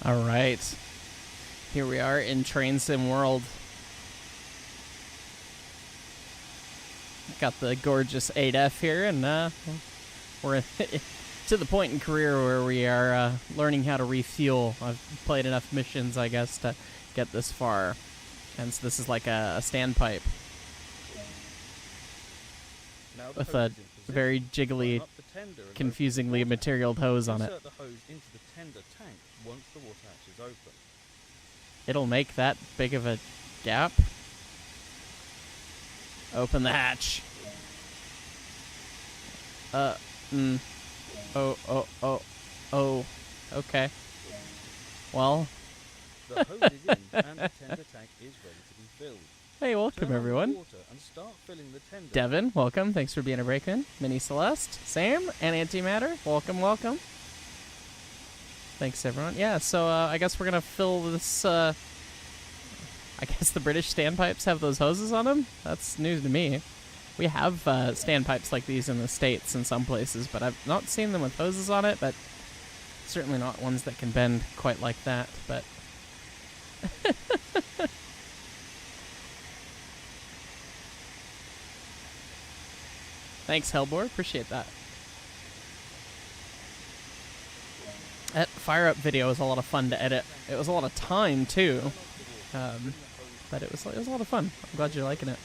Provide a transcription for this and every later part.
All right. Here we are in Train Sim World. Got the gorgeous 8F here, and we're to the point in career where we are learning how to refuel. I've played enough missions, I guess, to get this far. And so this is like a standpipe with a very jiggly, confusingly materialed hose on it. Insert the hose into the tender tank once the water hatch is open. It'll make that big of a gap. Open the hatch. Oh. Okay. Well. The hose is in and the tender tank is ready to be filled. Hey, welcome everyone. And start filling the tender. Devin, welcome. Thanks for being a breakman. Mini Celeste, Sam, and Antimatter, welcome. Thanks everyone. Yeah, so I guess we're gonna fill this. I guess the British standpipes have those hoses on them. That's news to me. We have standpipes like these in the States in some places, but I've not seen them with hoses on it. But certainly not ones that can bend quite like that. But thanks, Hellbore. Appreciate that. That fire up video was a lot of fun to edit. It was a lot of time too, but it was a lot of fun. I'm glad you're liking it.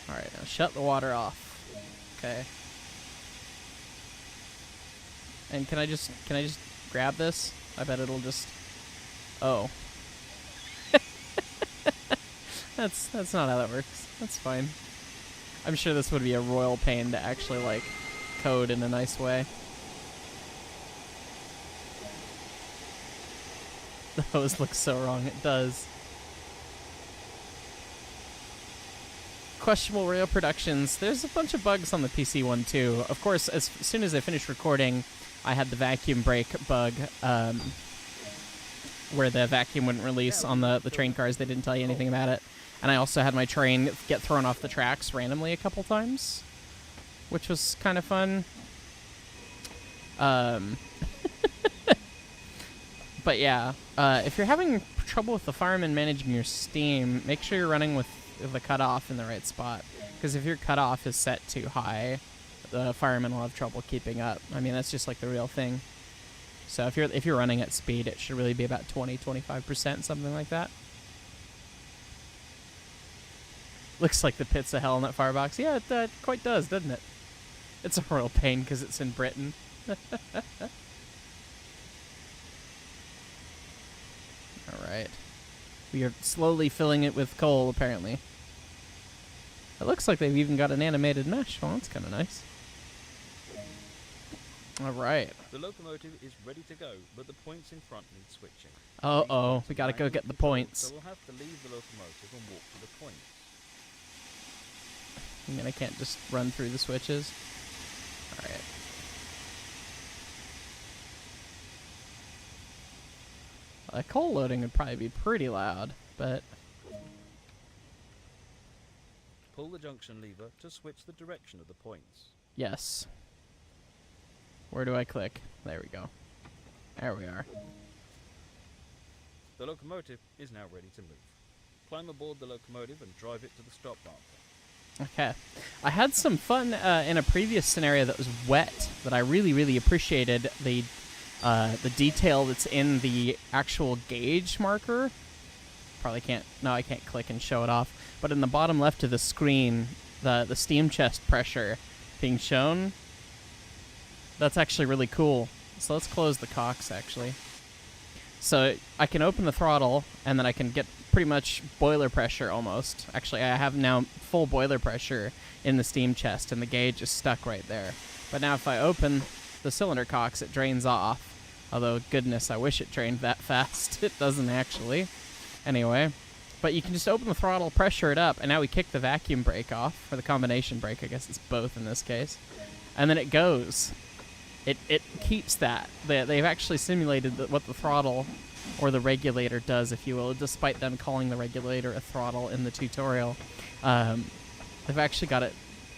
All right, now shut the water off. Okay. And can I just grab this? I bet it'll just. Oh. That's not how that works. That's fine. I'm sure this would be a royal pain to actually like code in a nice way. The hose looks so wrong. It does. Questionable Rail Productions. There's a bunch of bugs on the PC one too. Of course, as soon as I finished recording, I had the vacuum brake bug, where the vacuum wouldn't release on the train cars. They didn't tell you anything about it. And I also had my train get thrown off the tracks randomly a couple times, which was kind of fun. But yeah, if you're having trouble with the fireman managing your steam, make sure you're running with the cutoff in the right spot. Because if your cutoff is set too high, the fireman will have trouble keeping up. I mean, that's just like the real thing. So if you're running at speed, it should really be about 20-25%, something like that. Looks like the pits of hell in that firebox. Yeah, it quite does, doesn't it? It's a royal pain because it's in Britain. Alright. We are slowly filling it with coal, apparently. It looks like they've even got an animated mesh. Well, that's kind of nice. Alright. The locomotive is ready to go, but the points in front need switching. Uh-oh, we gotta go get the points. So we'll have to leave the locomotive and walk to the points. I mean, I can't just run through the switches. Alright. Coal loading would probably be pretty loud, but... Pull the junction lever to switch the direction of the points. Yes. Where do I click? There we go. There we are. The locomotive is now ready to move. Climb aboard the locomotive and drive it to the stop marker. Okay. I had some fun in a previous scenario that was wet, that I really appreciated the detail that's in the actual gauge marker. Probably can't... No, I can't click and show it off. But in the bottom left of the screen, the steam chest pressure being shown, that's actually really cool. So let's close the cocks, actually. So I can open the throttle, and then I can get pretty much boiler pressure almost. Actually, I have now full boiler pressure in the steam chest, and the gauge is stuck right there. But now if I open the cylinder cocks, it drains off. Although, goodness, I wish it drained that fast. It doesn't actually. Anyway. But you can just open the throttle, pressure it up, and now we kick the vacuum brake off, or the combination brake, I guess it's both in this case. And then it goes. It keeps that. They've actually simulated what the throttle, or the regulator does, if you will, despite them calling the regulator a throttle in the tutorial. They've actually got it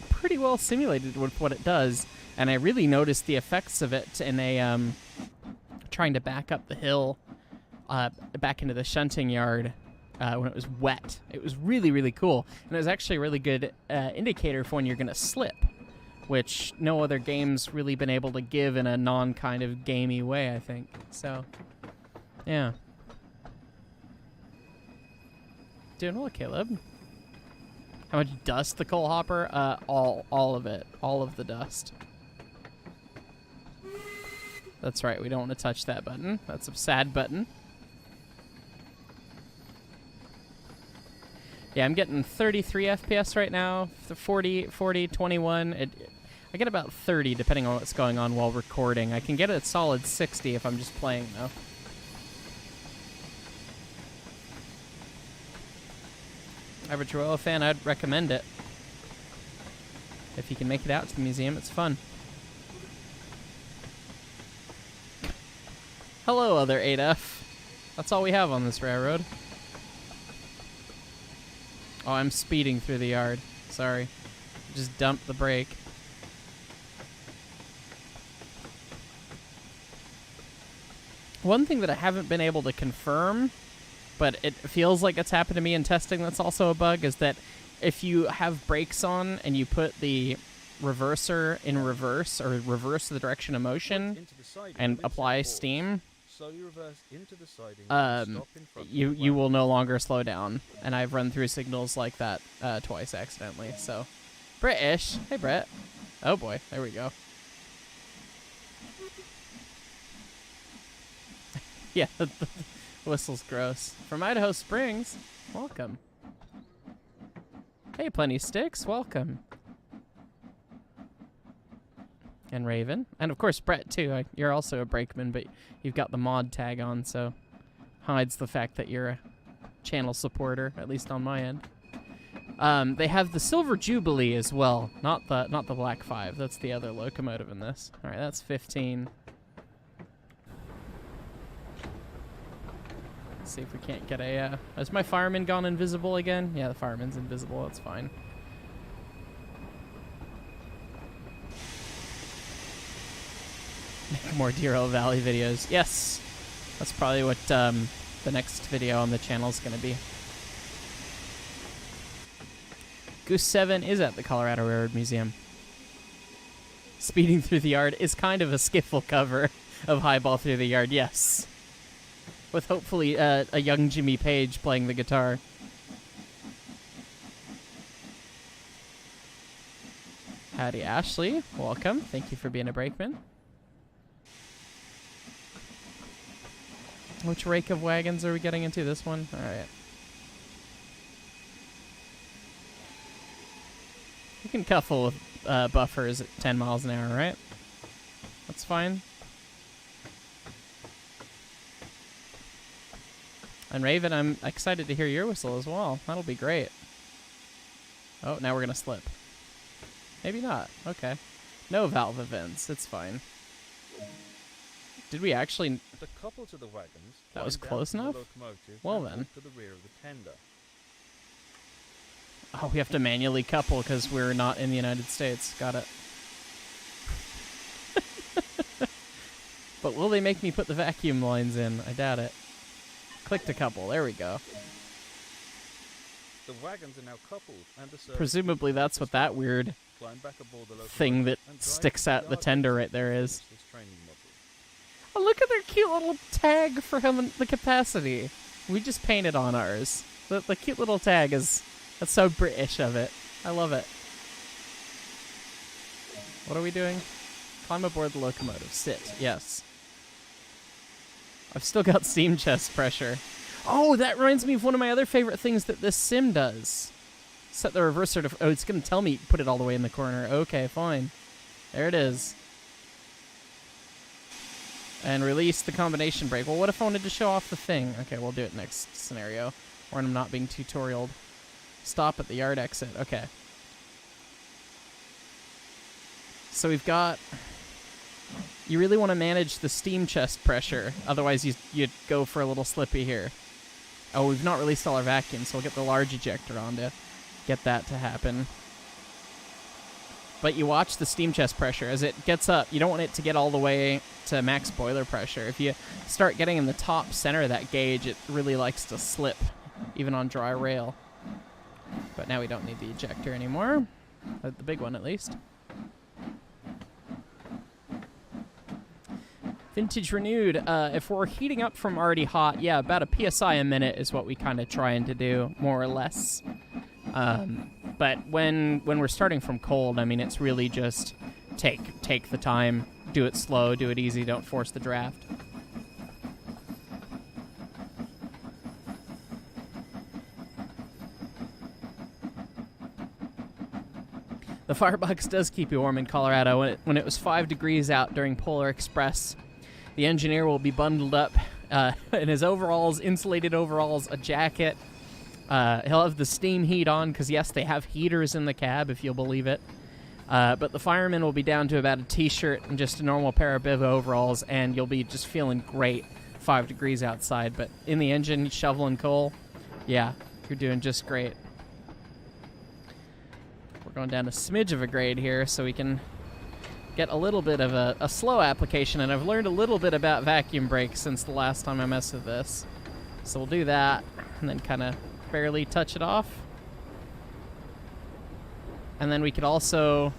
pretty well simulated with what it does, and I really noticed the effects of it in a trying to back up the hill back into the shunting yard when it was wet. It was really, really cool. And it was actually a really good indicator for when you're going to slip, which no other game's really been able to give in a non-kind of gamey way, I think. So, yeah. Doing well, Caleb. How much dust the coal hopper? All of it. All of the dust. That's right, we don't want to touch that button. That's a sad button. Yeah, I'm getting 33 FPS right now, 40, 21. I get about 30 depending on what's going on while recording. I can get a solid 60 if I'm just playing, though. Average Royal fan, I'd recommend it. If you can make it out to the museum, it's fun. Hello, other 8F. That's all we have on this railroad. Oh, I'm speeding through the yard. Sorry. Just dumped the brake. One thing that I haven't been able to confirm, but it feels like it's happened to me in testing that's also a bug, is that if you have brakes on and you put the reverser in reverse, or reverse the direction of motion, and apply steam, you will no longer slow down. And I've run through signals like that twice accidentally. So, British. Hey, Brett. Oh boy, there we go. Yeah, the whistle's gross. From Idaho Springs, welcome. Hey, Plenty Sticks, welcome. And Raven. And of course, Brett, too. You're also a brakeman, but you've got the mod tag on, so hides the fact that you're a channel supporter, at least on my end. They have the Silver Jubilee as well, not the Black 5. That's the other locomotive in this. All right, that's 15. Let's see if we can't get a... has my fireman gone invisible again? Yeah, the fireman's invisible. That's fine. Make more Deer Valley videos. Yes! That's probably what the next video on the channel is going to be. Goose 7 is at the Colorado Railroad Museum. Speeding through the yard is kind of a skiffle cover of Highball Through the Yard, yes. With hopefully a young Jimmy Page playing the guitar. Howdy, Ashley. Welcome. Thank you for being a brakeman. Which rake of wagons are we getting into? This one? All right. You can couple with buffers at 10 miles an hour, right? That's fine. And Raven, I'm excited to hear your whistle as well. That'll be great. Oh, now we're going to slip. Maybe not. Okay. No valve events. It's fine. Did we actually... The couple to the wagons. That was close enough? Well then. To the rear of the tender. Oh, we have to manually couple because we're not in the United States. Got it. But will they make me put the vacuum lines in? I doubt it. Click to couple. There we go. The wagons are now coupled, and the presumably that's what that weird thing that sticks out the tender right there is. Oh, look at their cute little tag for him, the capacity. We just painted on ours. The cute little tag is... That's so British of it. I love it. What are we doing? Climb aboard the locomotive. Sit. Yes. I've still got steam chest pressure. Oh, that reminds me of one of my other favorite things that this sim does. Set the reverser to... Oh, it's going to tell me put it all the way in the corner. Okay, fine. There it is. And release the combination brake. Well, what if I wanted to show off the thing? Okay, we'll do it next scenario. When I'm not being tutorialed. Stop at the yard exit. Okay. So we've got... You really want to manage the steam chest pressure. Otherwise, you'd go for a little slippy here. Oh, we've not released all our vacuums, so we'll get the large ejector on to get that to happen. but you watch the steam chest pressure as it gets up. You don't want it to get all the way to max boiler pressure. If you start getting in the top center of that gauge, it really likes to slip, even on dry rail. But now we don't need the ejector anymore. The big one, at least. Vintage renewed. If we're heating up from already hot, yeah, about a PSI a minute is what we kind of trying to do, more or less. But when we're starting from cold, I mean, it's really just take the time, do it slow, do it easy, don't force the draft. The firebox does keep you warm in Colorado. When it was 5 degrees out during Polar Express, the engineer will be bundled up in his overalls, insulated overalls, a jacket. He'll have the steam heat on because, yes, they have heaters in the cab, if you'll believe it. But the fireman will be down to about a T-shirt and just a normal pair of bivy overalls, and you'll be just feeling great 5 degrees outside. But in the engine, shoveling coal, yeah, you're doing just great. We're going down a smidge of a grade here so we can get a little bit of a slow application, and I've learned a little bit about vacuum brakes since the last time I messed with this. So we'll do that, and then kind of barely touch it off. And then we could also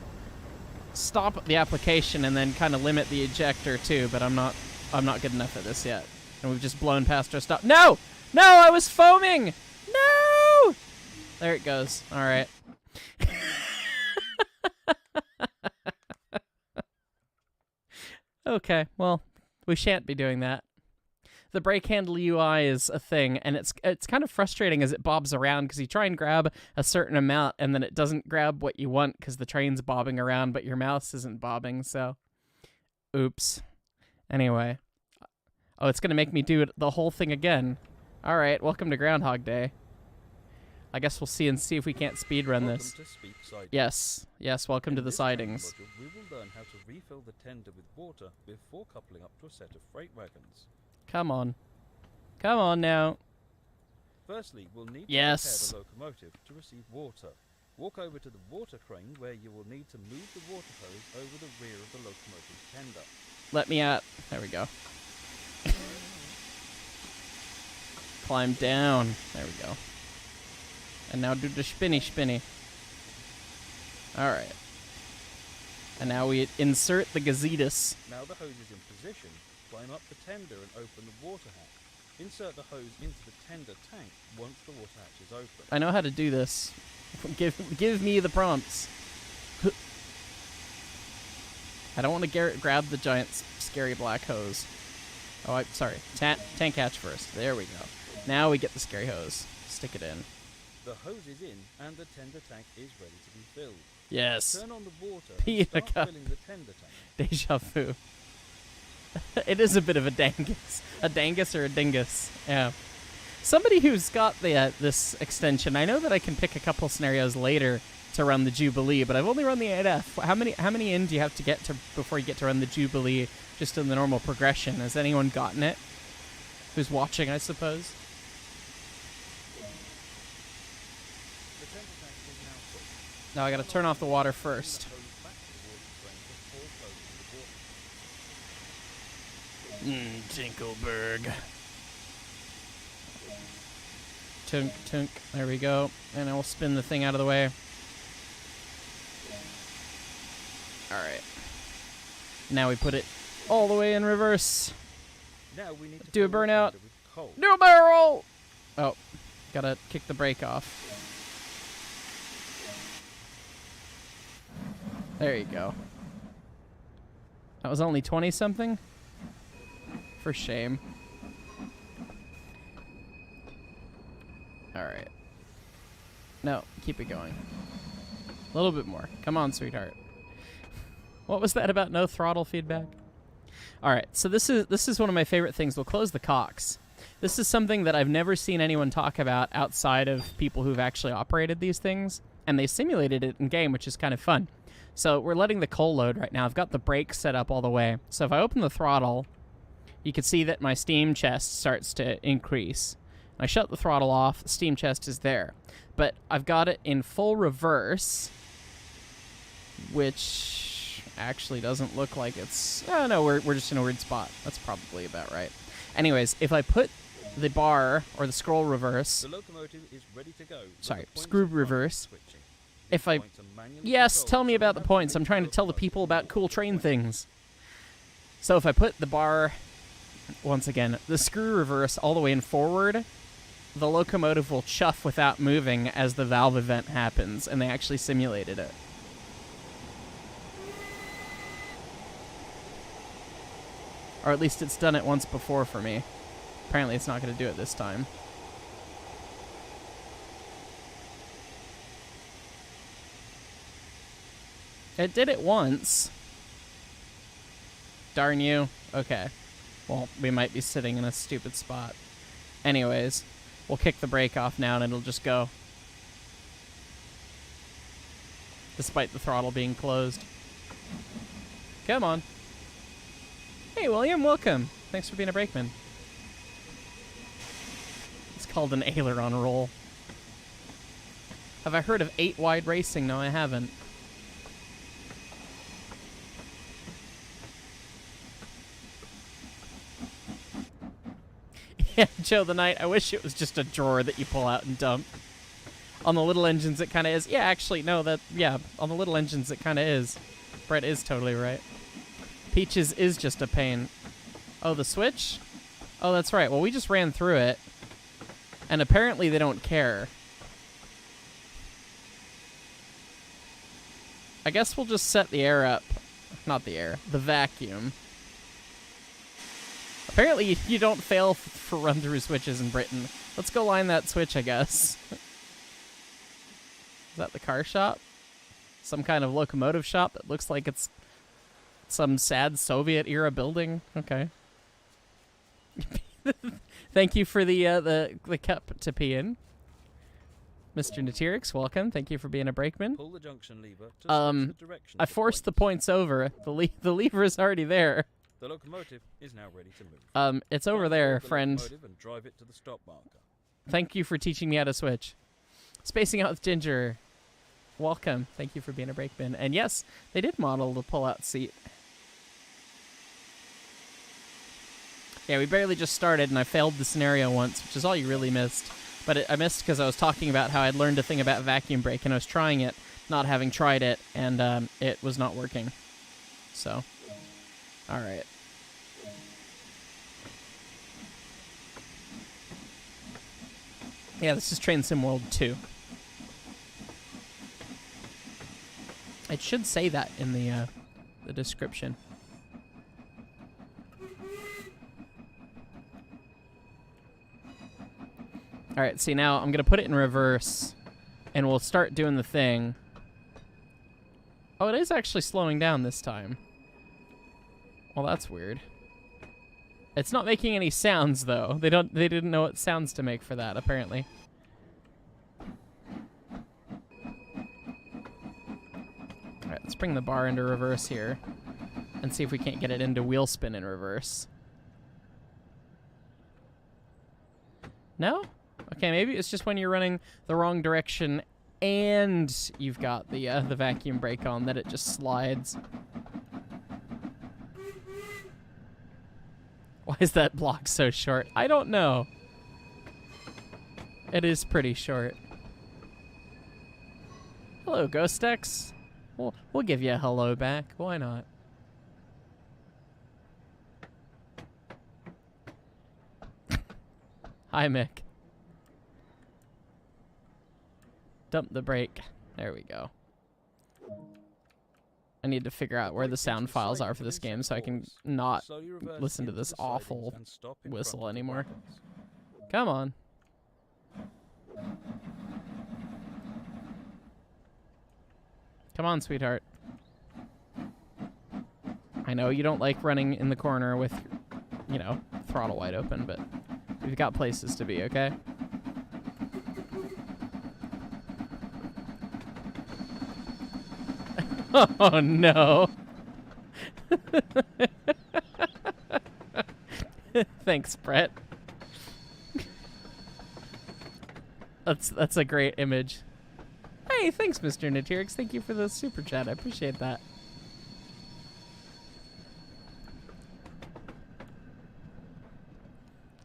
stop the application and then kind of limit the ejector too, but I'm not good enough at this yet. And we've just blown past our stop. No! No, I was foaming! No! There it goes. All right. Okay, well, we shan't be doing that. The brake handle UI is a thing, and it's kind of frustrating as it bobs around because you try and grab a certain amount, and then it doesn't grab what you want because the train's bobbing around, but your mouse isn't bobbing, so oops. Anyway. Oh, it's going to make me do the whole thing again. All right, welcome to Groundhog Day. I guess we'll see if we can't speedrun this. Yes, welcome to the sidings. We will learn how to refill the tender with water before coupling up to a set of freight wagons. Come on. Come on now. Firstly, we'll need to prepare the locomotive to receive water. Walk over to the water crane where you will need to move the water hose over the rear of the locomotive's tender. Let me out. There we go. Climb down. There we go. And now do the spinny. Alright. And now we insert the gazetus. Now the hose is in position, climb up the tender and open the water hatch. Insert the hose into the tender tank once the water hatch is open. I know how to do this. Give me the prompts. I don't want to grab the giant scary black hose. Oh, sorry. Tank hatch first. There we go. Now we get the scary hose. Stick it in. The hose is in, and the tender tank is ready to be filled. Yes. Turn on the water and start filling the tender tank. Deja vu. It is a bit of a dangus. A dangus or a dingus. Yeah. Somebody who's got this extension, I know that I can pick a couple scenarios later to run the Jubilee, but I've only run the 8F. How many in do you have to get to before you get to run the Jubilee just in the normal progression? Has anyone gotten it? Who's watching, I suppose? Now I gotta turn off the water first. Tinkelberg. Tunk, tunk. There we go. And I will spin the thing out of the way. Alright. Now we put it all the way in reverse. Now we need to do a burnout. Do a barrel! Oh, gotta kick the brake off. There you go. That was only 20-something? For shame. Alright. No, keep it going. A little bit more. Come on, sweetheart. What was that about no throttle feedback? Alright, so this is one of my favorite things. We'll close the cocks. This is something that I've never seen anyone talk about outside of people who've actually operated these things, and they simulated it in game, which is kind of fun. So we're letting the coal load right now. I've got the brakes set up all the way. So if I open the throttle, you can see that my steam chest starts to increase. I shut the throttle off, the steam chest is there. But I've got it in full reverse. which actually doesn't look like it's... Oh, no, we're just in a weird spot. That's probably about right. Anyways, if I put the bar, or the scroll reverse... The locomotive is ready to go. Sorry, screw reverse. If I... Yes, tell me about the points. I'm trying to tell the people about cool train things. So if I put the bar, once again, the screw reverse all the way in forward, the locomotive will chuff without moving as the valve event happens, and they actually simulated it. Or at least it's done it once before for me. Apparently it's not going to do it this time. It did it once. Darn you. Okay. Well, we might be sitting in a stupid spot. Anyways, we'll kick the brake off now and it'll just go. Despite the throttle being closed. Come on. Hey, William, welcome. Thanks for being a brakeman. It's called an aileron roll. Have I heard of 8-wide racing? No, I haven't. Yeah, Joe the Knight, I wish it was just a drawer that you pull out and dump. On the little engines, it kind of is. Yeah, actually, no, yeah, on the little engines, it kind of is. Brett is totally right. Peaches is just a pain. Oh, the switch? Oh, that's right. Well, we just ran through it. And apparently they don't care. I guess we'll just set the air up. Not the air. The vacuum. Apparently you don't fail for run-through switches in Britain. Let's go line that switch, I guess. Is that the car shop? Some kind of locomotive shop that looks like it's some sad Soviet-era building? Okay. Thank you for the cup to pee in. Mr. Natirix, welcome. Thank you for being a brakeman. Pull the junction lever to switch the direction I forced the points over. The lever is already there. The locomotive is now ready to move. It's over there, friend. And drive it to the stop marker. Thank you for teaching me how to switch. Spacing out with Ginger. Welcome. Thank you for being a brakeman. And yes, they did model the pull-out seat. Yeah, we barely just started, and I failed the scenario once, which is all you really missed. But I missed because I was talking about how I'd learned a thing about vacuum brake, and I was trying it, not having tried it, and it was not working. So, all right. Yeah, this is Train Sim World 2. It should say that in the description. All right, see, now I'm going to put it in reverse, and we'll start doing the thing. Oh, it is actually slowing down this time. Well, that's weird. It's not making any sounds, though. They didn't know what sounds to make for that, apparently. All right, let's bring the bar into reverse here and see if we can't get it into wheel spin in reverse. No? Okay, maybe it's just when you're running the wrong direction and you've got the vacuum brake on that it just slides. Why is that block so short? I don't know. It is pretty short. Hello, Ghostex. We'll give you a hello back. Why not? Hi, Mick. Dump the brake. There we go. I need to figure out where the sound files are for this game so I can not listen to this awful whistle anymore. Come on. Come on, sweetheart. I know you don't like running in the corner with, you know, throttle wide open, but we've got places to be, okay? Oh, no. Thanks, Brett. That's a great image. Hey, thanks, Mr. Natirix. Thank you for the super chat. I appreciate that.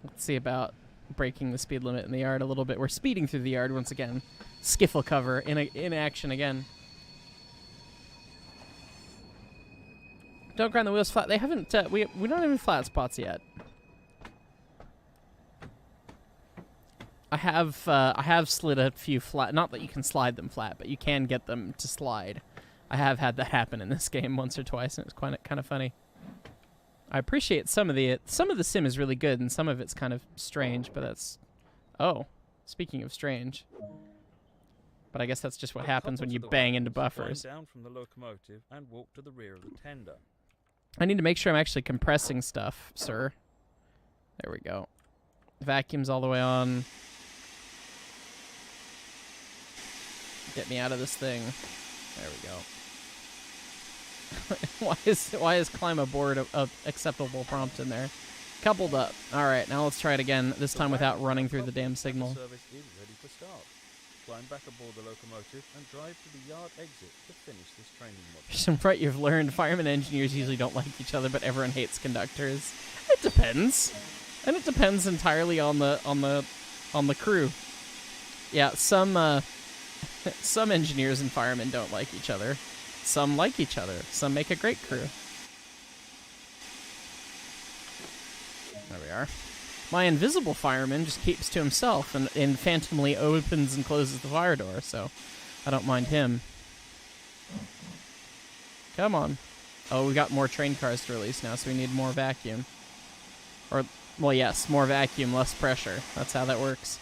Let's see about breaking the speed limit in the yard a little bit. We're speeding through the yard once again. Skiffle cover in action again. Don't grind the wheels flat. They haven't. We don't have any flat spots yet. I have slid a few flat. Not that you can slide them flat, but you can get them to slide. I have had that happen in this game once or twice, and it's kind of funny. I appreciate some of the sim is really good, and some of it's kind of strange. But that's, oh, speaking of strange. But I guess that's just what happens when you bang into buffers. Down from the locomotive and walk to the rear of the tender. I need to make sure I'm actually compressing stuff, sir. There we go. Vacuum's all the way on. Get me out of this thing. There we go. why is climb aboard a acceptable prompt in there? Coupled up. All right, now let's try it again. This time without running through the damn signal. Service is ready for start. Climb back aboard the locomotive and drive to the yard exit to finish this training module. From what you've learned, firemen and engineers usually don't like each other, but everyone hates conductors. It depends, and it depends entirely on the crew. Yeah, some engineers and firemen don't like each other. Some like each other. Some make a great crew. There we are. My invisible fireman just keeps to himself and phantomly opens and closes the fire door, so I don't mind him. Come on. Oh, we got more train cars to release now, so we need more vacuum. Or, well, yes, more vacuum, less pressure. That's how that works.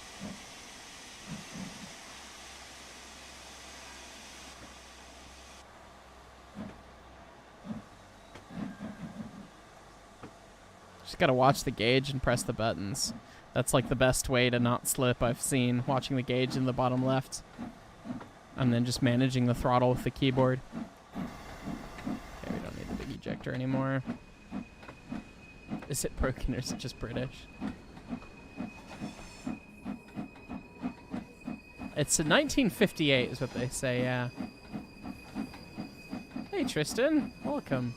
Just gotta watch the gauge and press the buttons. That's like the best way to not slip I've seen, watching the gauge in the bottom left. And then just managing the throttle with the keyboard. Okay, we don't need the big ejector anymore. Is it broken or is it just British? It's a 1958 is what they say, yeah. Hey Tristan, welcome.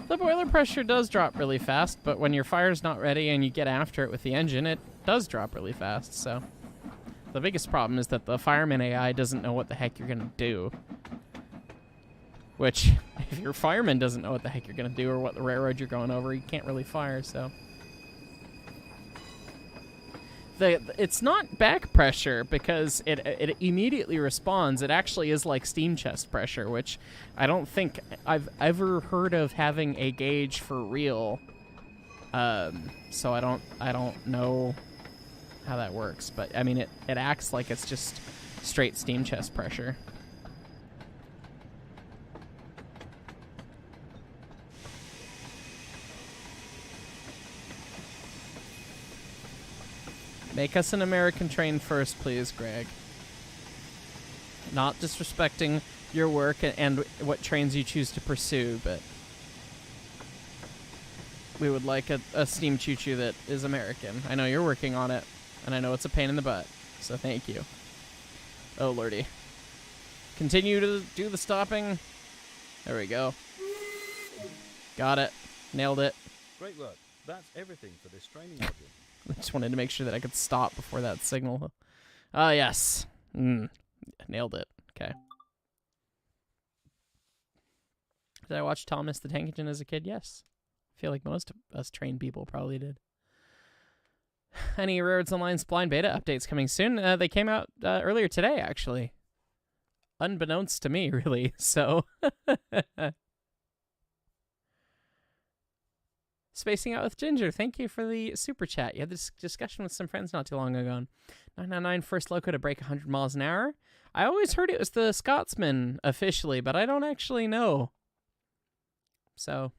The boiler pressure does drop really fast, but when your fire's not ready and you get after it with the engine, it does drop really fast, so. The biggest problem is that the fireman AI doesn't know what the heck you're gonna do. Which, if your fireman doesn't know what the heck you're gonna do or what the railroad you're going over, you can't really fire, so. It's not back pressure because it immediately responds. It actually is like steam chest pressure, which I don't think I've ever heard of having a gauge for real. So I don't know how that works, but I mean it acts like it's just straight steam chest pressure. Make us an American train first, please, Greg. Not disrespecting your work and what trains you choose to pursue, but we would like a steam choo-choo that is American. I know you're working on it, and I know it's a pain in the butt, so thank you. Oh, lordy. Continue to do the stopping. There we go. Got it. Nailed it. Great work. That's everything for this training module. I just wanted to make sure that I could stop before that signal. Ah, yes. Nailed it. Okay. Did I watch Thomas the Tank Engine as a kid? Yes. I feel like most of us trained people probably did. Any Railroads Online's blind beta updates coming soon? They came out earlier today, actually. Unbeknownst to me, really. So... Spacing Out with Ginger, thank you for the super chat. You had this discussion with some friends not too long ago. 999 first loco to break 100 miles an hour. I always heard it was the Scotsman officially, but I don't actually know. So,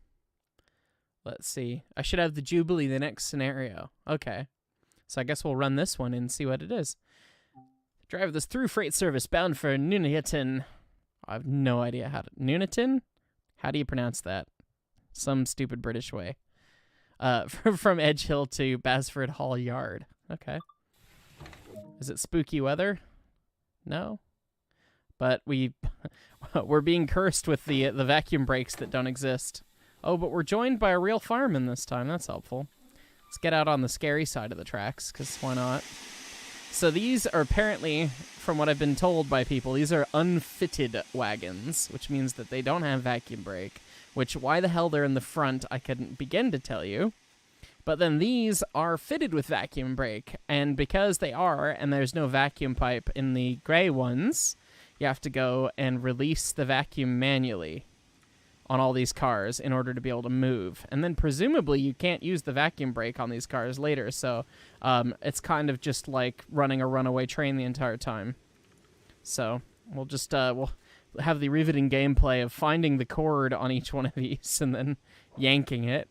let's see. I should have the Jubilee the next scenario. Okay. So I guess we'll run this one and see what it is. Drive this through freight service bound for Nuneaton. I have no idea how to... Nuneaton? How do you pronounce that? Some stupid British way. From Edge Hill to Basford Hall Yard. Okay. Is it spooky weather? No. But we're being cursed with the vacuum brakes that don't exist. Oh, but we're joined by a real fireman this time. That's helpful. Let's get out on the scary side of the tracks, because why not? So these are apparently, from what I've been told by people, these are unfitted wagons, which means that they don't have vacuum brake, which why the hell they're in the front, I couldn't begin to tell you. But then these are fitted with vacuum brake, and because they are, and there's no vacuum pipe in the gray ones, you have to go and release the vacuum manually on all these cars in order to be able to move. And then presumably you can't use the vacuum brake on these cars later, so it's kind of just like running a runaway train the entire time. So we'll just we'll have the riveting gameplay of finding the cord on each one of these and then yanking it.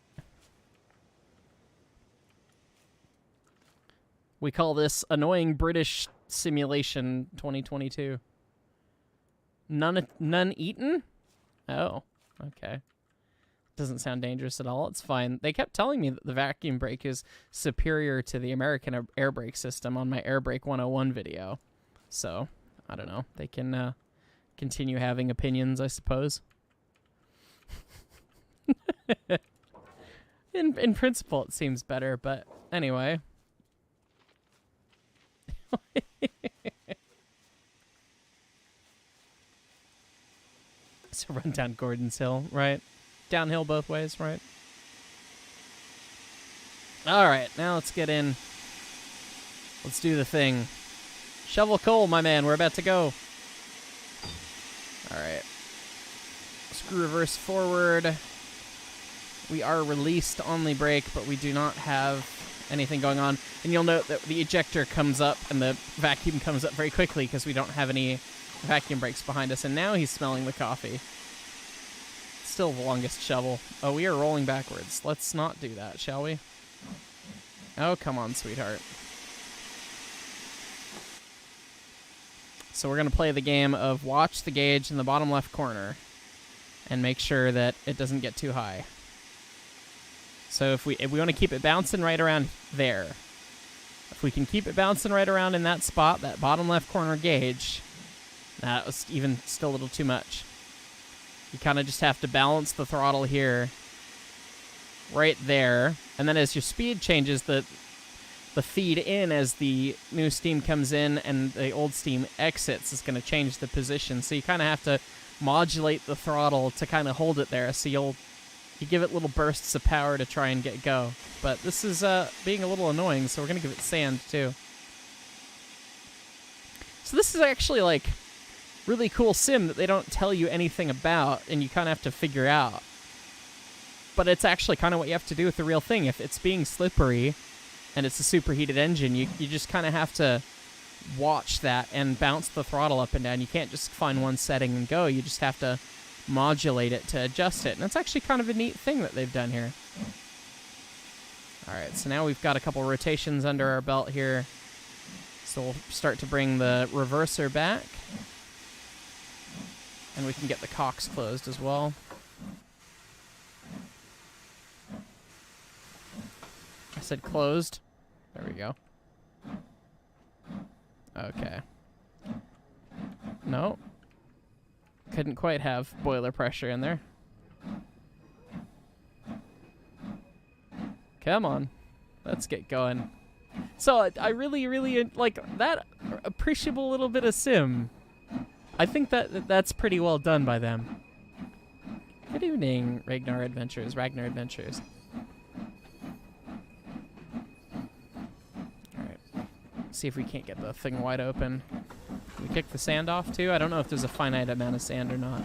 We call this Annoying British Simulation 2022. None eaten? Oh, okay. Doesn't sound dangerous at all. It's fine. They kept telling me that the vacuum brake is superior to the American air brake system on my Air Brake 101 video. So, I don't know. They can continue having opinions, I suppose. In principle, it seems better, but anyway. So run down Gordon's Hill, right? Downhill both ways, right? All right, now let's get in. Let's do the thing. Shovel coal, my man. We're about to go. All right. Screw reverse forward. We are released on the brake, but we do not have anything going on. And you'll note that the ejector comes up and the vacuum comes up very quickly because we don't have any vacuum brakes behind us. And now he's smelling the coffee. Still the longest shovel. Oh, we are rolling backwards. Let's not do that, shall we? Oh, come on, sweetheart. So we're going to play the game of watch the gauge in the bottom left corner and make sure that it doesn't get too high. So if we want to keep it bouncing right around there, if we can keep it bouncing right around in that spot, that bottom left corner gauge, that was even still a little too much. You kind of just have to balance the throttle here, right there, and then as your speed changes, the feed in as the new steam comes in and the old steam exits is going to change the position. So you kind of have to modulate the throttle to kind of hold it there. So you give it little bursts of power to try and get go. But this is being a little annoying, so we're going to give it sand too. So this is actually like really cool sim that they don't tell you anything about and you kind of have to figure out. But it's actually kind of what you have to do with the real thing. If it's being slippery and it's a superheated engine, you just kind of have to watch that and bounce the throttle up and down. You can't just find one setting and go. You just have to modulate it to adjust it. And that's actually kind of a neat thing that they've done here. All right, so now we've got a couple rotations under our belt here. So we'll start to bring the reverser back. And we can get the cocks closed as well. I said closed. There we go. Okay. No. Couldn't quite have boiler pressure in there. Come on. Let's get going. So I really, really like that appreciable little bit of sim. I think that's pretty well done by them. Good evening, Ragnar Adventures. Alright. See if we can't get the thing wide open. Can we kick the sand off too? I don't know if there's a finite amount of sand or not.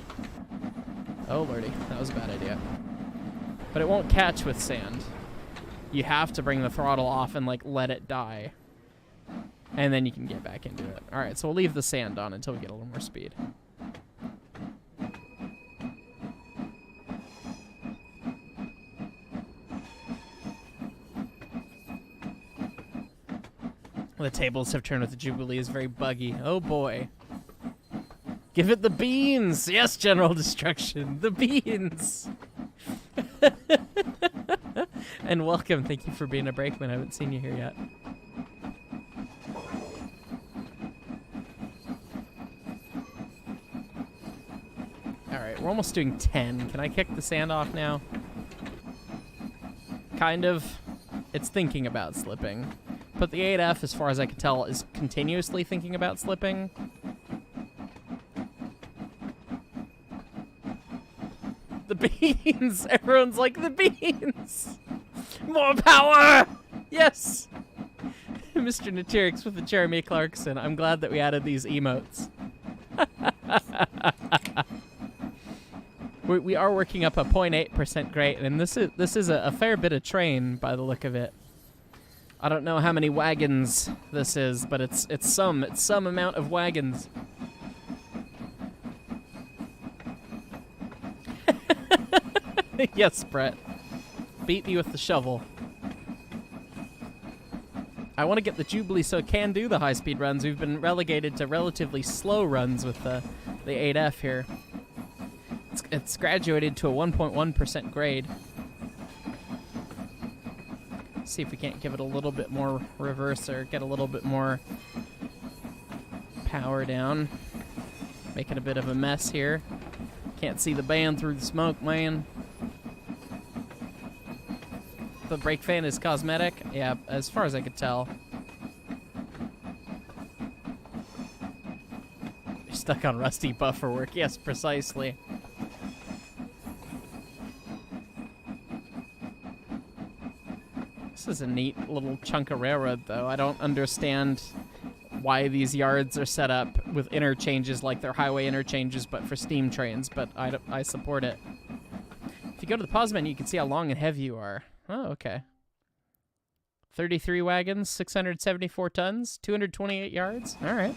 Oh lordy, that was a bad idea. But it won't catch with sand. You have to bring the throttle off and like let it die. And then you can get back into it. Alright, so we'll leave the sand on until we get a little more speed. The tables have turned with the Jubilee is very buggy. Oh boy. Give it the beans! Yes, General Destruction! The beans! And welcome. Thank you for being a brakeman. I haven't seen you here yet. we're almost doing 10. Can I kick the sand off now? Kind of. It's thinking about slipping. But the 8F, as far as I can tell, is continuously thinking about slipping. The beans! Everyone's like, the beans! More power! Yes! Mr. Natyrix with the Jeremy Clarkson. I'm glad that we added these emotes. We are working up a 0.8% grade, and this is a fair bit of train by the look of it. I don't know how many wagons this is, but it's some amount of wagons. Yes, Brett. Beat me with the shovel. I want to get the Jubilee so it can do the high-speed runs. We've been relegated to relatively slow runs with the 8F here. It's graduated to a 1.1% grade. See if we can't give it a little bit more reverse or get a little bit more power down. Making a bit of a mess here. Can't see the band through the smoke, man. The brake fan is cosmetic? Yeah, as far as I could tell. You're stuck on rusty buffer work. Yes, precisely. This is a neat little chunk of railroad, though. I don't understand why these yards are set up with interchanges like they're highway interchanges, but for steam trains, but I support it. If you go to the pause menu, you can see how long and heavy you are. Oh, okay. 33 wagons, 674 tons, 228 yards. All right.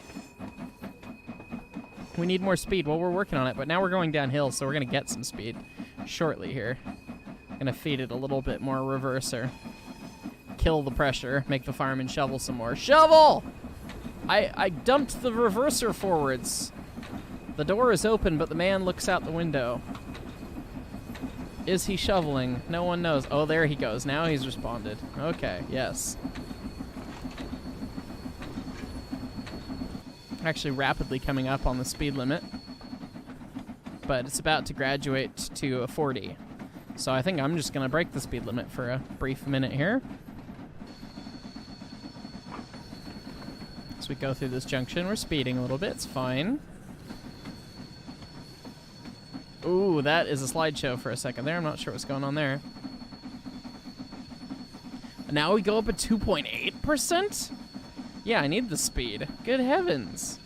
We need more speed. Well, we're working on it, but now we're going downhill, so we're going to get some speed shortly here. Going to feed it a little bit more reverser. Kill the pressure, make the fireman shovel some more. Shovel! I dumped the reverser forwards. The door is open, but the man looks out the window. Is he shoveling? No one knows. Oh, there he goes. Now he's responded. Okay, yes. Actually rapidly coming up on the speed limit. But it's about to graduate to a 40. So I think I'm just going to break the speed limit for a brief minute here. As we go through this junction, we're speeding a little bit. It's fine. Ooh, that is a slideshow for a second there. I'm not sure what's going on there. Now we go up at 2.8%? Yeah, I need the speed. Good heavens.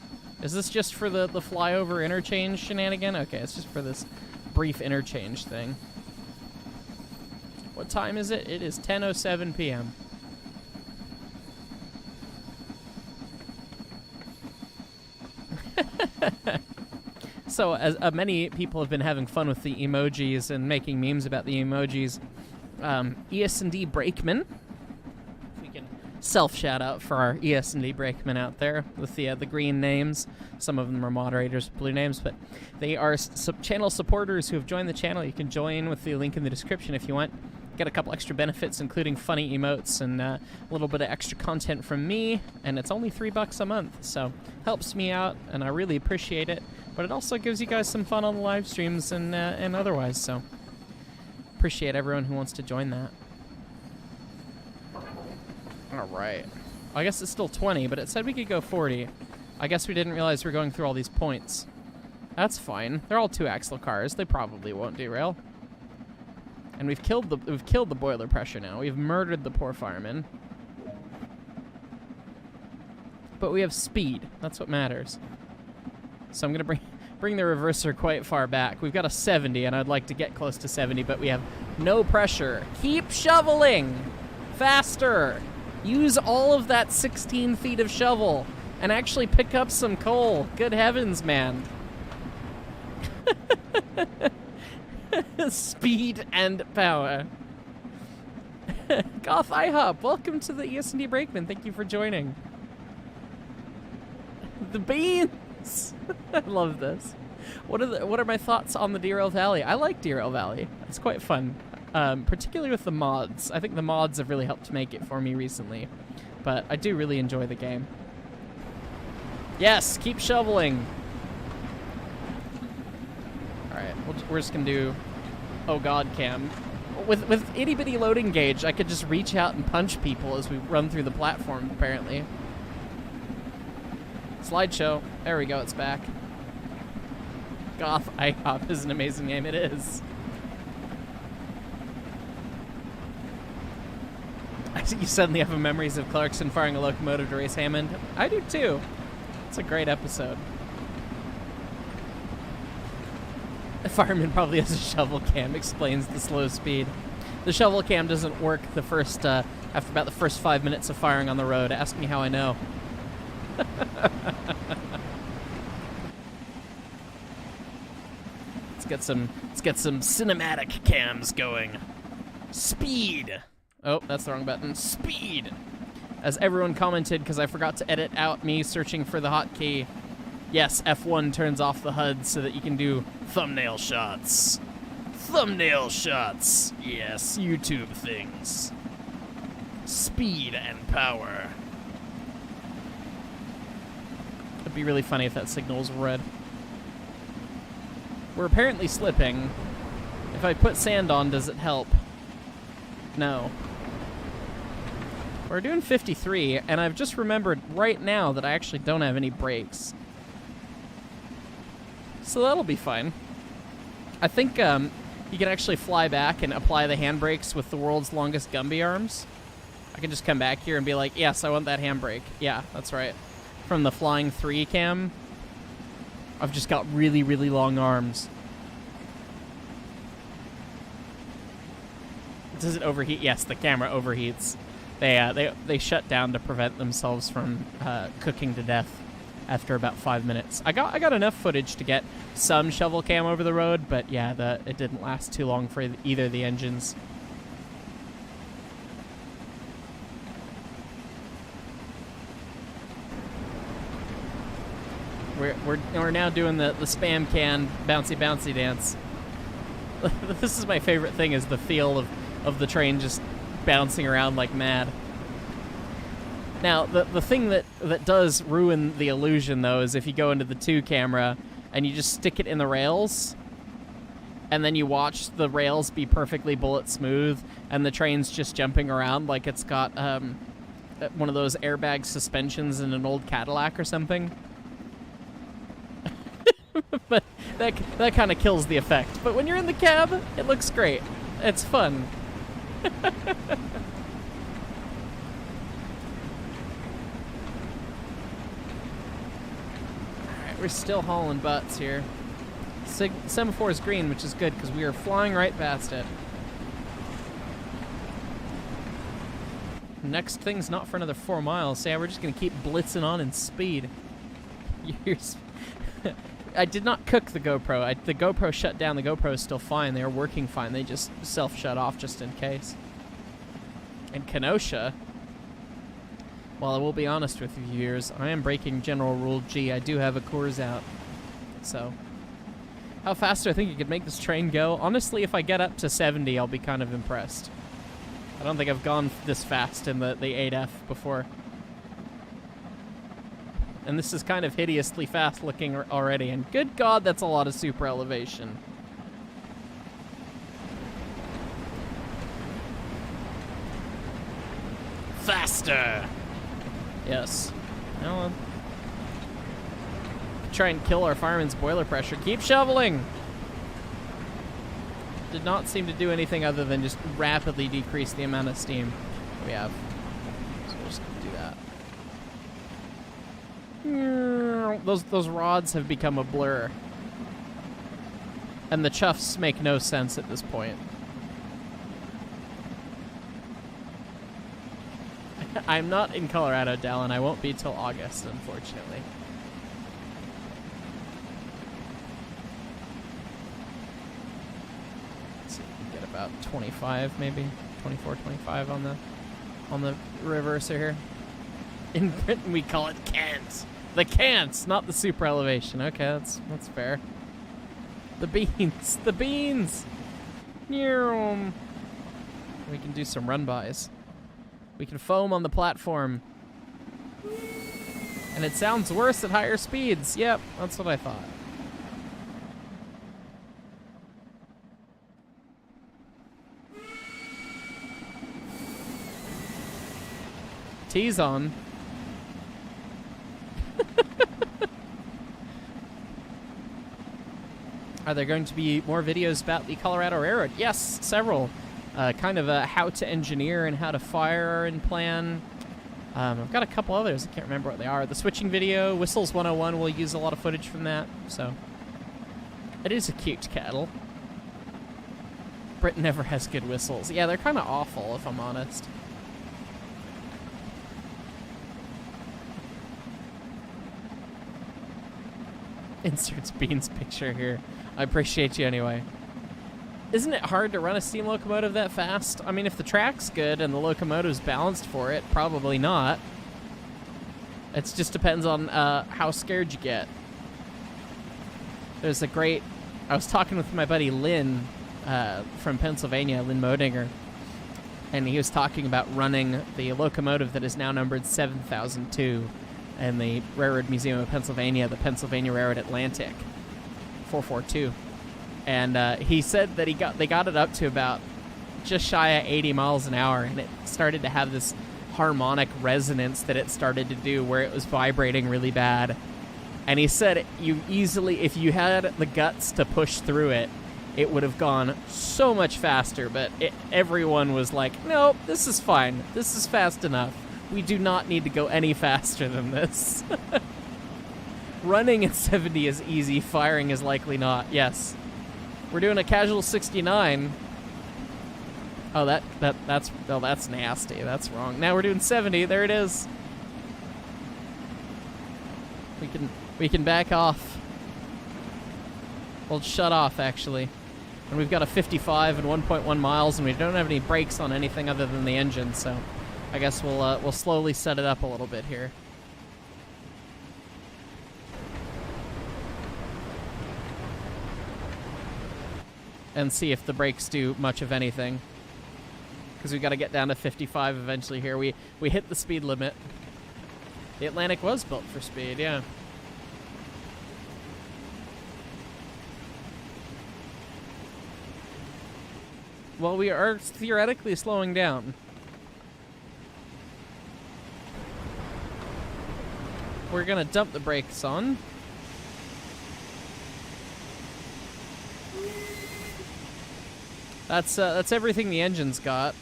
Is this just for the flyover interchange shenanigan? Okay, it's just for this brief interchange thing. What time is it? It is 10:07 p.m. So, as many people have been having fun with the emojis and making memes about the emojis, ES&D Brakeman. If we can self-shout out for our ES&D Brakemen out there with the green names. Some of them are moderators with blue names, but they are channel supporters who have joined the channel. You can join with the link in the description if you want. Get a couple extra benefits, including funny emotes and a little bit of extra content from me, and it's only $3 a month, so helps me out, and I really appreciate it. But it also gives you guys some fun on the live streams and otherwise, so appreciate everyone who wants to join that. All right. I guess it's still 20, but it said we could go 40. I guess we didn't realize we're going through all these points. That's fine. They're all two-axle cars. They probably won't derail. And we've killed the boiler pressure now. We've murdered the poor fireman. But we have speed. That's what matters. So I'm gonna bring the reverser quite far back. We've got a 70, and I'd like to get close to 70, but we have no pressure. Keep shoveling! Faster! Use all of that 16 feet of shovel and actually pick up some coal. Good heavens, man. Speed and power. Goth IHOP, welcome to the ES&D Brakeman. Thank you for joining. The beans! I love this. What are my thoughts on the Derail Valley? I like Derail Valley. It's quite fun. Particularly with the mods. I think the mods have really helped make it for me recently. But I do really enjoy the game. Yes, keep shoveling. Alright, We're just gonna do, oh god, cam. With itty bitty loading gauge, I could just reach out and punch people as we run through the platform. Apparently. Slideshow. There we go. It's back. Goth IHOP is an amazing name. It is. I think you suddenly have memories of Clarkson firing a locomotive to race Hammond. I do too. It's a great episode. The fireman probably has a shovel cam, explains the slow speed. The shovel cam doesn't work the first, after about the first 5 minutes of firing on the road. Ask me how I know. Let's get some cinematic cams going. Speed. Oh, that's the wrong button. Speed. As everyone commented, because I forgot to edit out me searching for the hotkey. Yes, F1 turns off the HUD so that you can do thumbnail shots. Thumbnail shots. Yes, YouTube things. Speed and power. It'd be really funny if that signal was red. We're apparently slipping. If I put sand on, does it help? No. We're doing 53, and I've just remembered right now that I actually don't have any brakes. So that'll be fine. I think you can actually fly back and apply the handbrakes with the world's longest Gumby arms. I can just come back here and be like, yes, I want that handbrake. Yeah, that's right. From the Flying 3 cam, I've just got really, really long arms. Does it overheat? Yes, the camera overheats. They shut down to prevent themselves from cooking to death after about 5 minutes. I got enough footage to get some shovel cam over the road, but yeah, it didn't last too long for either of the engines. We're now doing the spam can bouncy dance. This is my favorite thing, is the feel of the train just bouncing around like mad. Now, the thing that does ruin the illusion, though, is if you go into the 2 camera and you just stick it in the rails, and then you watch the rails be perfectly bullet smooth, and the train's just jumping around like it's got one of those airbag suspensions in an old Cadillac or something. But that kind of kills the effect. But when you're in the cab, it looks great. It's fun. We're still hauling butts here. Semaphore is green, which is good because we are flying right past it. Next thing's not for another 4 miles. So yeah, we're just going to keep blitzing on in speed. I did not cook the GoPro. The GoPro shut down. The GoPro is still fine. They are working fine. They just self-shut off just in case. And Kenosha... Well, I will be honest with you, viewers. I am breaking General Rule G. I do have a Coors out. So, how fast do I think you could make this train go? Honestly, if I get up to 70, I'll be kind of impressed. I don't think I've gone this fast in the 8F before. And this is kind of hideously fast looking already. And good God, that's a lot of super elevation. Faster! Yes. Well, try and kill our fireman's boiler pressure. Keep shoveling! Did not seem to do anything other than just rapidly decrease the amount of steam we have. So we'll just do that. Those rods have become a blur. And the chuffs make no sense at this point. I'm not in Colorado, Dallin. I won't be till August, unfortunately. Let's see if we can get about 25, maybe 24, 25 on the reverser here. In Britain, we call it cants. The cants, not the super elevation. Okay, that's fair. The beans, the beans. We can do some run-bys. We can foam on the platform. And it sounds worse at higher speeds. Yep, that's what I thought. T's on. Are there going to be more videos about the Colorado Railroad? Yes, several. Kind of how to engineer and how to fire and plan. I've got a couple others. I can't remember what they are. The switching video, Whistles 101, will use a lot of footage from that. So, it is a cute kettle. Britain never has good whistles. Yeah, they're kind of awful, if I'm honest. Inserts Bean's picture here. I appreciate you anyway. Isn't it hard to run a steam locomotive that fast? I mean, if the track's good and the locomotive's balanced for it, probably not. It just depends on how scared you get. There's a great... I was talking with my buddy Lynn from Pennsylvania, Lynn Modinger, and he was talking about running the locomotive that is now numbered 7002 in the Railroad Museum of Pennsylvania, the Pennsylvania Railroad Atlantic 442. And he said that they got it up to about just shy of 80 miles an hour, and it started to have this harmonic resonance that it started to do where it was vibrating really bad. And he said you easily, if you had the guts to push through it, it would have gone so much faster, but everyone was like, no, this is fine. This is fast enough. We do not need to go any faster than this. Running at 70 is easy. Firing is likely not. Yes. We're doing a casual 69. Oh, that's nasty. That's wrong. Now we're doing 70. There it is. We can back off. We'll shut off, actually. And we've got a 55 and 1.1 miles, and we don't have any brakes on anything other than the engine, so I guess we'll slowly set it up a little bit here. And see if the brakes do much of anything. Because we've got to get down to 55 eventually here. We hit the speed limit. The Atlantic was built for speed, yeah. Well, we are theoretically slowing down. We're gonna dump the brakes on. That's everything the engine's got.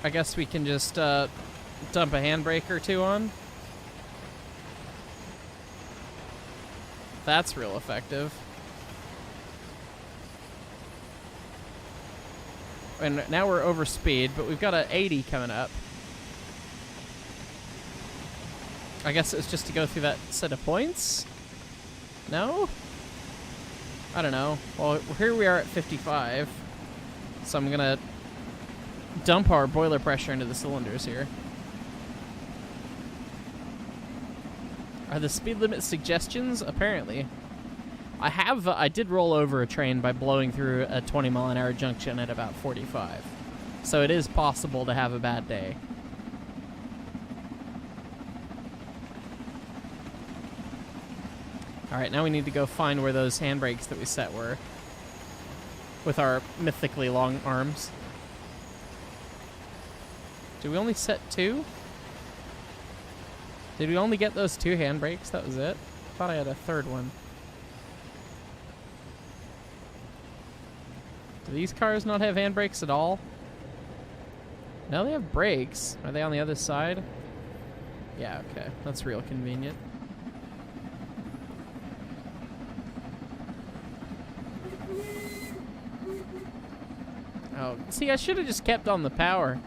I guess we can just dump a handbrake or two on. That's real effective. And now we're over speed, but we've got an 80 coming up. I guess it's just to go through that set of points? No? I don't know. Well, here we are at 55. So I'm gonna dump our boiler pressure into the cylinders here. Are the speed limit suggestions? Apparently. I did roll over a train by blowing through a 20-mile-an-hour junction at about 45. So it is possible to have a bad day. Alright, now we need to go find where those handbrakes that we set were. With our mythically long arms. Did we only set 2? Did we only get those 2 handbrakes? That was it? I thought I had a third one. Do these cars not have handbrakes at all? No, they have brakes. Are they on the other side? Yeah, okay. That's real convenient. Oh, see, I should have just kept on the power.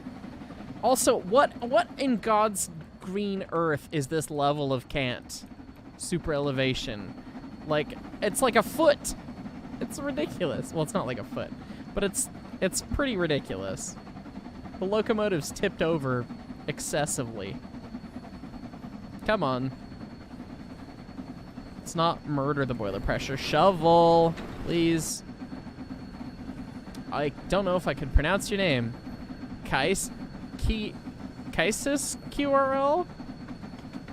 Also, what in God's green earth is this level of cant? Super elevation. Like, it's like a foot. It's ridiculous. Well, it's not like a foot, but it's pretty ridiculous. The locomotive's tipped over excessively. Come on. Let's not murder the boiler pressure. Shovel, please. I don't know if I can pronounce your name. Kaisis QRL?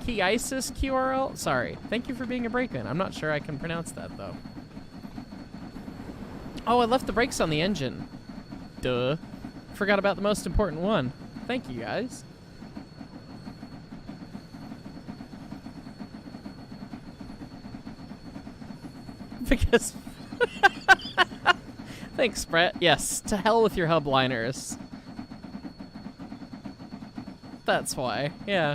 Kaisis QRL? Sorry. Thank you for being a brakeman. I'm not sure I can pronounce that, though. Oh, I left the brakes on the engine. Duh. Forgot about the most important one. Thank you, guys. Because... Thanks, Brett. Yes, to hell with your hub liners. That's why, yeah.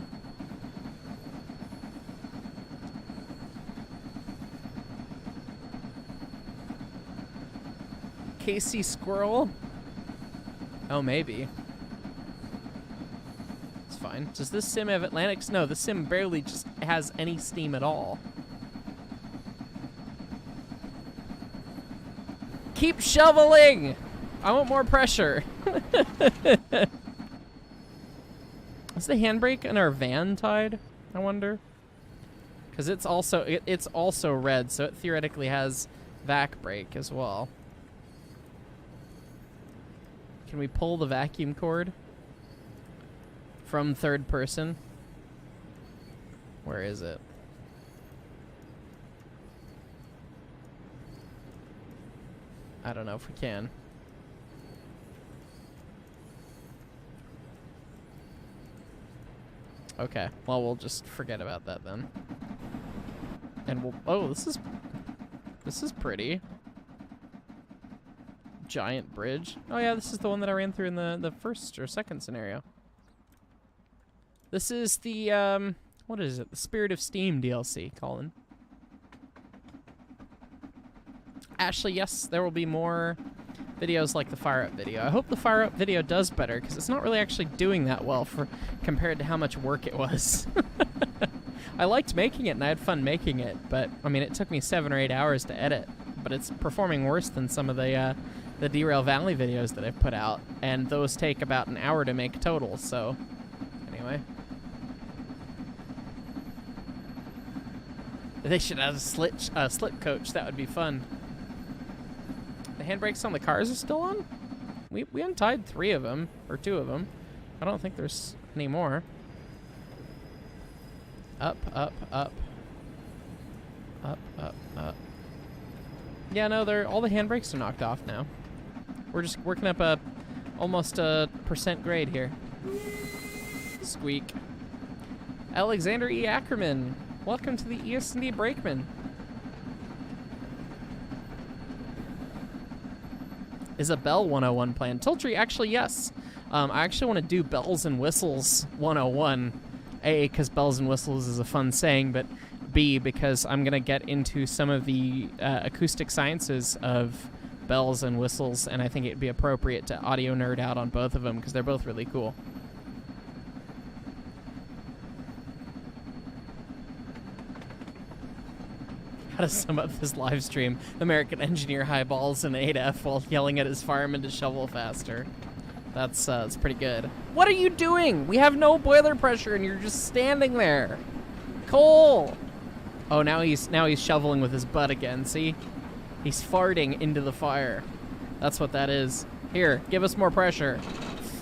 Casey Squirrel? Oh, maybe. It's fine. Does this sim have Atlantics? No, the sim barely just has any steam at all. Keep shoveling! I want more pressure. Is the handbrake in our van tied, I wonder? Because it's also red, so it theoretically has vac brake as well. Can we pull the vacuum cord from third person? Where is it? I don't know if we can. Okay, well, we'll just forget about that then. And we'll... Oh, this is pretty. Giant bridge. Oh yeah, this is the one that I ran through in the first or second scenario. This is the, what is it? The Spirit of Steam DLC, Colin. Ashley, yes, there will be more videos like the Fire Up video. I hope the Fire Up video does better, because it's not really actually doing that well compared to how much work it was. I liked making it, and I had fun making it, but, I mean, it took me 7 or 8 hours to edit, but it's performing worse than some of the Derail Valley videos that I've put out, and those take about an hour to make total, so, anyway. They should have a slip coach, that would be fun. The handbrakes on the cars are still on? We untied 3 of them, or 2 of them. I don't think there's any more. Up, up, up. Up, up, up. Yeah, no, all the handbrakes are knocked off now. We're just working up almost a % grade here. Squeak. Alexander E. Ackerman, welcome to the ES&D Brakeman. Is a Bell 101 planned? Tiltree, actually, yes. I actually want to do Bells and Whistles 101. A, because Bells and Whistles is a fun saying, but B, because I'm going to get into some of the acoustic sciences of bells and whistles, and I think it'd be appropriate to audio nerd out on both of them, because they're both really cool. How to sum up this live stream? American engineer high balls in 8F while yelling at his fireman to shovel faster. That's pretty good. What are you doing? We have no boiler pressure and you're just standing there. Cole! Oh, now he's shoveling with his butt again, see? He's farting into the fire. That's what that is. Here, give us more pressure.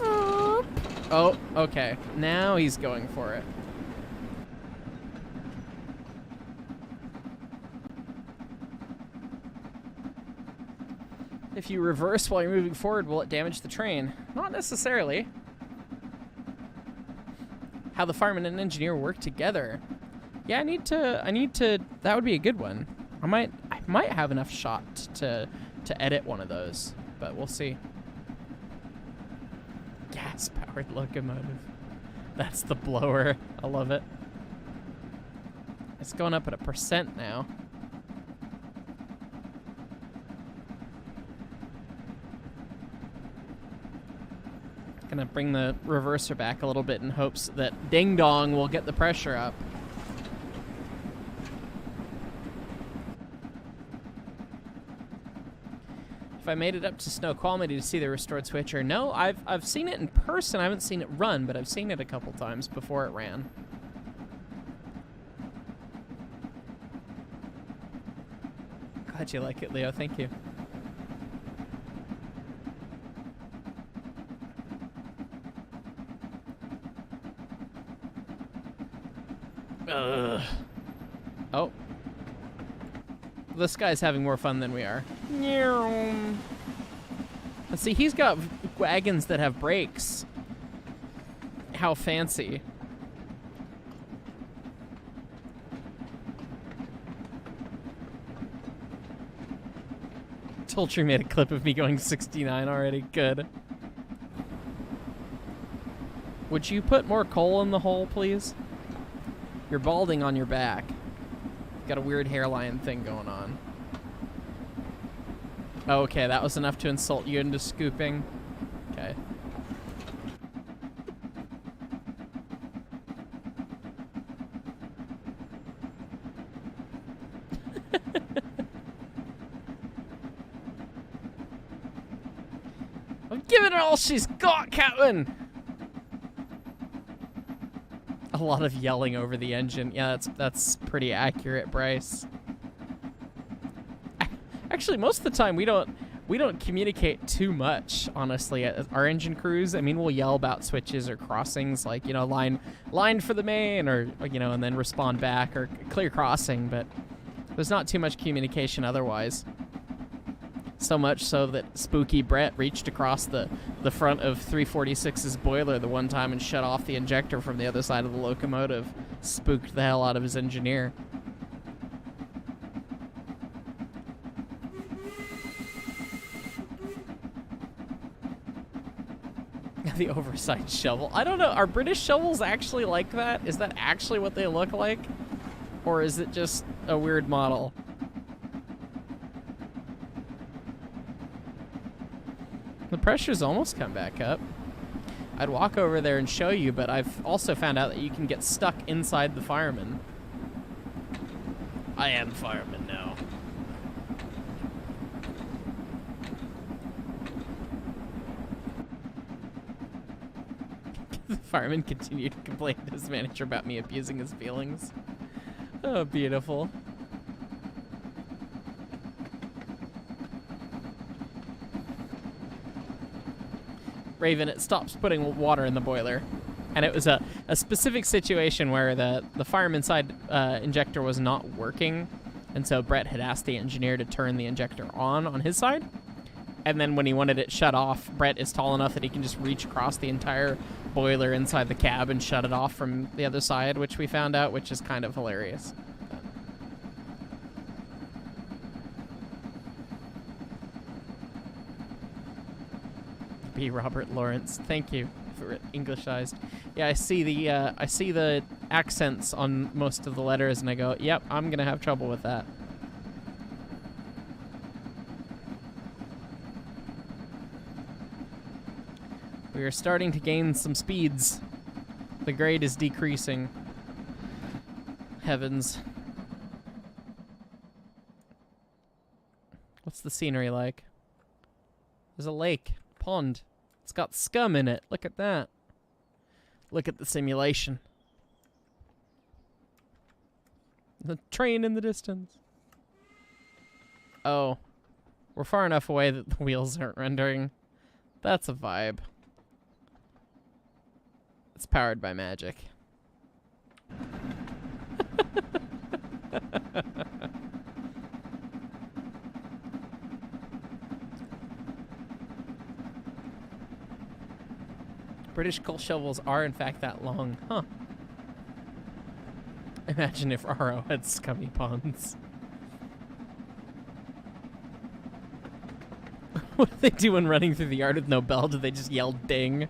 Oh, okay. Now he's going for it. If you reverse while you're moving forward, will it damage the train? Not necessarily. How the fireman and engineer work together. Yeah, I need to, that would be a good one. I might have enough shot to edit one of those, but we'll see. Gas-powered locomotive. That's the blower. I love it. It's going up at 1% now. Gonna bring the reverser back a little bit in hopes that Ding Dong will get the pressure up. If I made it up to Snoqualmie to see the restored switcher, no, I've seen it in person. I haven't seen it run, but I've seen it a couple times before it ran. Glad you like it, Leo. Thank you. Ugh. Oh. This guy's having more fun than we are. Let's see, he's got wagons that have brakes. How fancy. Toltree made a clip of me going 69 already. Good. Would you put more coal in the hole, please? You're balding on your back. Got a weird hairline thing going on. Oh, okay, that was enough to insult you into scooping. Okay. I'm giving her all she's got, Captain! A lot of yelling over the engine. Yeah, that's pretty accurate, Bryce. Actually, most of the time we don't communicate too much, honestly, at our engine crews. I mean, we'll yell about switches or crossings, like, you know, line for the main, or, you know, and then respond back, or clear crossing, but there's not too much communication otherwise. So much so that Spooky Brett reached across the front of 346's boiler the one time and shut off the injector from the other side of the locomotive. Spooked the hell out of his engineer. The oversized shovel. I don't know. Are British shovels actually like that? Is that actually what they look like? Or is it just a weird model? The pressure's almost come back up. I'd walk over there and show you, but I've also found out that you can get stuck inside the fireman. I am fireman now. The fireman continued to complain to his manager about me abusing his feelings. Oh, beautiful. Raven, it stops putting water in the boiler. And it was a specific situation where the fireman side injector was not working. And so Brett had asked the engineer to turn the injector on his side. And then when he wanted it shut off, Brett is tall enough that he can just reach across the entire boiler inside the cab and shut it off from the other side, which we found out, which is kind of hilarious. B. Robert Lawrence, thank you for Englishized. Yeah, I see the accents on most of the letters, and I go, yep, I'm gonna have trouble with that. We are starting to gain some speeds. The grade is decreasing. Heavens. What's the scenery like? There's a lake, pond. It's got scum in it. Look at that. Look at the simulation. The train in the distance. Oh. We're far enough away that the wheels aren't rendering. That's a vibe. It's powered by magic. British coal shovels are in fact that long, huh? Imagine if RO had scummy ponds. What do they do when running through the yard with no bell? Do they just yell ding?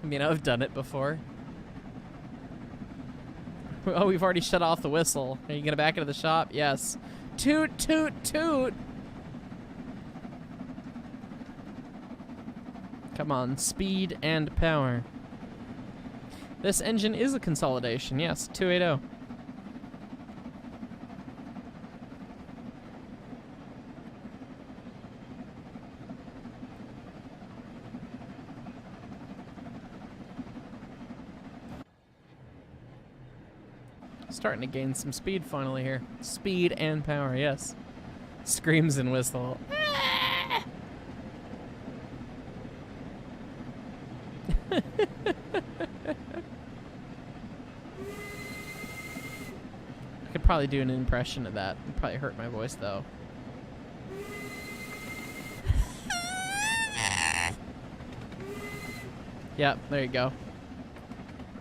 I mean, I've done it before. Oh, we've already shut off the whistle. Are you gonna back into the shop? Yes. Toot, toot, toot! Come on, speed and power. This engine is a consolidation, yes, 280. Starting to gain some speed finally here. Speed and power, yes. Screams and whistle. I could probably do an impression of that. It'd probably hurt my voice though. Yep, there you go.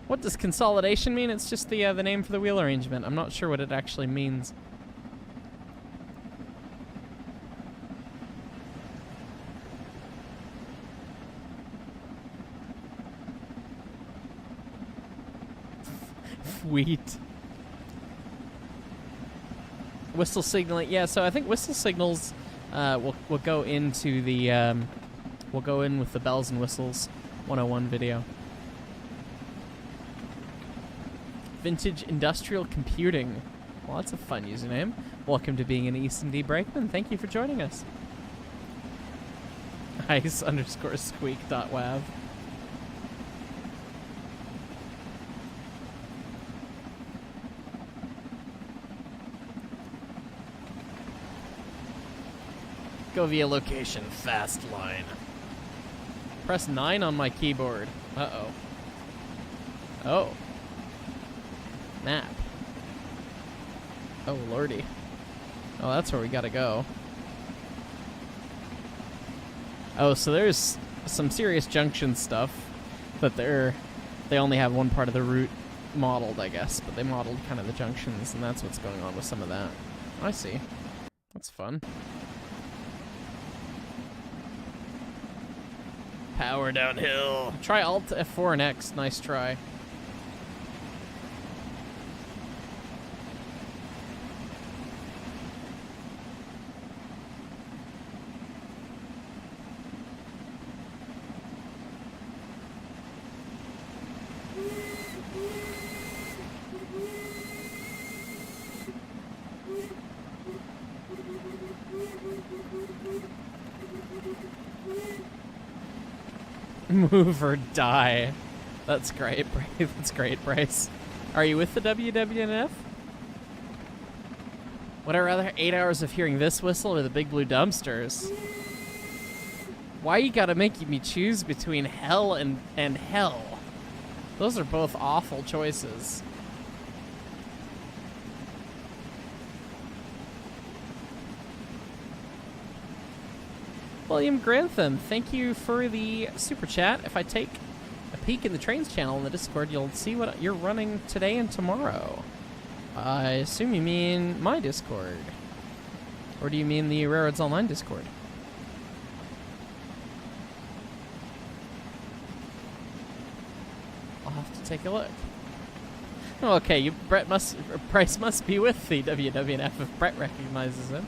What does consolidation mean? It's just the name for the wheel arrangement. I'm not sure what it actually means. Sweet. Whistle signaling. Yeah, so I think whistle signals will go into the we'll go in with the bells and whistles 101 video. Vintage Industrial Computing. Well, that's a fun username. Welcome to being an E&D Brakeman. Thank you for joining us. Ice_squeak.wav. Go via location, fast line. Press 9 on my keyboard. Uh-oh. Oh. Map. Oh, lordy. Oh, that's where we gotta go. Oh, so there's some serious junction stuff, but they only have one part of the route modeled, I guess, but they modeled kind of the junctions, and that's what's going on with some of that. I see. That's fun. Power downhill. Try Alt F4 and X. Nice try. Move or die. That's great, Brave. That's great, Bryce. Are you with the WWNF? Would I rather 8 hours of hearing this whistle or the big blue dumpsters? Why you gotta make me choose between hell and hell? Those are both awful choices. William Grantham, thank you for the super chat. If I take a peek in the trains channel in the Discord, you'll see what you're running today and tomorrow. I assume you mean my Discord. Or do you mean the Railroads Online Discord? I'll have to take a look. Oh, okay, Bryce must be with the WWNF if Brett recognizes him.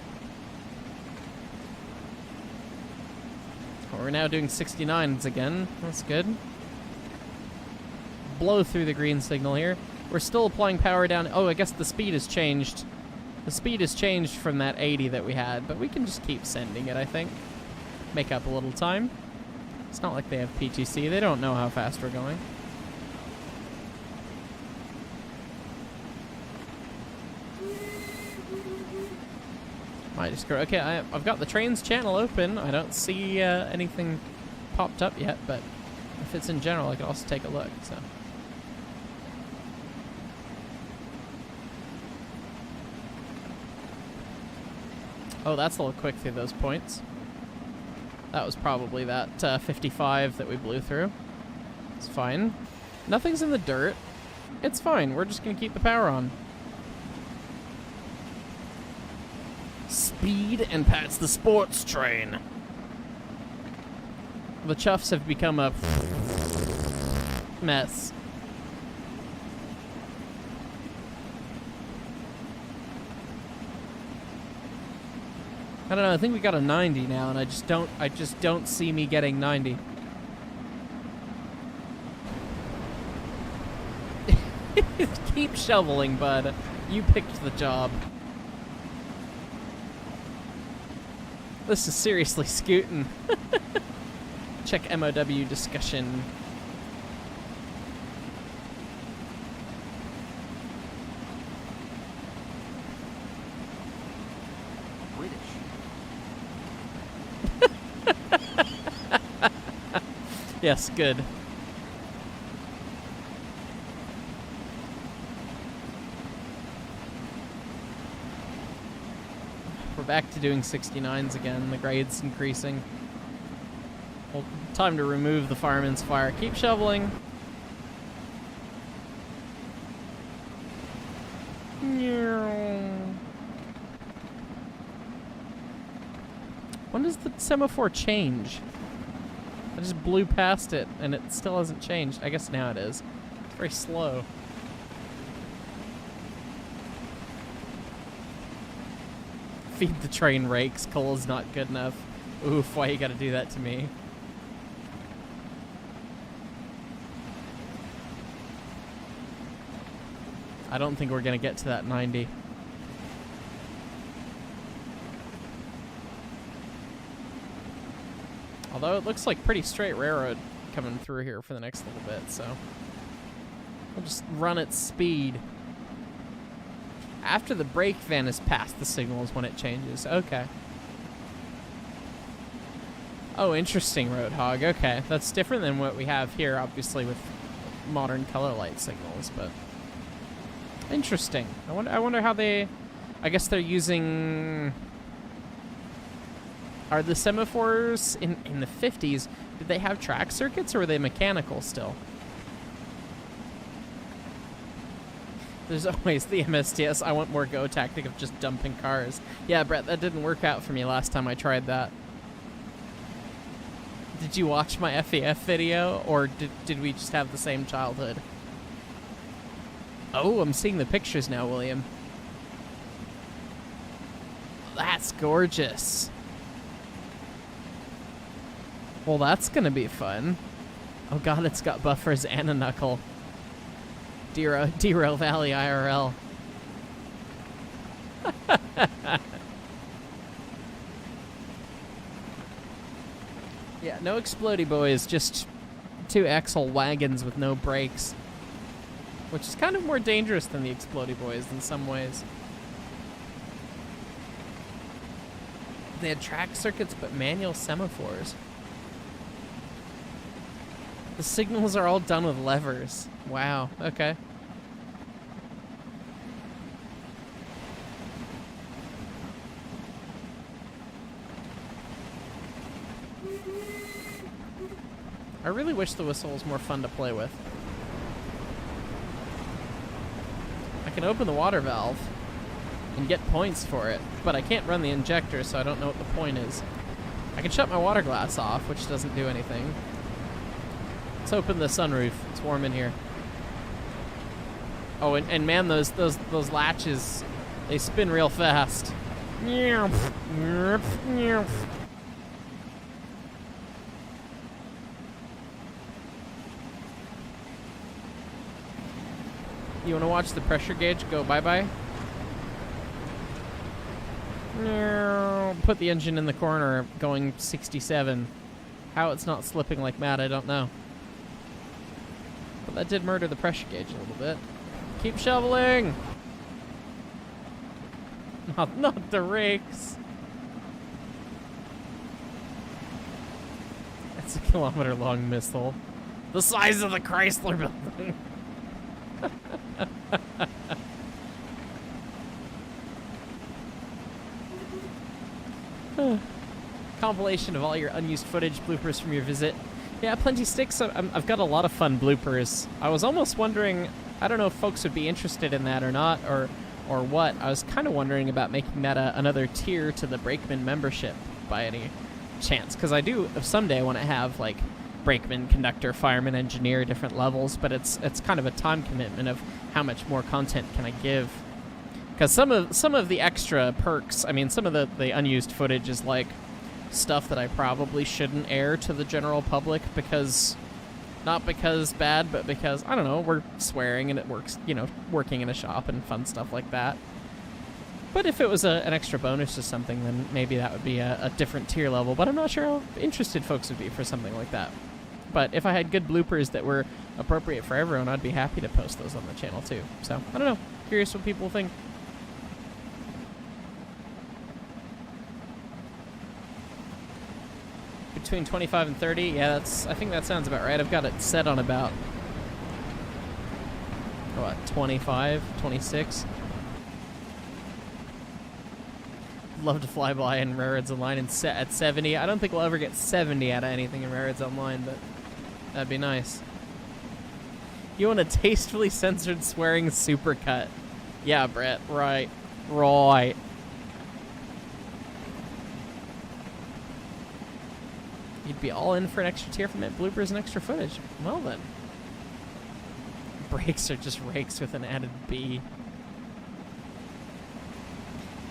We're now doing 69s again. That's good. Blow through the green signal here. We're still applying power down. Oh, I guess the speed has changed. The speed has changed from that 80 that we had, but we can just keep sending it, I think. Make up a little time. It's not like they have PTC. They don't know how fast we're going. Okay, I've got the trains channel open. I don't see anything popped up yet, but if it's in general, I can also take a look. So, oh, that's a little quick through those points. That was probably that 55 that we blew through. It's fine. Nothing's in the dirt. It's fine. We're just gonna keep the power on. Speed and Pat's the sports train. The chuffs have become a mess. I don't know, I think we got a 90 now, and I just don't see me getting 90. Keep shoveling, bud. You picked the job. This is seriously scooting. Check MOW discussion. British. Yes, good. We're back to doing 69s again. The grade's increasing. Well, time to remove the fireman's fire. Keep shoveling. When does the semaphore change? I just blew past it, and it still hasn't changed. I guess now it is. It's very slow. Feed the train rakes. Coal's not good enough. Oof, why you gotta do that to me? I don't think we're gonna get to that 90. Although it looks like pretty straight railroad coming through here for the next little bit, so we'll just run at speed. After the brake van is past the signal is when it changes. Okay. Oh, interesting, Roadhog. Okay, that's different than what we have here, obviously, with modern color light signals, but interesting. I wonder how they... I guess they're using... Are the semaphores in the 50s, did they have track circuits, or were they mechanical still? There's always the MSTS, I want more go tactic of just dumping cars. Yeah, Brett, that didn't work out for me last time I tried that. Did you watch my FEF video, or did we just have the same childhood? Oh, I'm seeing the pictures now, William. That's gorgeous. Well, that's gonna be fun. Oh god, it's got buffers and a knuckle. Derail Valley IRL. Yeah, no explodey boys, just 2-axle wagons with no brakes. Which is kind of more dangerous than the explodey boys in some ways. They had track circuits but manual semaphores. The signals are all done with levers. Wow, okay. I really wish the whistle was more fun to play with. I can open the water valve and get points for it, but I can't run the injector, so I don't know what the point is. I can shut my water glass off, which doesn't do anything. Let's open the sunroof. It's warm in here. Oh, and man, those latches, they spin real fast. You want to watch the pressure gauge go bye-bye? Put the engine in the corner, going 67. How it's not slipping like mad, I don't know. But that did murder the pressure gauge a little bit. Keep shoveling! Not the rakes. It's a kilometer-long missile. The size of the Chrysler building. Compilation of all your unused footage, bloopers from your visit. Yeah, Plenty Sticks, I've got a lot of fun bloopers. I was almost wondering, I don't know if folks would be interested in that or not, or what. I was kind of wondering about making that another tier to the Brakeman membership by any chance, because I do someday want to have, like, brakeman, conductor, fireman, engineer, different levels, but it's kind of a time commitment of how much more content can I give. Because some of the extra perks, I mean, some of the unused footage is like stuff that I probably shouldn't air to the general public because, not because bad, but because, I don't know, we're swearing and it works, you know, working in a shop and fun stuff like that. But if it was an extra bonus to something, then maybe that would be a different tier level, but I'm not sure how interested folks would be for something like that. But if I had good bloopers that were appropriate for everyone, I'd be happy to post those on the channel too. So, I don't know. Curious what people think. Between 25 and 30, yeah, I think that sounds about right. I've got it set on about, what, 25, 26? Love to fly by in Railroads Online and set at 70. I don't think we'll ever get 70 out of anything in Railroads Online, but that'd be nice. You want a tastefully censored swearing supercut. Yeah, Brett, right. Right. You'd be all in for an extra tier from it, bloopers and extra footage. Well then. Brakes are just rakes with an added B.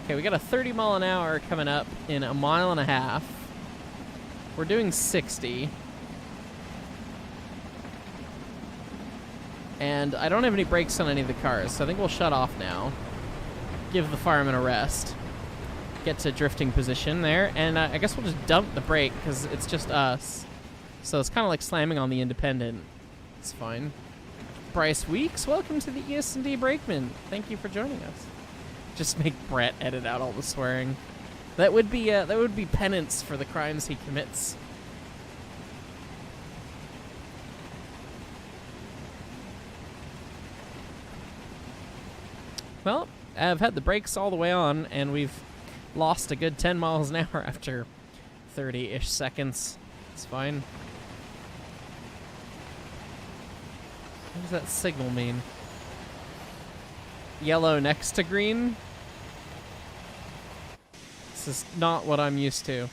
Okay, we got a 30 mile an hour coming up in a mile and a half. We're doing 60. And I don't have any brakes on any of the cars, so I think we'll shut off now. Give the fireman a rest. Get to drifting position there, and I guess we'll just dump the brake, because it's just us. So it's kind of like slamming on the independent. It's fine. Bryce Weeks, welcome to the ES&D Brakeman. Thank you for joining us. Just make Brett edit out all the swearing. That would be penance for the crimes he commits. Well, I've had the brakes all the way on, and we've lost a good 10 miles an hour after 30-ish seconds. It's fine. What does that signal mean? Yellow next to green? This is not what I'm used to.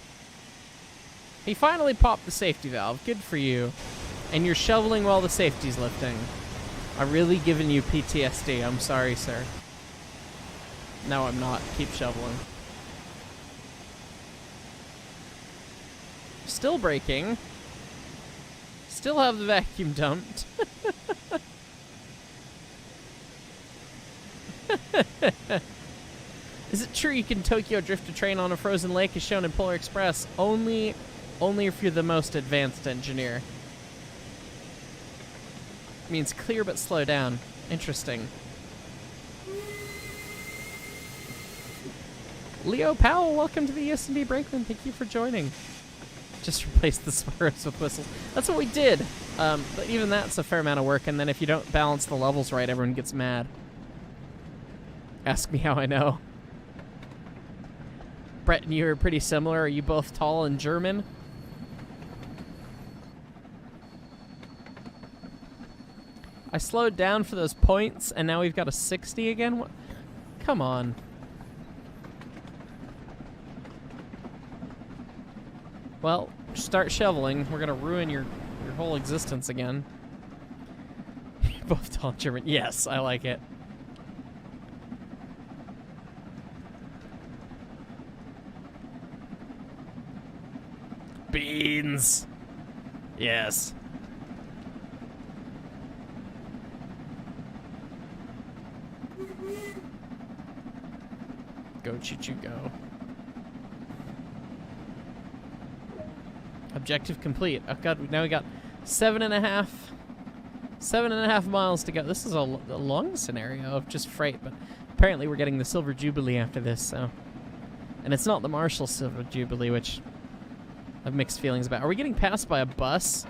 He finally popped the safety valve. Good for you. And you're shoveling while the safety's lifting. I'm really giving you PTSD. I'm sorry, sir. No, I'm not. Keep shoveling. Still braking. Still have the vacuum dumped. Is it true you can Tokyo drift a train on a frozen lake as shown in Polar Express? Only if you're the most advanced engineer. Means clear but slow down. Interesting. Leo Powell, welcome to the ES&D Brakeman. Thank you for joining. Just replace the swerves with whistles. That's what we did. But even that's a fair amount of work, and then if you don't balance the levels right, everyone gets mad. Ask me how I know. Brett and you are pretty similar. Are you both tall and German? I slowed down for those points, and now we've got a 60 again? What? Come on. Well, start shoveling. We're going to ruin your whole existence again. Both tall and German. Yes, I like it. Beans. Yes. Go, choo-choo, go. Objective complete. Oh god, now we got 7.5 miles to go. This is a long scenario of just freight, but apparently we're getting the Silver Jubilee after this, so. And it's not the Marshall Silver Jubilee, which I have mixed feelings about. Are we getting passed by a bus?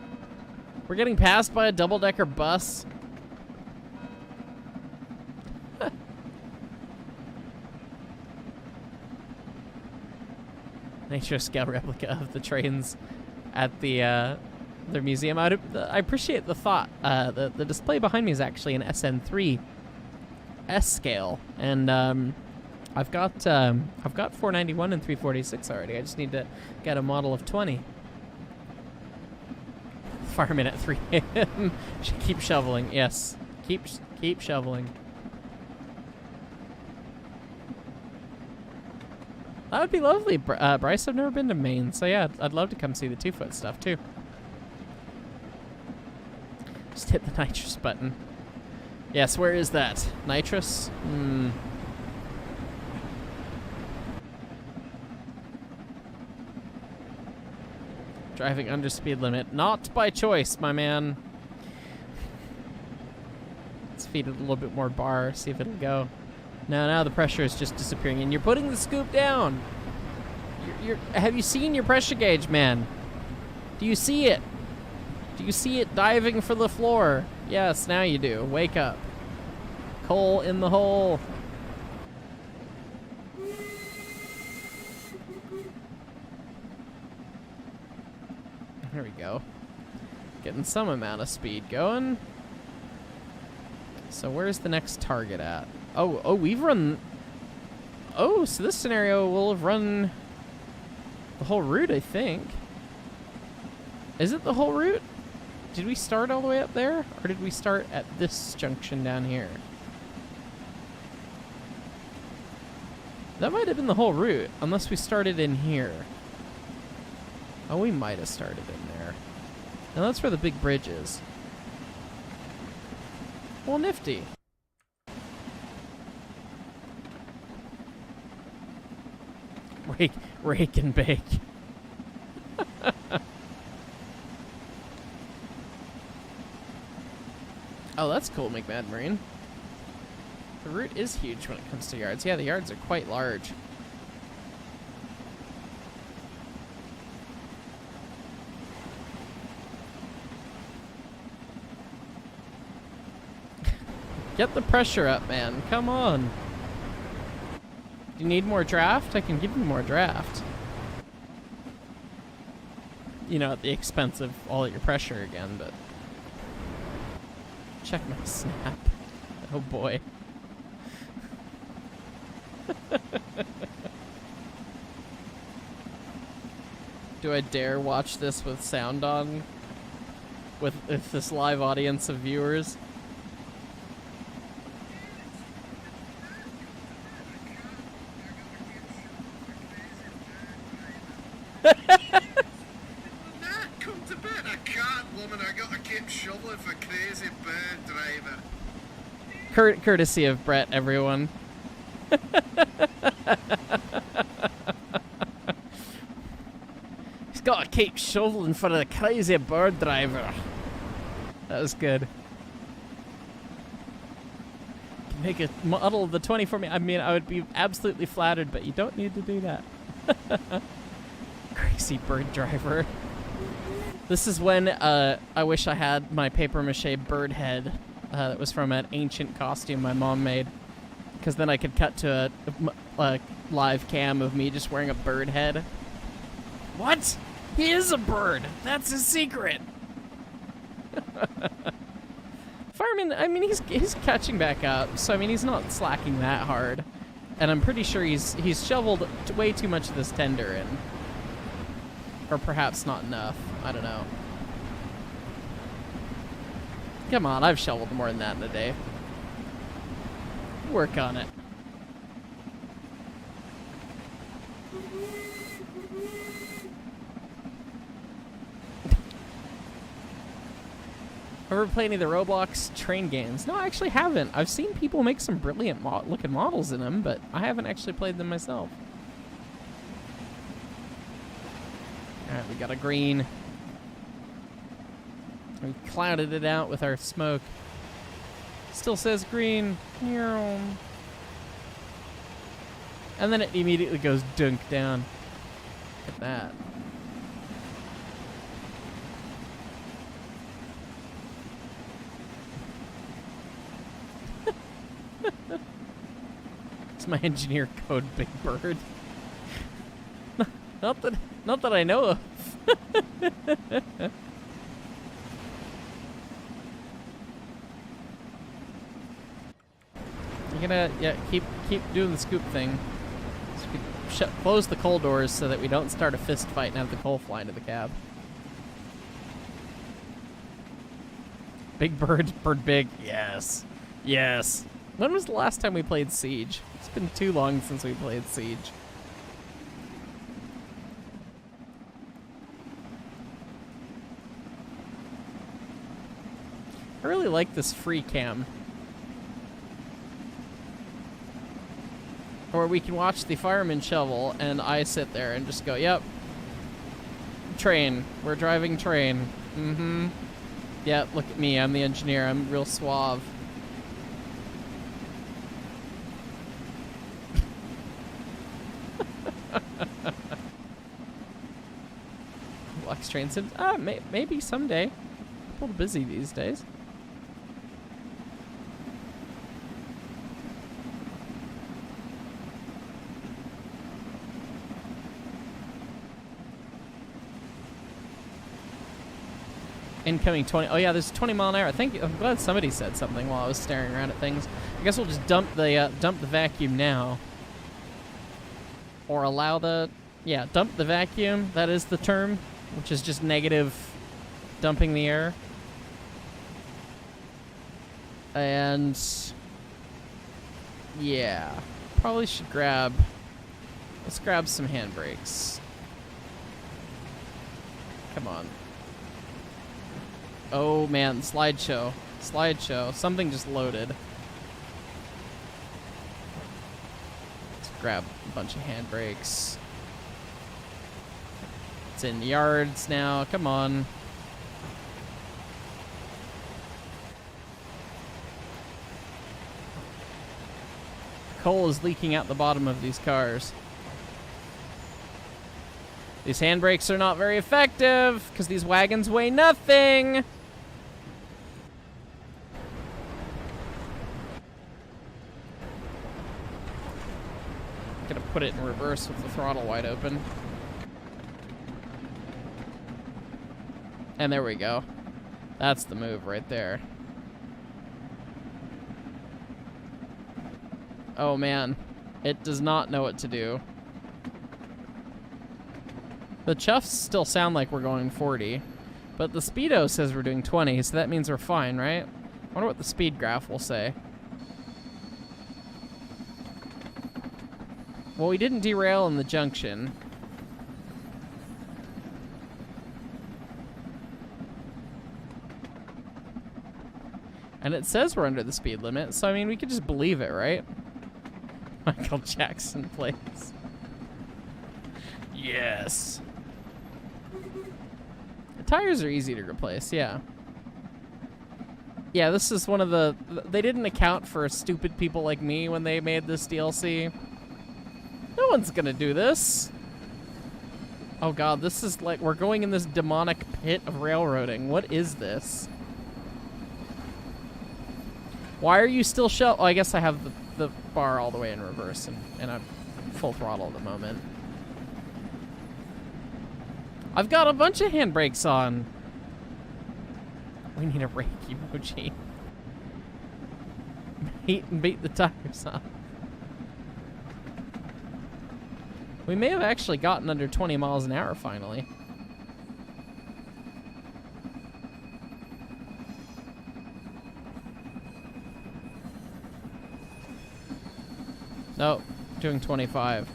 We're getting passed by a double-decker bus? Nature scale replica of the trains at their museum. I appreciate the thought. The display behind me is actually an SN3 S scale, and I've got 491 and 346 already. I just need to get a model of 20. Fireman at 3 a.m. Should keep shoveling. Yes, keep shoveling. That would be lovely, Bryce. I've never been to Maine, so yeah, I'd love to come see the 2-foot stuff too. Just hit the nitrous button. Yes, where is that? Nitrous? Driving under speed limit. Not by choice, my man. Let's feed it a little bit more bar, see if it'll go. No, now the pressure is just disappearing, and you're putting the scoop down. Have you seen your pressure gauge, man? Do you see it? Do you see it diving for the floor? Yes, now you do. Wake up. Coal in the hole. There we go. Getting some amount of speed going. So where's the next target at? Oh, we've run... Oh, so this scenario will have run the whole route, I think. Is it the whole route? Did we start all the way up there? Or did we start at this junction down here? That might have been the whole route, unless we started in here. Oh, we might have started in there. And that's where the big bridge is. Well, nifty. Rake and bake. Oh, that's cool, McMad Marine. The route is huge when it comes to yards. Yeah, the yards are quite large. Get the pressure up, man. Come on. Do you need more draft? I can give you more draft. You know, at the expense of all your pressure again, but... Check my snap. Oh boy. Do I dare watch this with sound on? With this live audience of viewers? Courtesy of Brett, everyone. He's got to keep shoveling for the crazy bird driver. That was good. Make a model of the 24 minute. I mean, I would be absolutely flattered, but you don't need to do that. Crazy bird driver. This is when I wish I had my paper mache bird head. That was from an ancient costume my mom made. Because then I could cut to a live cam of me just wearing a bird head. What? He is a bird! That's his secret! Fireman, I mean, he's catching back up, so I mean, he's not slacking that hard. And I'm pretty sure he's shoveled way too much of this tender in. Or perhaps not enough. I don't know. Come on, I've shoveled more than that in a day. Work on it. Ever play any of the Roblox train games? No, I actually haven't. I've seen people make some brilliant looking models in them, but I haven't actually played them myself. Alright, we got a green. We clouded it out with our smoke. Still says green. And then it immediately goes dunk down. Look at that. It's my engineer code, Big Bird. Not that I know of. You're gonna keep doing the scoop thing. So close the coal doors so that we don't start a fist fight and have the coal fly into the cab. Big Bird, Bird Big. Yes. Yes. When was the last time we played Siege? It's been too long since we played Siege. I really like this free cam. Or we can watch the fireman shovel and I sit there and just go, yep. Train. We're driving train. Mm-hmm. Yeah, look at me. I'm the engineer. I'm real suave. Lux train sims? Maybe someday. I'm a little busy these days. Incoming 20. Oh yeah, there's 20 mile an hour. I'm glad somebody said something while I was staring around at things. I guess we'll just dump the vacuum now. Or allow the... Yeah, dump the vacuum. That is the term, which is just negative dumping the air. And... yeah. Probably should grab... Let's grab some handbrakes. Come on. Oh man, slideshow. Slideshow. Something just loaded. Let's grab a bunch of handbrakes. It's in yards now. Come on. Coal is leaking out the bottom of these cars. These handbrakes are not very effective because these wagons weigh nothing. I'm gonna put it in reverse with the throttle wide open. And there we go. That's the move right there. Oh man, it does not know what to do. The chuffs still sound like we're going 40, but the speedo says we're doing 20, so that means we're fine, right? I wonder what the speed graph will say. Well, we didn't derail in the junction. And it says we're under the speed limit, so I mean, we could just believe it, right? Michael Jackson plays. Yes. The tires are easy to replace, yeah. Yeah, this is one of the... They didn't account for stupid people like me when they made this DLC. No one's gonna do this. Oh god, this is like... We're going in this demonic pit of railroading. What is this? Why are you still Oh, I guess I have the bar all the way in reverse and I'm full throttle at the moment. I've got a bunch of handbrakes on. We need a rake emoji. Beat the tires off. We may have actually gotten under 20 miles an hour finally. Nope, doing 25.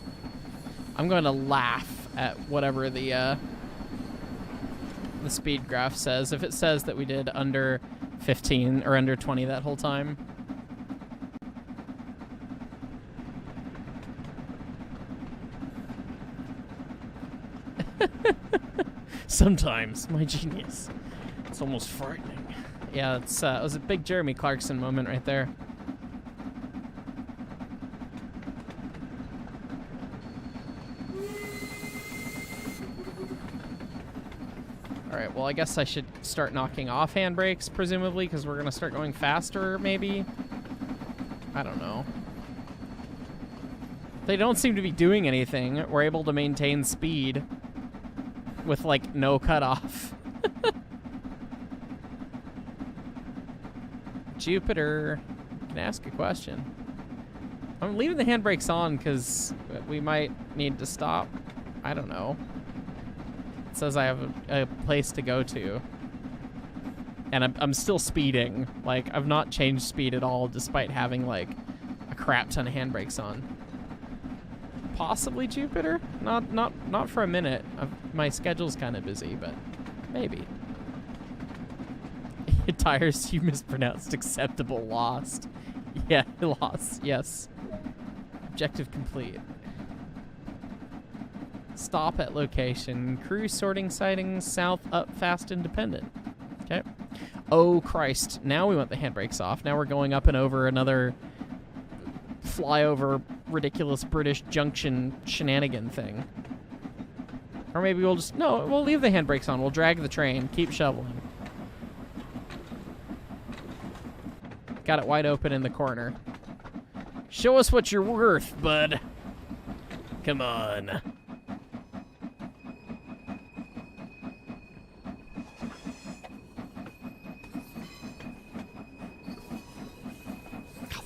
I'm going to laugh at whatever the speed graph says. If it says that we did under 15 or under 20 that whole time. Sometimes, my genius. It's almost frightening. Yeah, it was a big Jeremy Clarkson moment right there. Alright, well I guess I should start knocking off handbrakes, presumably, because we're going to start going faster, maybe? I don't know. They don't seem to be doing anything. We're able to maintain speed with, like, no cutoff. Jupiter, can I ask a question? I'm leaving the handbrakes on because we might need to stop. I don't know. It says I have a place to go to. And I'm still speeding. Like, I've not changed speed at all despite having, like, a crap ton of handbrakes on. Possibly Jupiter? Not for a minute. My schedule's kind of busy, but maybe. Tires you mispronounced. Acceptable. Lost. Yeah, lost. Yes. Objective complete. Stop at location. Crew sorting sightings south up fast independent. Okay. Oh Christ. Now we want the handbrakes off. Now we're going up and over another flyover ridiculous British junction shenanigan thing. Or maybe we'll just... No, we'll leave the handbrakes on. We'll drag the train. Keep shoveling. Got it wide open in the corner. Show us what you're worth, bud. Come on.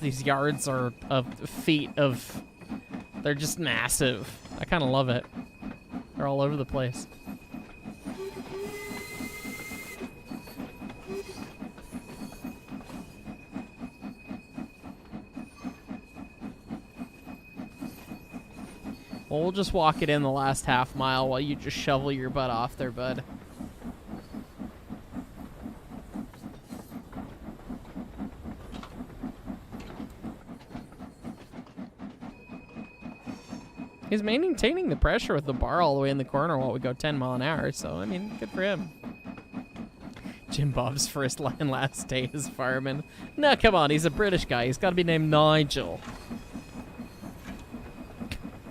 these yards are of feet of... They're just massive. I kind of love it. They're all over the place. Well, we'll just walk it in the last half mile while you just shovel your butt off there, bud. He's maintaining the pressure with the bar all the way in the corner while we go 10 mile an hour, so, I mean, good for him. Jim Bob's first and last day as fireman. No, come on, he's a British guy. He's got to be named Nigel.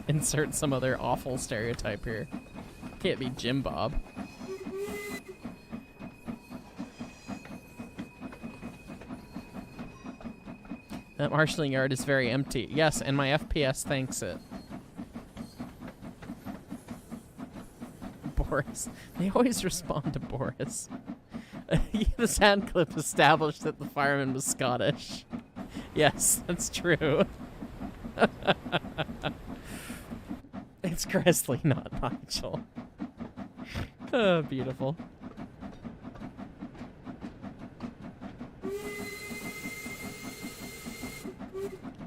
Insert some other awful stereotype here. Can't be Jim Bob. That marshalling yard is very empty. Yes, and my FPS thanks it. Boris. They always respond to Boris. The sound clip established that the fireman was Scottish. Yes, that's true. It's Gresley, not Nigel. Oh, beautiful.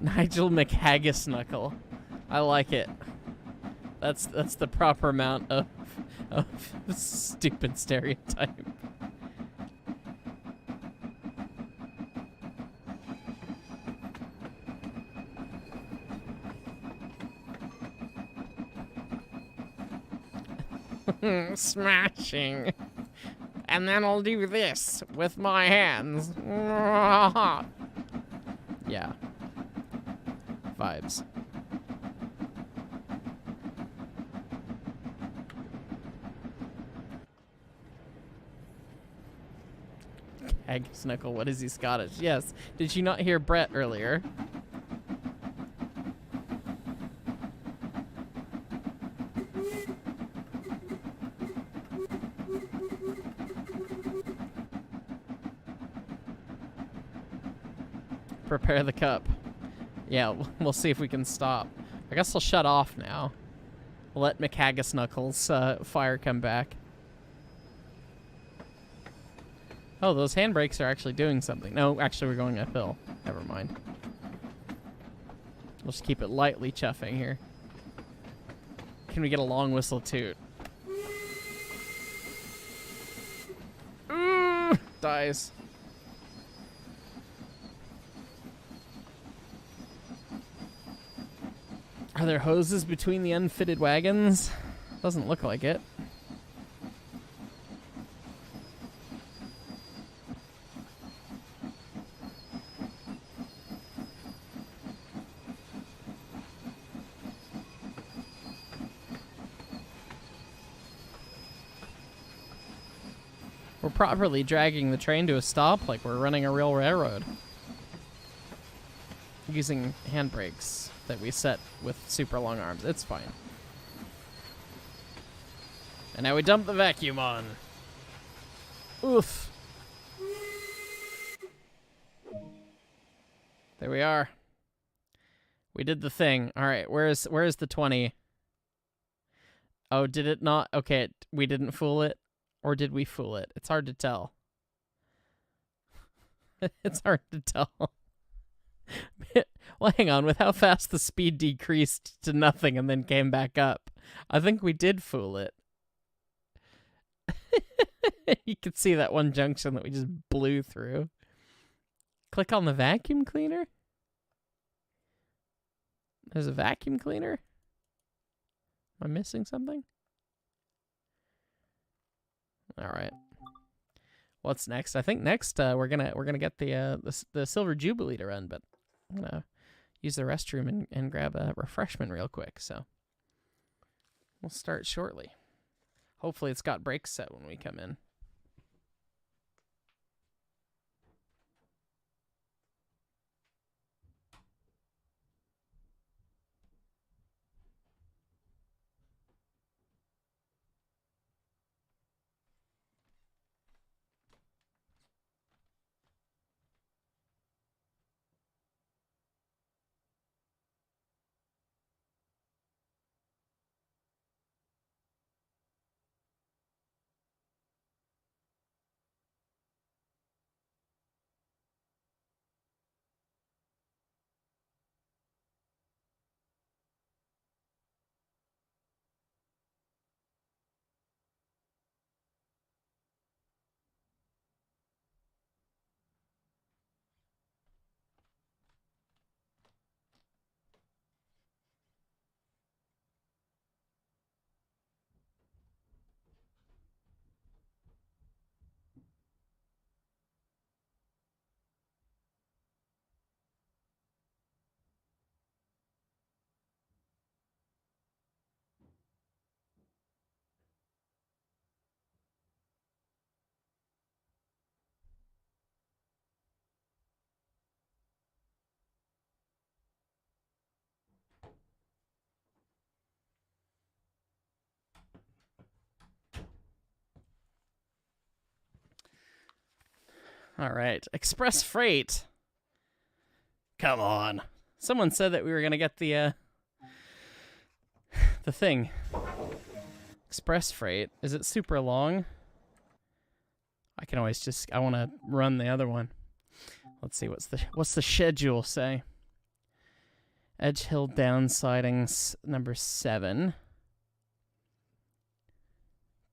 Nigel McHaggisnuckle. I like it. That's the proper amount of stupid stereotype. Smashing. And then I'll do this with my hands. Yeah. Vibes. Agnesnuckle, what is he Scottish? Yes. Did you not hear Brett earlier? Prepare the cup. Yeah, we'll see if we can stop. I guess I'll shut off now. We'll let McHaggisnuckles' fire come back. Oh, those handbrakes are actually doing something. No, actually, we're going uphill. Never mind. We'll just keep it lightly chuffing here. Can we get a long whistle toot? Ooh, dies. Are there hoses between the unfitted wagons? Doesn't look like it. We're properly dragging the train to a stop like we're running a real railroad. Using handbrakes that we set with super long arms. It's fine. And now we dump the vacuum on. Oof. There we are. We did the thing. All right, where's the 20? Oh, did it not? Okay, we didn't fool it. Or did we fool it? It's hard to tell. It's hard to tell. Well, hang on. With how fast the speed decreased to nothing and then came back up, I think we did fool it. You could see that one junction that we just blew through. Click on the vacuum cleaner. There's a vacuum cleaner? Am I missing something? All right. What's next? I think next we're gonna get the Silver Jubilee to run, but I'm gonna use the restroom and grab a refreshment real quick. So we'll start shortly. Hopefully it's got brakes set when we come in. All right. Express freight. Come on. Someone said that we were going to get the thing. Express freight. Is it super long? I can always just... I want to run the other one. Let's see. What's the schedule say? Edge Hill down sidings number 7.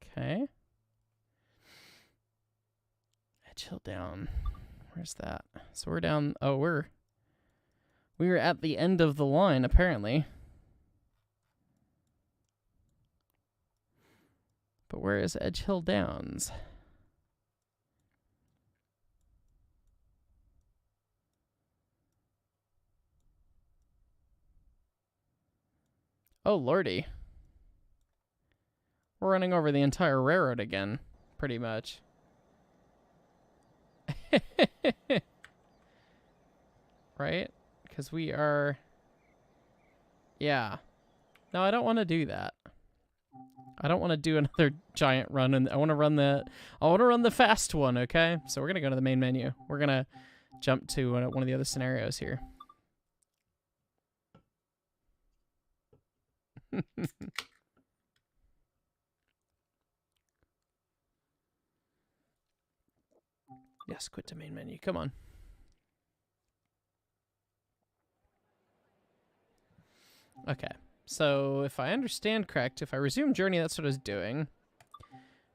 Okay. Edge Hill down. Where's that? So we're down... Oh, we're at the end of the line, apparently. But where is Edge Hill Downs? Oh, lordy. We're running over the entire railroad again, pretty much. Right? Because we are... Yeah. No, I don't want to do that. I don't want to do another giant run, and I want to run the fast one, okay? So we're going to go to the main menu. We're going to jump to one of the other scenarios here. Yes, quit to main menu. Come on. Okay. So, if I understand correct, if I resume journey, that's what I was doing.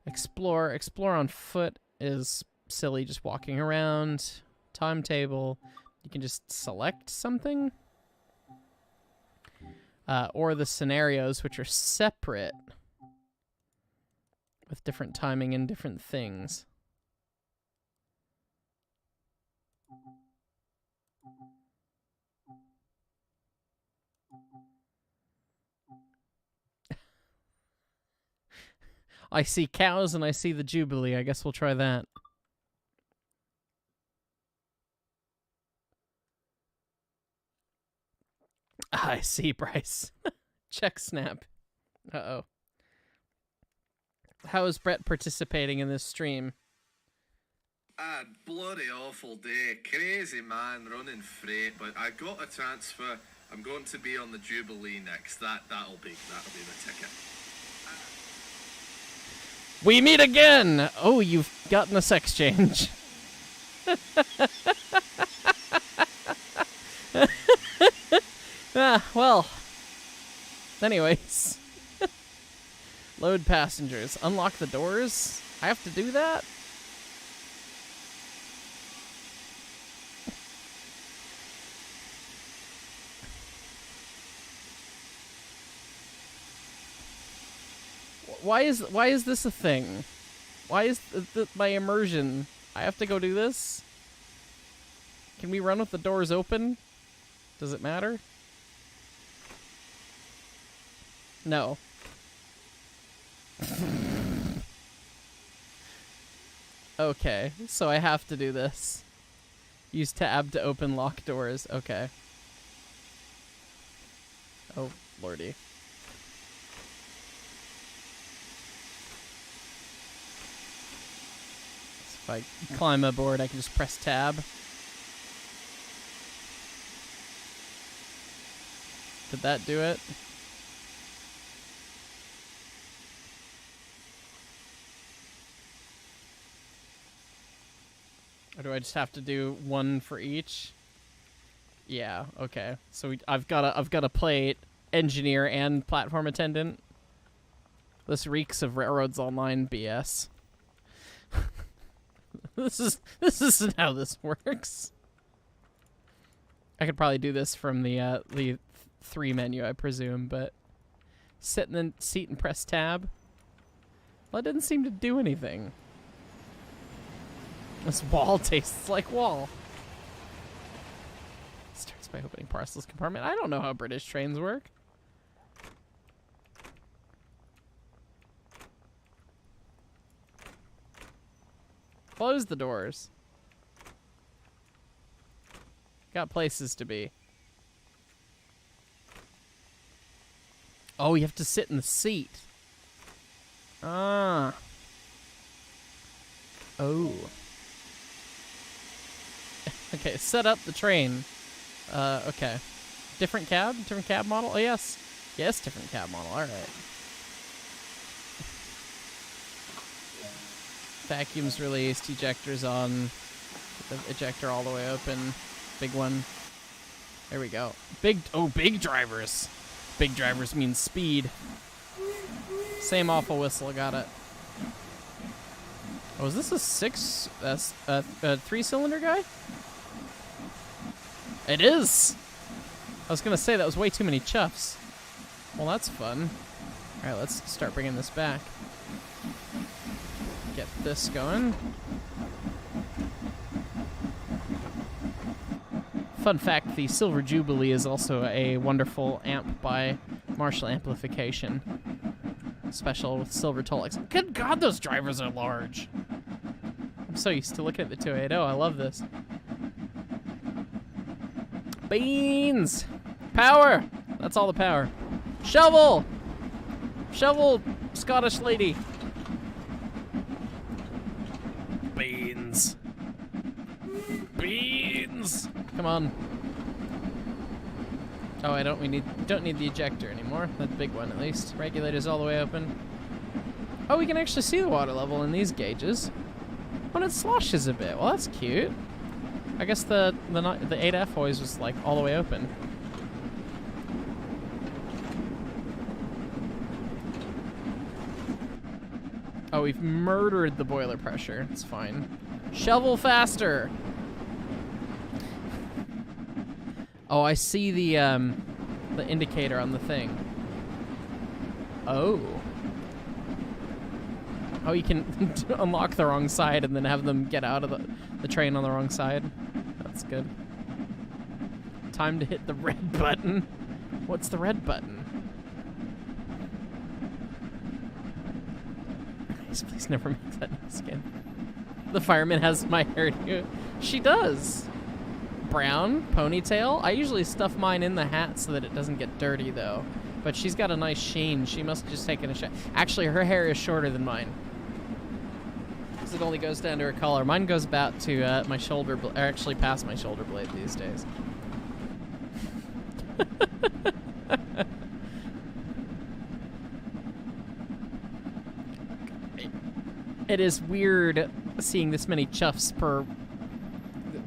Explore on foot is silly, just walking around. Timetable, you can just select something. Or the scenarios, which are separate with different timing and different things. I see cows and I see the Jubilee. I guess we'll try that. I see, Bryce. Check snap. Uh-oh. How is Brett participating in this stream? A bloody awful day. Crazy man running freight, but I got a transfer. I'm going to be on the Jubilee next. That'll be the ticket. We meet again! Oh, you've gotten a sex change. Well. Anyways. Load passengers. Unlock the doors? I have to do that? Why is this a thing? Why is my immersion? I have to go do this? Can we run with the doors open? Does it matter? No. Okay, so I have to do this. Use tab to open lock doors. Okay. Oh, lordy. If I climb aboard, I can just press tab. Did that do it? Or do I just have to do one for each? Yeah, okay. So I've got to play engineer and platform attendant. This reeks of Railroads Online BS. This isn't how this works. I could probably do this from the 3 menu, I presume, but sit in the seat and press tab. Well, it didn't seem to do anything. This wall tastes like wall. Starts by opening parcels compartment. I don't know how British trains work. Close the doors. Got places to be. Oh, you have to sit in the seat. Ah. Oh. Okay, set up the train. Okay. Different cab model? Oh, yes. Yes, different cab model. All right. Vacuum's released, ejector's on. Put the ejector all the way open. Big one. There we go. Big drivers. Big drivers means speed. Same awful whistle, got it. Oh, is this a 3-cylinder guy? It is! I was gonna say that was way too many chuffs. Well, that's fun. Alright, let's start bringing this back. Get this going. Fun fact, the Silver Jubilee is also a wonderful amp by Marshall Amplification. Special with silver Tolex. Good God, those drivers are large. I'm so used to looking at the 280. I love this. Beans! Power! That's all the power. Shovel! Shovel, Scottish lady. Beans. Beans! Come on. Oh, we don't need the ejector anymore. That big one, at least. Regulator's all the way open. Oh, we can actually see the water level in these gauges. Oh, it sloshes a bit. Well, that's cute. I guess the 8F always was like all the way open. Oh, we've murdered the boiler pressure. It's fine. Shovel faster. Oh, I see the indicator on the thing. Oh. Oh, you can unlock the wrong side and then have them get out of the train on the wrong side. That's good. Time to hit the red button. What's the red button? Please never make that noise again. The fireman has my hairdo. She does. Brown ponytail. I usually stuff mine in the hat so that it doesn't get dirty, though. But she's got a nice sheen. She must have just taken a shot. Actually, her hair is shorter than mine. Because it only goes down to her collar. Mine goes about to my shoulder, or actually past my shoulder blade these days. It is weird seeing this many chuffs per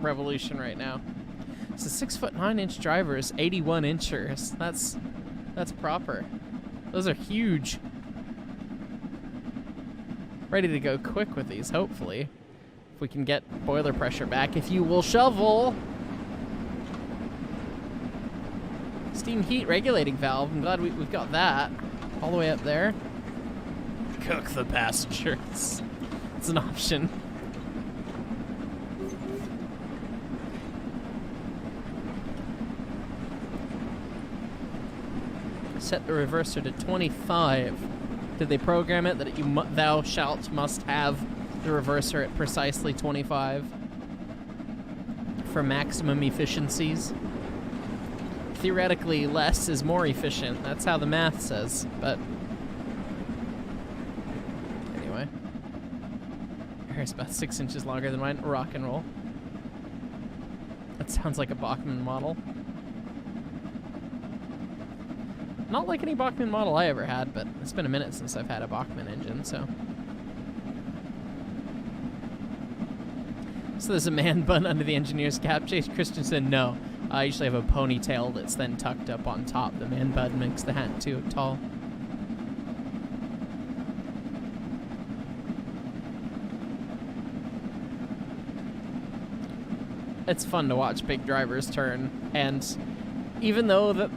revolution right now. So 6'9" drivers, 81 inchers. That's proper. Those are huge. Ready to go quick with these, hopefully. If we can get boiler pressure back, if you will shovel. Steam heat regulating valve. I'm glad we've got that all the way up there. Cook the passengers. It's an option. Set the reverser to 25. Did they program it that thou must have the reverser at precisely 25 for maximum efficiencies? Theoretically, less is more efficient. That's how the math says, but anyway. Hair's about 6 inches longer than mine. Rock and roll. That sounds like a Bachmann model. Not like any Bachmann model I ever had, but it's been a minute since I've had a Bachmann engine, so. So there's a man bun under the engineer's cap. Chase Christensen, no. I usually have a ponytail that's then tucked up on top. The man bun makes the hat too tall. It's fun to watch big drivers turn, and even though they're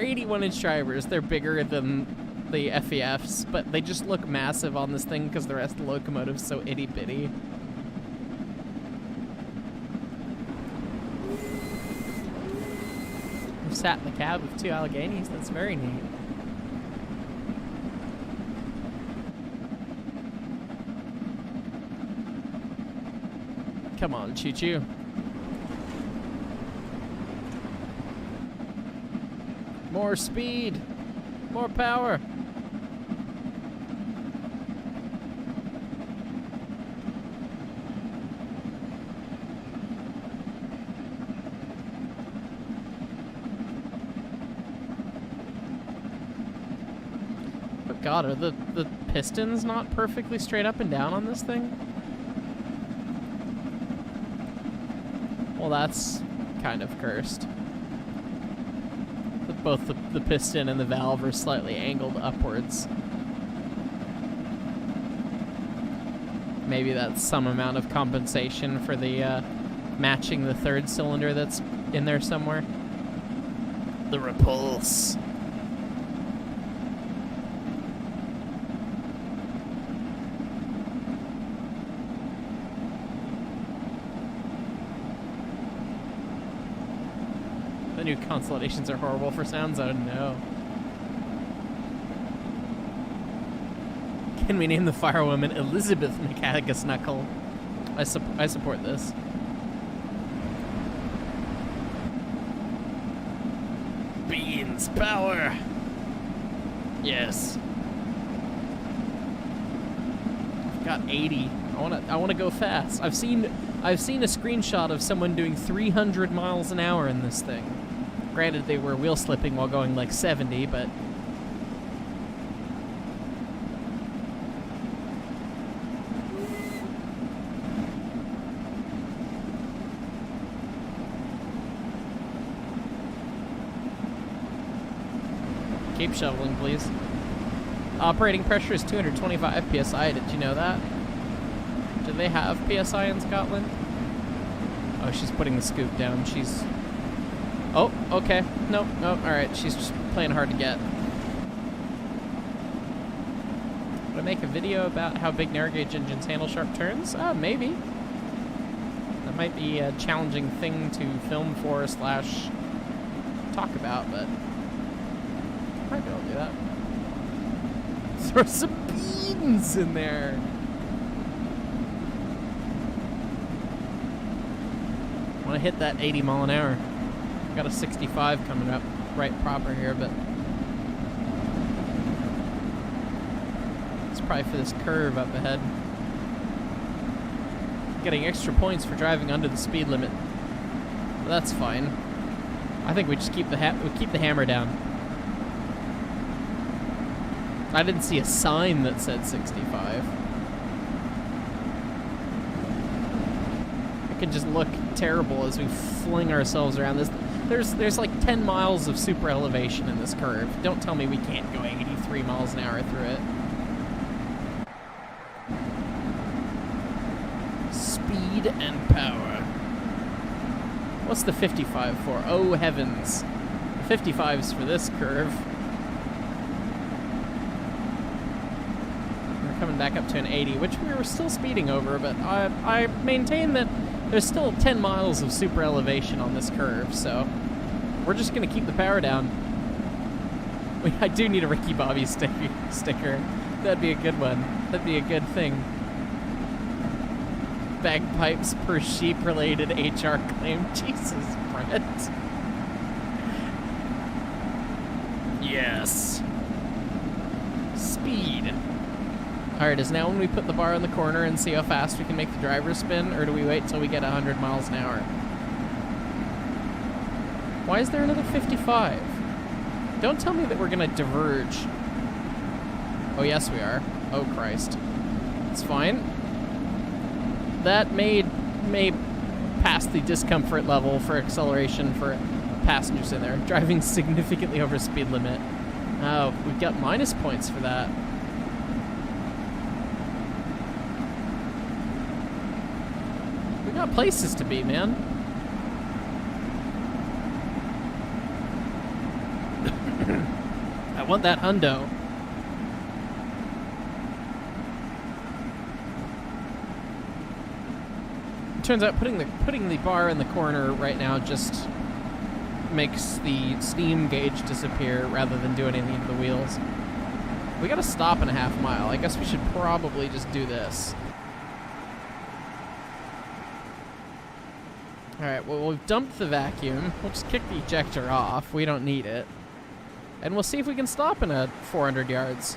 81-inch drivers, they're bigger than the FEFs, but they just look massive on this thing because the rest of the locomotive's so itty-bitty. I've sat in the cab with 2 Alleghenies. That's very neat. Come on, choo-choo. More speed. More power. God, are the pistons not perfectly straight up and down on this thing? Well, that's kind of cursed. Both the piston and the valve are slightly angled upwards. Maybe that's some amount of compensation for the matching the third cylinder that's in there somewhere. The repulse. The new consolidations are horrible for sounds. Oh no. Can we name the firewoman Elizabeth Mechanicus Knuckle? I support this. Beans power. Yes. I've got 80. I wanna go fast. I've seen a screenshot of someone doing 300 miles an hour in this thing. Granted, they were wheel slipping while going like 70, but keep shoveling, please. Operating pressure is 225 psi. Did you know that? Do they have psi in Scotland? Oh, she's putting the scoop down. She's... Oh, okay. Nope, nope. Alright, she's just playing hard to get. Would I make a video about how big narrow gauge engines handle sharp turns? Maybe. That might be a challenging thing to film for / talk about, but... might be able to do that. Throw some beans in there. I want to hit that 80 mile an hour. Got a 65 coming up right proper here, but it's probably for this curve up ahead. Getting extra points for driving under the speed limit. But that's fine. I think we just keep the hammer down. I didn't see a sign that said 65. It can just look terrible as we fling ourselves around this. There's like 10 miles of super elevation in this curve. Don't tell me we can't go 83 miles an hour through it. Speed and power. What's the 55 for? Oh heavens. The 55's for this curve. Coming back up to an 80, which we were still speeding over, but I maintain that there's still 10 miles of super elevation on this curve, so we're just going to keep the power down. I do need a Ricky Bobby sticker. That'd be a good one. That'd be a good thing. Bagpipes per sheep-related HR claim. Jesus, Brett. Yes. Speed. Alright, is now when we put the bar in the corner and see how fast we can make the driver spin, or do we wait till we get 100 miles an hour? Why is there another 55? Don't tell me that we're gonna diverge. Oh, yes we are. Oh, Christ. It's fine. That may pass the discomfort level for acceleration for passengers in there. Driving significantly over speed limit. Oh, we've got minus points for that. We got places to be, man. I want that hundo. It turns out putting the bar in the corner right now just makes the steam gauge disappear rather than do anything to the wheels. We gotta stop in a half mile. I guess we should probably just do this. Alright, well, we've dumped the vacuum. We'll just kick the ejector off. We don't need it. And we'll see if we can stop in a 400 yards.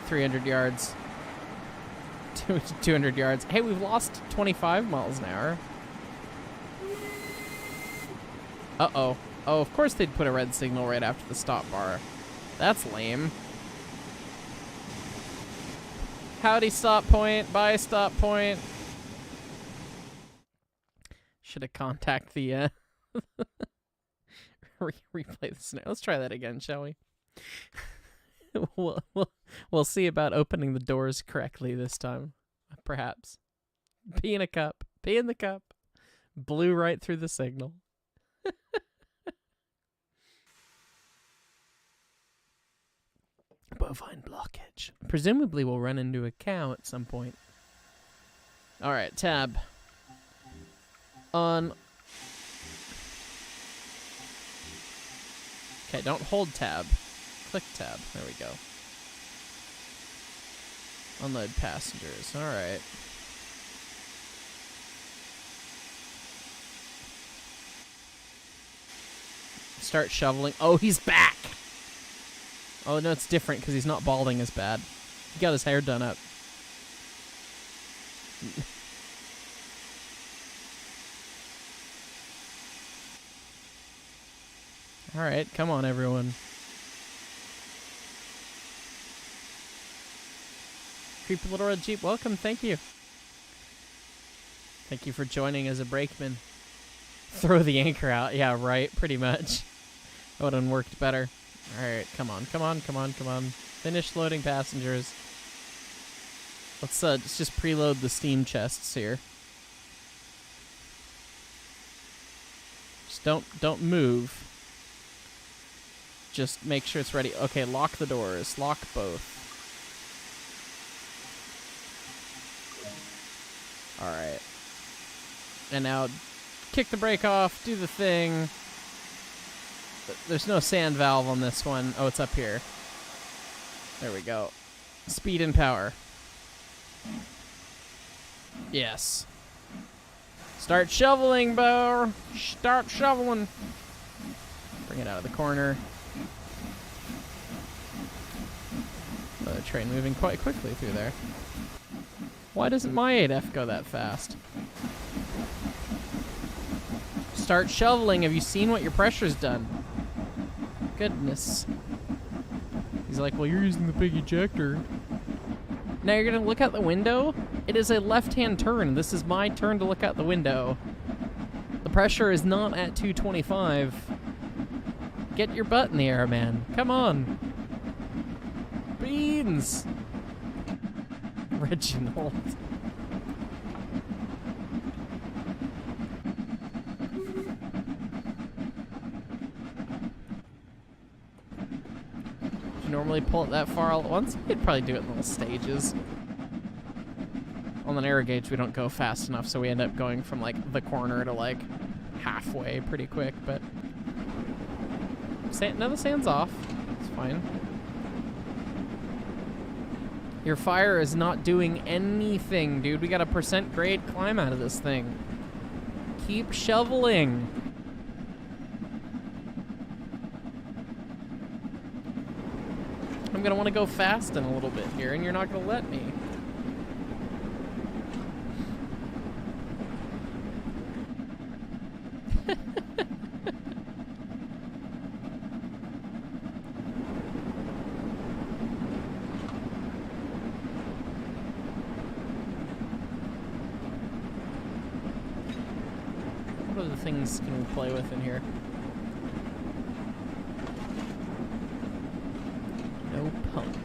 300 yards. 200 yards. Hey, we've lost 25 miles an hour. Uh-oh. Oh, of course they'd put a red signal right after the stop bar. That's lame. Howdy, stop point. Bye, stop point. Should have contacted the, replay the scenario. Let's try that again, shall we? We'll see about opening the doors correctly this time. Perhaps. Pee in a cup. Pee in the cup. Blew right through the signal. Bovine blockage. Presumably we'll run into a cow at some point. Alright, tab. On. Okay, don't hold tab. Click tab. There we go. Unload passengers. Alright. Start shoveling. Oh, he's back! Oh, no, it's different because he's not balding as bad. He got his hair done up. Alright, come on, everyone. Creepy Little Red Jeep, welcome, thank you. Thank you for joining as a brakeman. Throw the anchor out. Yeah, right, pretty much. That would have worked better. Alright, come on, come on, come on, come on. Finish loading passengers. Let's just preload the steam chests here. Just don't move. Just make sure it's ready. Okay, lock the doors. Lock both. Alright. And now kick the brake off, do the thing. There's no sand valve on this one. Oh, it's up here. There we go. Speed and power. Yes. Start shoveling, Bo. Start shoveling. Bring it out of the corner. Another train moving quite quickly through there. Why doesn't my 8F go that fast? Start shoveling. Have you seen what your pressure's done? Goodness. He's like, well, you're using the big ejector. Now you're going to look out the window? It is a left-hand turn. This is my turn to look out the window. The pressure is not at 225. Get your butt in the air, man. Come on. Beans. Reginald. Normally pull it that far all at once? You'd probably do it in little stages. On the narrow gauge, we don't go fast enough, so we end up going from, like, the corner to, like, halfway pretty quick, but... No, the sand's off. It's fine. Your fire is not doing anything, dude. We got a % grade climb out of this thing. Keep shoveling. I'm gonna want to go fast in a little bit here, and you're not gonna let me. What other things can we play with in here? No pump.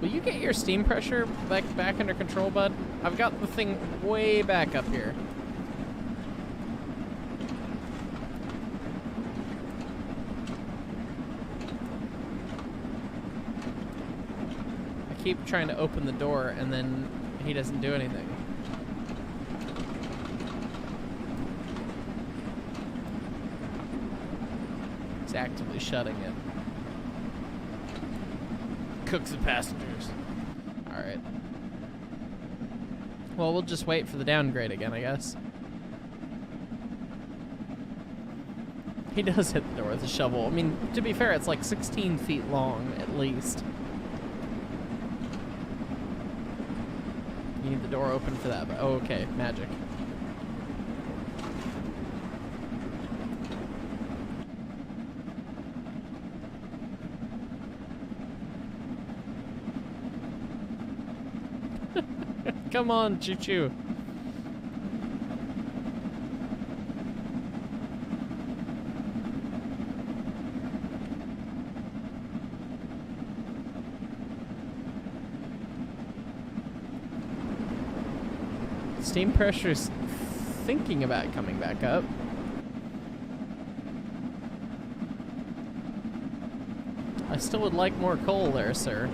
Will you get your steam pressure back under control, bud? I've got the thing way back up here. I keep trying to open the door, and then he doesn't do anything. He's actively shutting it. Cooks the passengers. Alright. Well, we'll just wait for the downgrade again, I guess. He does hit the door with a shovel. I mean, to be fair, it's like 16 feet long, at least. You need the door open for that, but oh, okay, magic. Come on, choo-choo. Steam pressure's thinking about coming back up. I still would like more coal there, sir.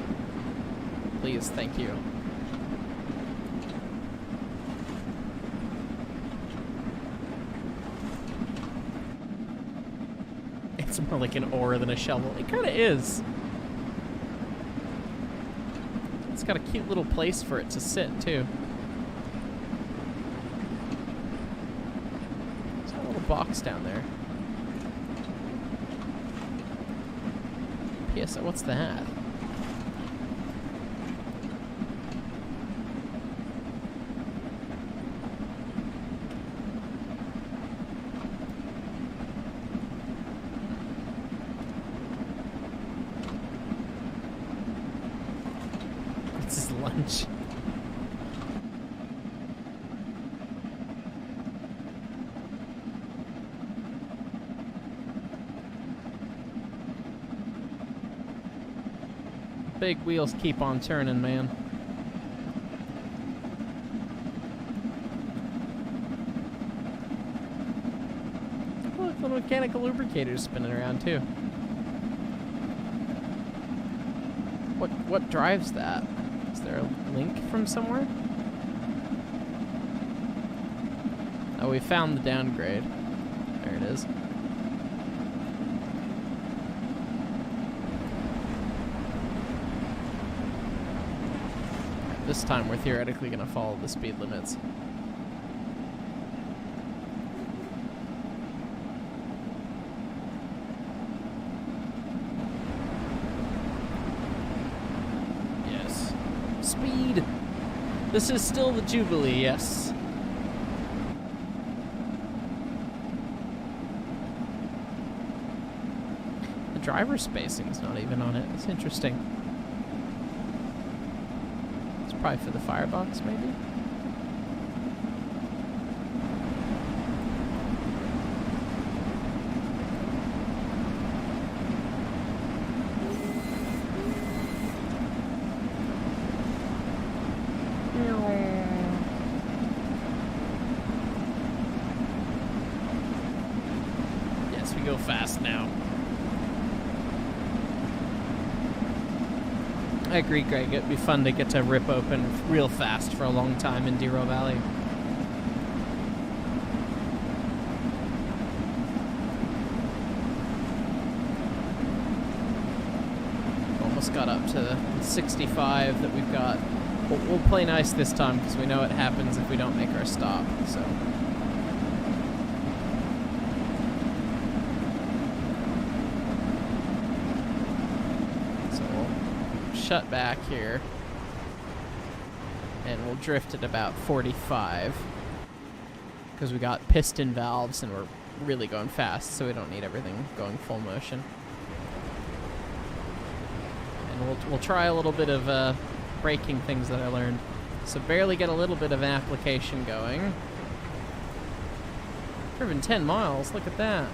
Please, thank you. It's more like an oar than a shovel. It kind of is. It's got a cute little place for it to sit, too. There's a little box down there. PSO, what's that? Lunch. Big wheels keep on turning, man. Look, the mechanical lubricator's spinning around too. What drives that? Is there a link from somewhere? Oh, we found the downgrade. There it is. This time we're theoretically going to follow the speed limits. Speed. This is still the Jubilee, yes. The driver spacing's not even on it. It's interesting. It's probably for the firebox, maybe? Yes, we go fast now. I agree, Greg. It'd be fun to get to rip open real fast for a long time in Dero Valley. Almost got up to the 65 that we've got. We'll play nice this time because we know what happens if we don't make our stop, so. So we'll shut back here and we'll drift at about 45 because we got piston valves and we're really going fast, so we don't need everything going full motion. And we'll try a little bit of braking things that I learned. So barely get a little bit of an application going. Driven 10 miles, look at that.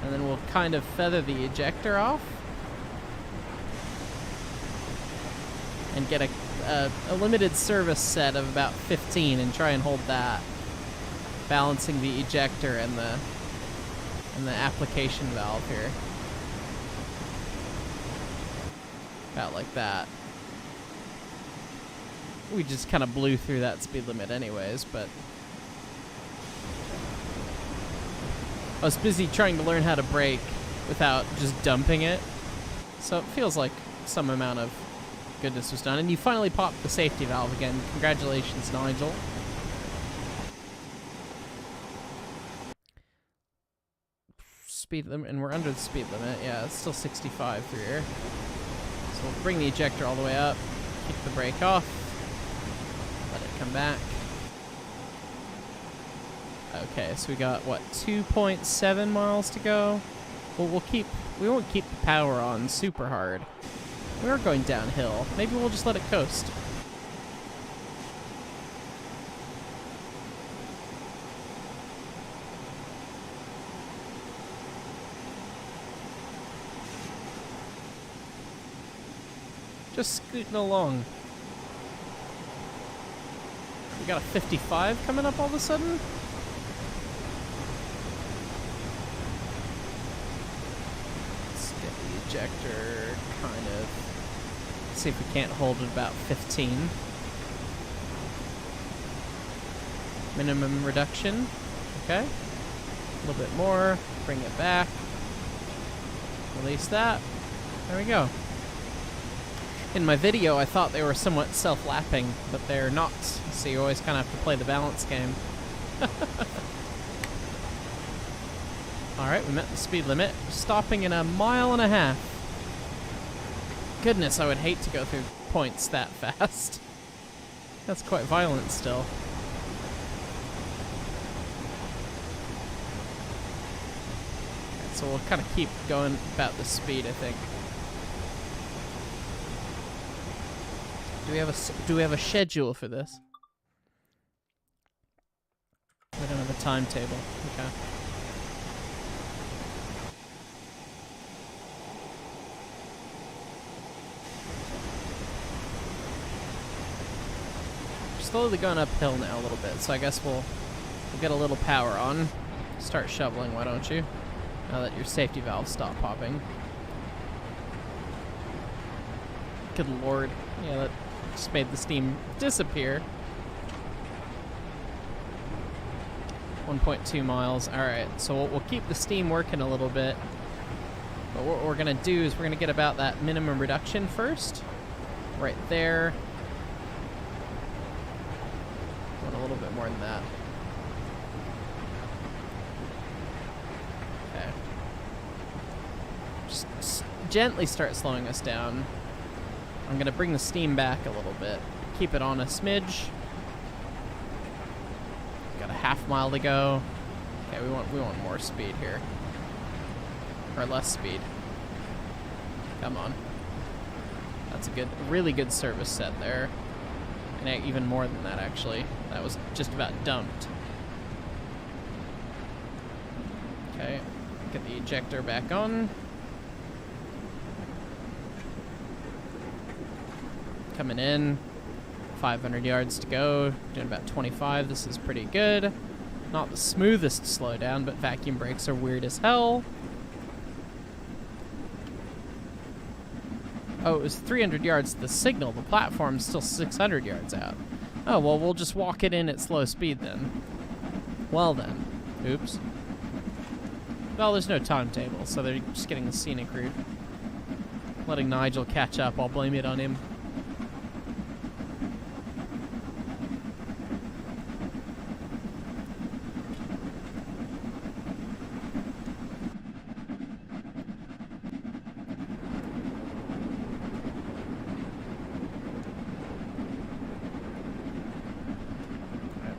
And then we'll kind of feather the ejector off. And get a limited service set of about 15 and try and hold that. Balancing the ejector and the application valve here. About like that. We just kind of blew through that speed limit anyways, but I was busy trying to learn how to brake without just dumping it. So it feels like some amount of goodness was done. And you finally popped the safety valve again. Congratulations, Nigel. Speed limit, and we're under the speed limit. Yeah, it's still 65 through here. So we'll bring the ejector all the way up, keep the brake off. come back. Okay, so we got, what, 2.7 miles to go? Well, we won't keep the power on super hard. We are going downhill. Maybe we'll just let it coast. Just scooting along. We got a 55 coming up all of a sudden. Let's get the ejector kind of. See if we can't hold it about 15. Minimum reduction. Okay. A little bit more. Bring it back. Release that. There we go. In my video, I thought they were somewhat self-lapping, but they're not. So you always kind of have to play the balance game. Alright, we met the speed limit. Stopping in 1.5 miles. Goodness, I would hate to go through points that fast. That's quite violent still. Right, so we'll kind of keep going about the speed, I think. Do we have a schedule for this? We don't have a timetable. Okay. We're slowly going uphill now a little bit, so I guess we'll get a little power on. Start shoveling, why don't you? Now that your safety valves stop popping. Good lord. Yeah, that just made the steam disappear. 1.2 miles. Alright, so we'll keep the steam working a little bit. But what we're going to do is we're going to get about that minimum reduction first. Right there. Want a little bit more than that. Okay. Just gently start slowing us down. I'm going to bring the steam back a little bit. Keep it on a smidge. Got a 1/2 mile to go. Okay, we want more speed here. Or less speed. Come on. That's a really good service set there. And even more than that, actually. That was just about dumped. Okay, get the ejector back on. Coming in, 500 yards to go, doing about 25. This is pretty good. Not the smoothest slowdown, but vacuum brakes are weird as hell. Oh, it was 300 yards to the signal. The platform's still 600 yards out. Oh, well, we'll just walk it in at slow speed then. Well then. Oops. Well, there's no timetable, so they're just getting the scenic route. Letting Nigel catch up, I'll blame it on him.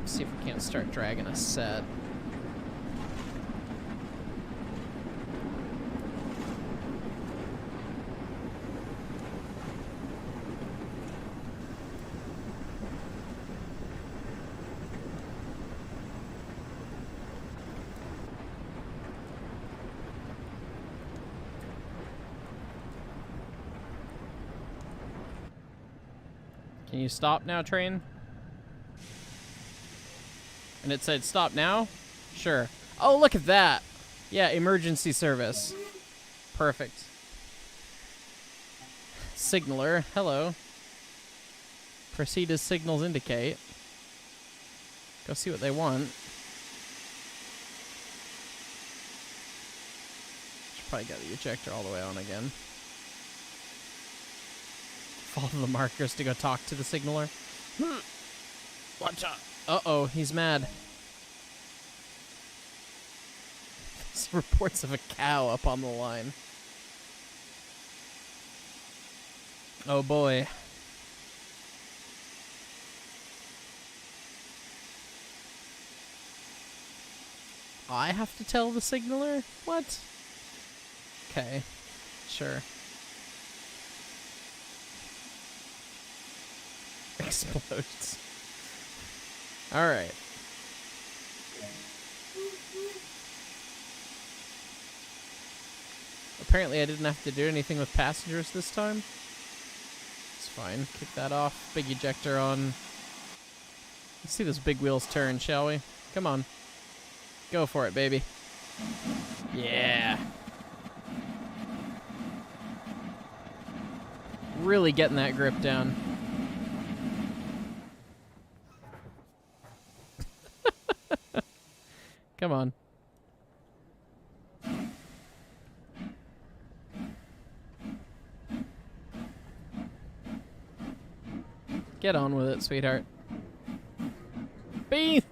See if we can't start dragging a set. Can you stop now, train? And it said stop now? Sure. Oh, look at that. Yeah, emergency service. Perfect. Signaler. Hello. Proceed as signals indicate. Go see what they want. Should probably get the ejector all the way on again. Follow the markers to go talk to the signaler. Watch out. Uh-oh, he's mad. There's reports of a cow up on the line. Oh boy. I have to tell the signaler? What? Okay. Sure. Explodes. Alright. Apparently I didn't have to do anything with passengers this time. It's fine. Kick that off. Big ejector on. Let's see those big wheels turn, shall we? Come on. Go for it, baby. Yeah. Really getting that grip down. Come on. Get on with it, sweetheart. Beans!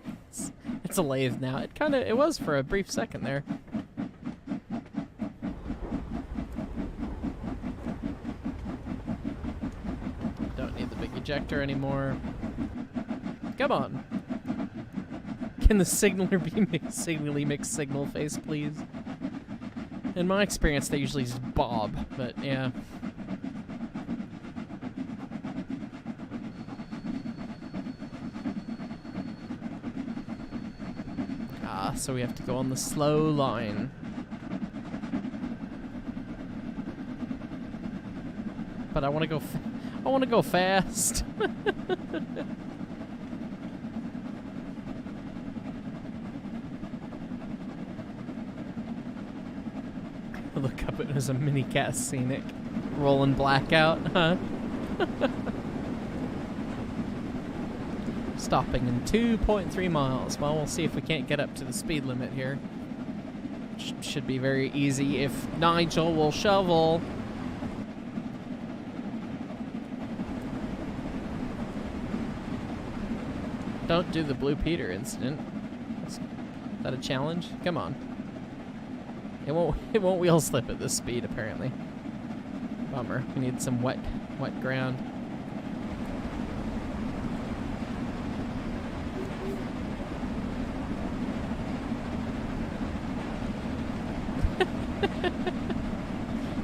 It's a lathe now. It was for a brief second there. Don't need the big ejector anymore. Come on. Can the signaler be signally mixed signal face, please? In my experience, they usually just bob, but yeah. So we have to go on the slow line. But I want to go. I want to go fast. Look up, it was a mini cast scenic, rolling blackout, huh? Stopping in 2.3 miles. Well, we'll see if we can't get up to the speed limit here. Should be very easy if Nigel will shovel. Don't do the Blue Peter incident. Is that a challenge? Come on. It won't wheel slip at this speed apparently. Bummer. We need some wet ground.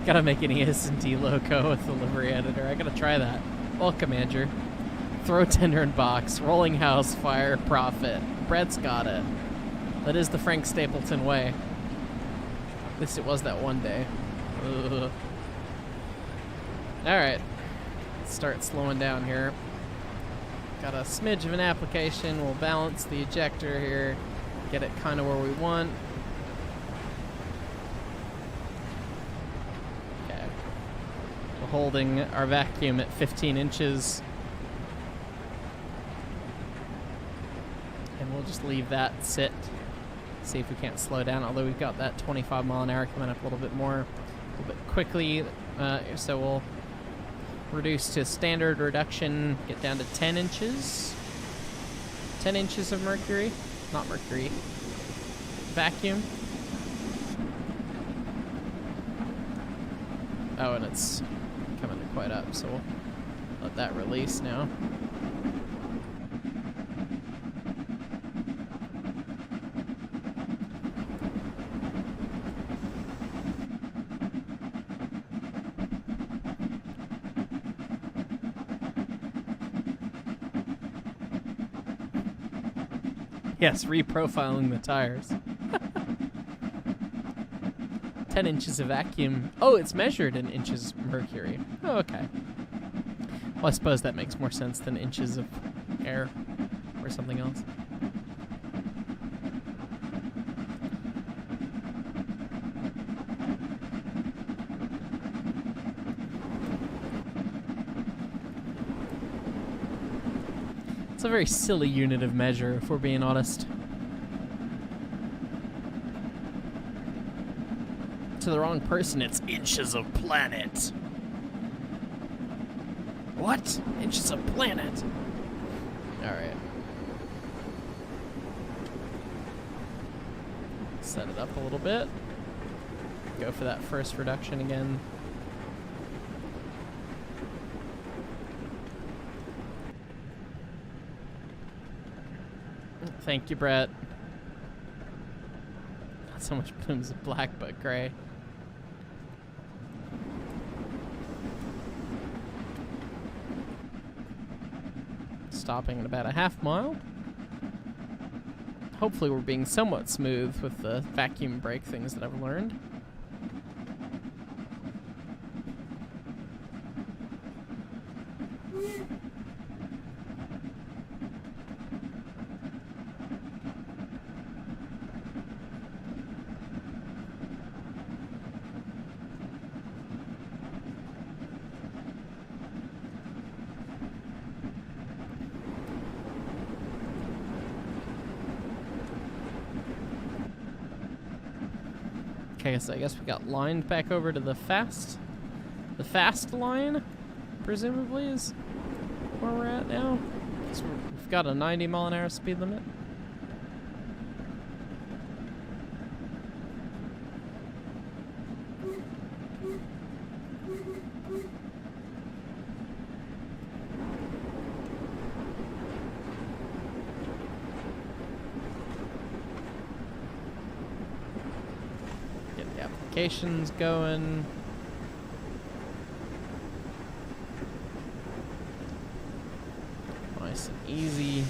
Gotta make an ES&T loco with the livery editor. I gotta try that. Welcome, Andrew. Throw tender in box. Rolling house. Fire. Profit. Brett's got it. That is the Frank Stapleton way. At least it was that one day. Ugh. Alright. Let's start slowing down here. Got a smidge of an application. We'll balance the ejector here. Get it kind of where we want. Holding our vacuum at 15 inches. And we'll just leave that sit. See if we can't slow down, although we've got that 25 mile an hour coming up a little bit quickly. So we'll reduce to standard reduction, get down to 10 inches. 10 inches of mercury. Not mercury. Vacuum. Oh, and it's coming quite up, so we'll let that release now. Yes, reprofiling the tires. 10 inches of vacuum. Oh, it's measured in inches of mercury. Oh, okay. Well, I suppose that makes more sense than inches of air or something else. It's a very silly unit of measure, if we're being honest. To the wrong person, it's inches of planet. What? Inches of planet? Alright. Set it up a little bit. Go for that first reduction again. Thank you, Brett. so much plumes of black but gray. Stopping at about a half mile. Hopefully we're being somewhat smooth with the vacuum brake things that I've learned. Okay, so I guess we got lined back over to the fast line, presumably is where we're at now. So we've got a 90-mile-an-hour speed limit. Applications going. Nice and easy.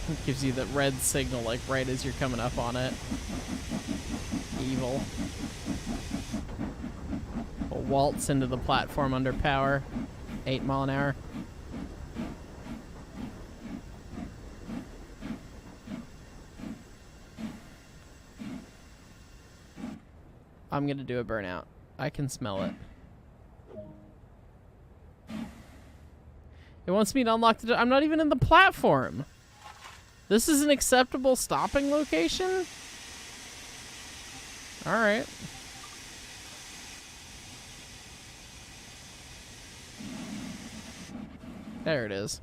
It gives you the red signal like right as you're coming up on it. Evil. Waltz into the platform under power, 8 mile an hour. I'm gonna do a burnout. I can smell it. It wants me to unlock the door. I'm not even in the platform. This is an acceptable stopping location? Alright. There it is.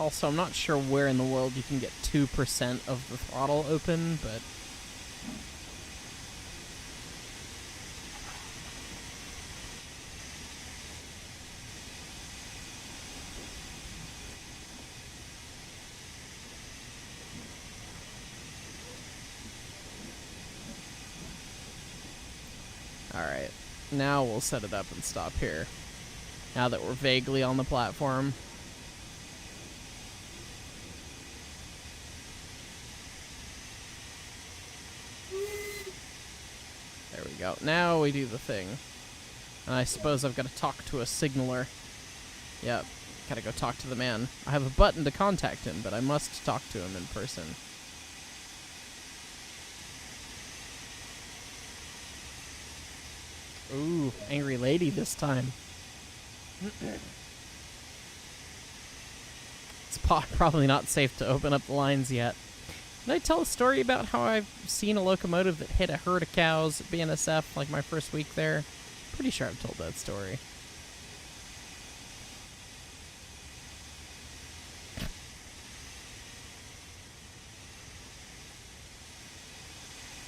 Also, I'm not sure where in the world you can get 2% of the throttle open, but... Alright, now we'll set it up and stop here. Now that we're vaguely on the platform. There we go. Now we do the thing. And I suppose I've got to talk to a signaler. Yep, gotta go talk to the man. I have a button to contact him, but I must talk to him in person. Ooh, angry lady this time. It's probably not safe to open up the lines yet. Did I tell a story about how I've seen a locomotive that hit a herd of cows at BNSF, like my first week there? Pretty sure I've told that story.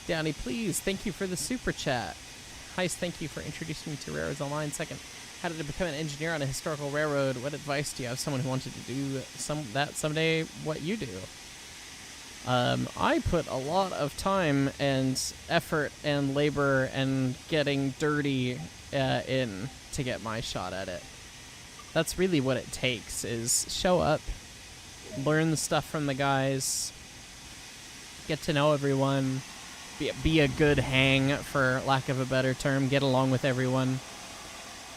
Downey, please, thank you for the super chat. Heist, thank you for introducing me to railroads online. Second, how did I become an engineer on a historical railroad? What advice do you have someone who wanted to do that someday what you do? I put a lot of time and effort and labor and getting dirty in to get my shot at it. That's really what it takes, is show up, learn the stuff from the guys, get to know everyone, be a good hang, for lack of a better term, get along with everyone,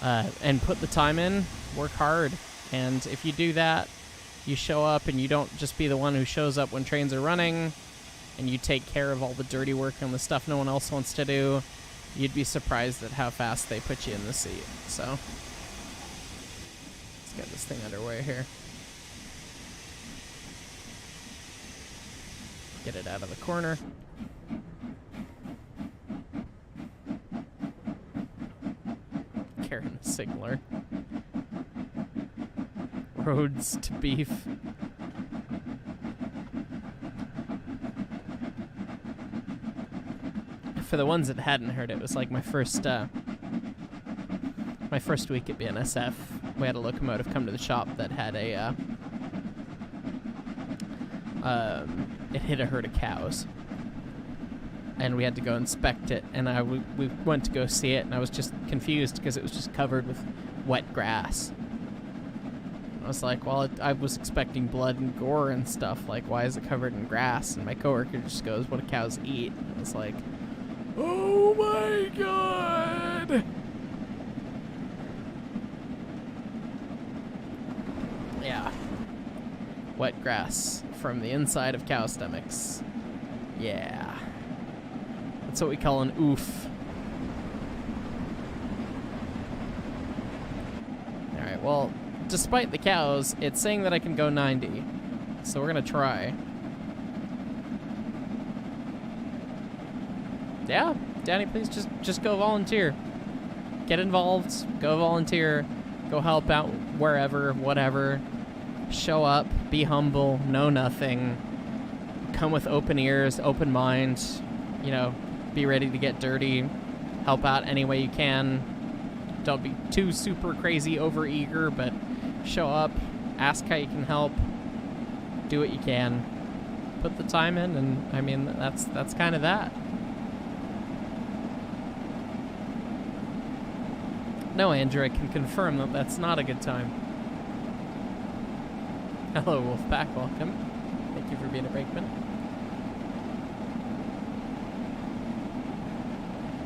and put the time in, work hard. And if you do that, you show up and you don't just be the one who shows up when trains are running, and you take care of all the dirty work and the stuff no one else wants to do, you'd be surprised at how fast they put you in the seat. So, let's get this thing underway here. Get it out of the corner. signaler. Roads to beef. For the ones that hadn't heard, it was like my first week at BNSF. We had a locomotive come to the shop that had a it hit a herd of cows, and we had to go inspect it. And we went to go see it, and I was just confused because it was just covered with wet grass. I was like, well, I was expecting blood and gore and stuff. Like, why is it covered in grass? And my coworker just goes, "What do cows eat?" And I was like, oh my god! Yeah. Wet grass from the inside of cow stomachs. Yeah. That's what we call an oof. Alright, well, despite the cows, it's saying that I can go 90. So we're gonna try. Yeah, Danny, please just go volunteer. Get involved, go volunteer, go help out wherever, whatever. Show up, be humble, know nothing. Come with open ears, open mind, you know, be ready to get dirty. Help out any way you can. Don't be too super crazy overeager, but show up, ask how you can help, do what you can. Put the time in, and I mean, that's kind of that. No, Andrew, I can confirm that that's not a good time. Hello, Wolfpack, welcome. Thank you for being a brakeman.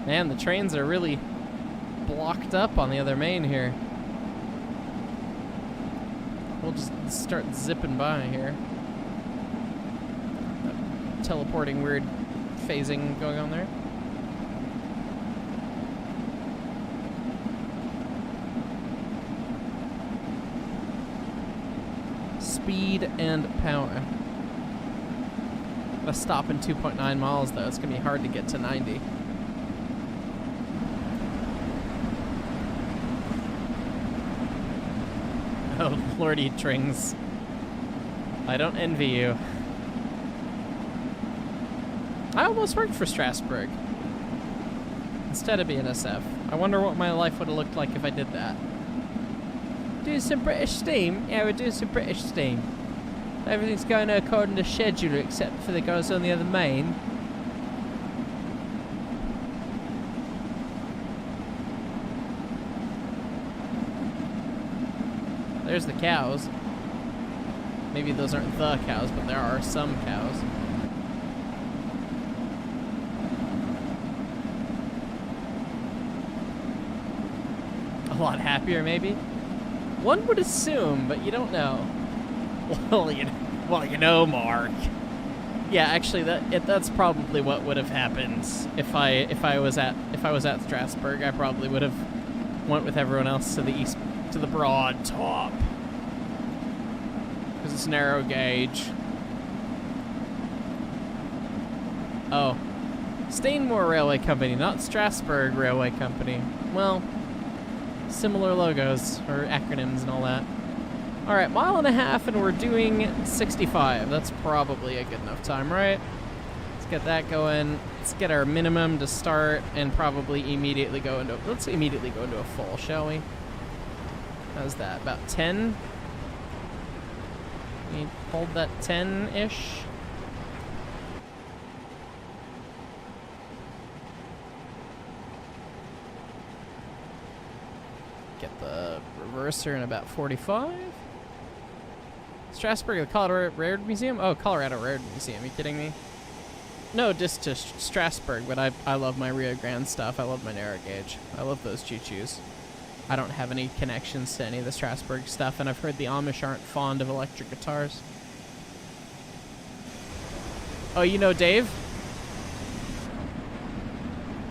Man, the trains are really blocked up on the other main here. We'll just start zipping by here. Teleporting weird phasing going on there. Speed and power. Gotta stop in 2.9 miles though. It's gonna be hard to get to 90. Oh, lordy Trings. I don't envy you. I almost worked for Strasbourg instead of BNSF. I wonder what my life would have looked like if I did that. Do some British steam? Yeah, we're doing some British steam. Everything's going according to schedule except for the guys on the other main. There's the cows. Maybe those aren't the cows, but there are some cows. A lot happier, maybe? One would assume, but you don't know. Well, you know, Mark. Yeah, actually, that's probably what would have happened if I was at Strasbourg. I probably would have went with everyone else to the east, to the broad top, because it's narrow gauge. Oh, Stainmore Railway Company, not Strasbourg Railway Company. Well, similar logos or acronyms and all that. All right, 1.5 miles, and we're doing 65. That's probably a good enough time, right? Let's get that going. Let's get our minimum to start, and probably immediately go into. Let's immediately go into a full, shall we? How's that? About 10. We hold that 10-ish. Get the reverser in about 45. Strasbourg, the Colorado Railroad Museum? Oh, Colorado Railroad Museum. Are you kidding me? No, just to Strasbourg, but I love my Rio Grande stuff. I love my narrow gauge. I love those choo-choos. I don't have any connections to any of the Strasbourg stuff, and I've heard the Amish aren't fond of electric guitars. Oh, you know Dave?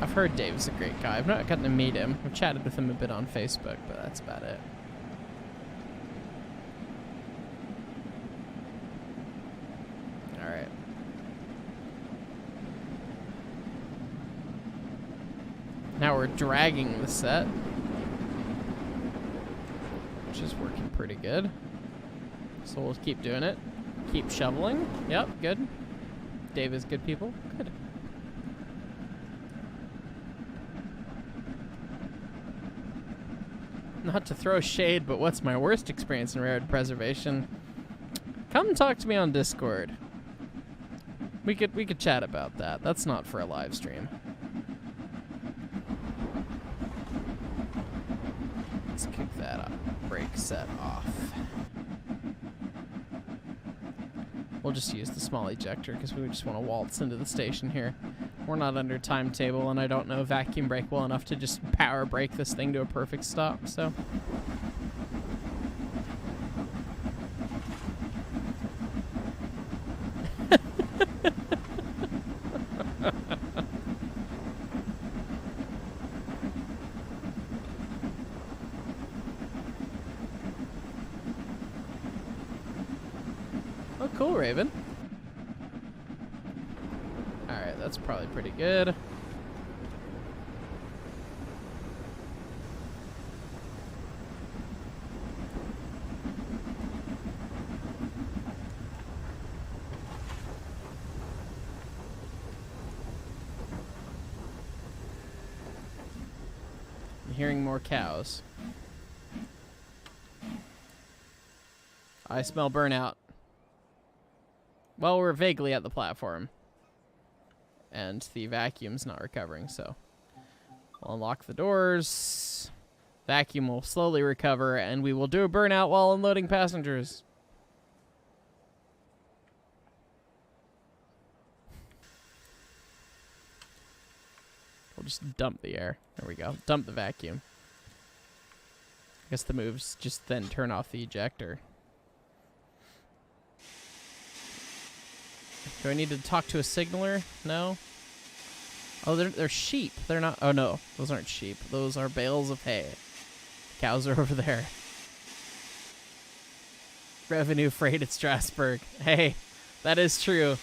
I've heard Dave's a great guy. I've not gotten to meet him. I've chatted with him a bit on Facebook, but that's about it. Alright. Now we're dragging the set. is working pretty good. So we'll keep doing it. Keep shoveling. Yep, good. Dave is good people. Good. Not to throw shade, but what's my worst experience in railroad preservation? Come talk to me on Discord. We could chat about that. That's not for a live stream. Let's kick that up. Brake set off. We'll just use the small ejector because we just want to waltz into the station here. We're not under timetable, and I don't know vacuum brake well enough to just power brake this thing to a perfect stop, so. Oh, cool, Raven. Alright, that's probably pretty good. I'm hearing more cows. I smell burnout. Well, we're vaguely at the platform. And the vacuum's not recovering, so we'll unlock the doors. Vacuum will slowly recover, and we will do a burnout while unloading passengers. We'll just dump the air. There we go. Dump the vacuum. I guess the moves just then turn off the ejector. Do I need to talk to a signaler? No? Oh, they're sheep. They're not... Oh, no. Those aren't sheep. Those are bales of hay. Cows are over there. Revenue freight at Strasbourg. Hey, that is true.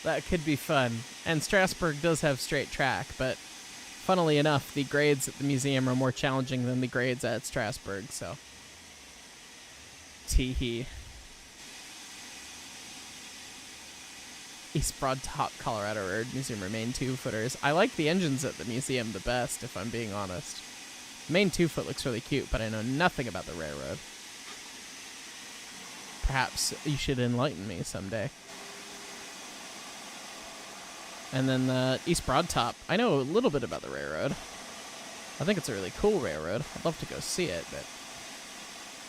That could be fun. And Strasbourg does have straight track, but funnily enough, the grades at the museum are more challenging than the grades at Strasbourg, so... Tee-hee. East Broad Top, Colorado Road Museum are main 2-footers. I like the engines at the museum the best, if I'm being honest. The main 2-foot looks really cute, but I know nothing about the railroad. Perhaps you should enlighten me someday. And then the East Broad Top. I know a little bit about the railroad. I think it's a really cool railroad. I'd love to go see it, but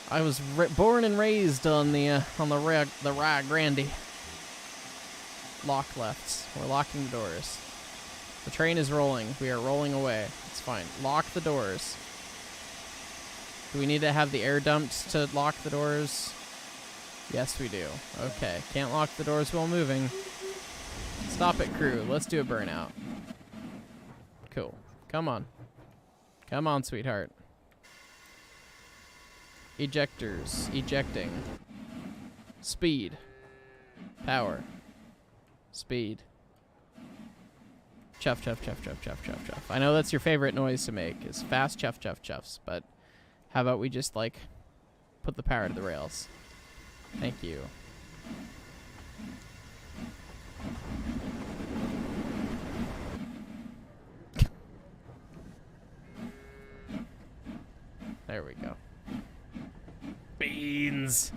I was born and raised on the Rio Grande. Lock lefts. We're locking the doors. The train is rolling. We are rolling away. It's fine. Lock the doors. Do we need to have the air dumped to lock the doors? Yes, we do. Okay. Can't lock the doors while moving. Stop it, crew. Let's do a burnout. Cool. Come on. Come on, sweetheart. Ejectors. Ejecting. Speed. Power. Speed. Chuff, chuff, chuff, chuff, chuff, chuff, chuff. I know that's your favorite noise to make, is fast chuff, chuff, chuffs, but how about we just, like, put the power to the rails? Thank you. There we go. Beans!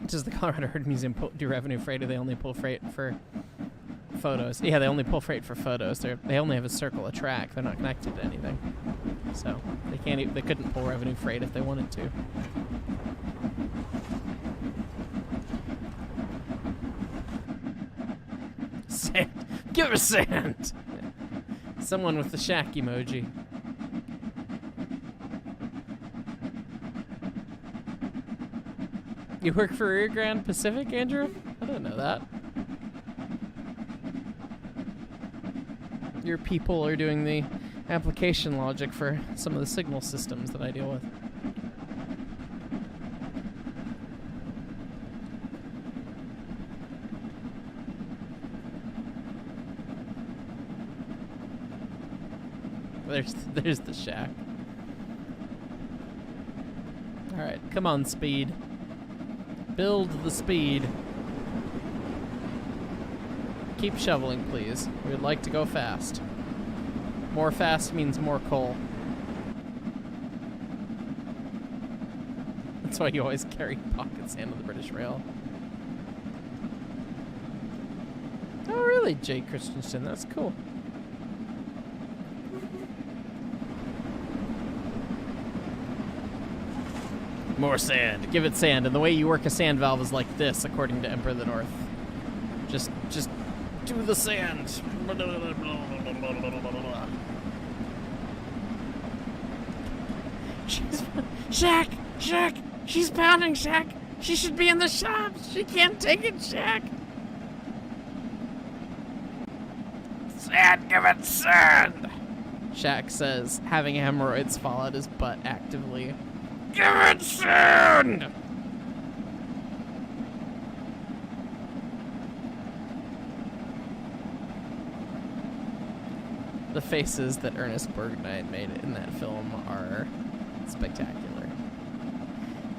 Does the Colorado Herd Museum do revenue freight, or they only pull freight for photos? Yeah, they only pull freight for photos. They only have a circle of track. They're not connected to anything, so they couldn't pull revenue freight if they wanted to. Sand. Give us sand. Someone with the shack emoji. You work for Rio Grande Pacific, Andrew? I didn't know that. Your people are doing the application logic for some of the signal systems that I deal with. There's the shack. All right, come on, speed. Build the speed. Keep shoveling, please. We would like to go fast. More fast means more coal. That's why you always carry pocket sand on the British Rail. Oh, really, Jay Christensen? That's cool. More sand. Give it sand. And the way you work a sand valve is like this, according to Emperor of the North. Just do the sand. Shaq! She's pounding, Shaq! She should be in the shop! She can't take it, Shaq! Sand, give it sand! Shaq says, having hemorrhoids fall out his butt actively. Give it sand! The faces that Ernest Borgnine made in that film are spectacular.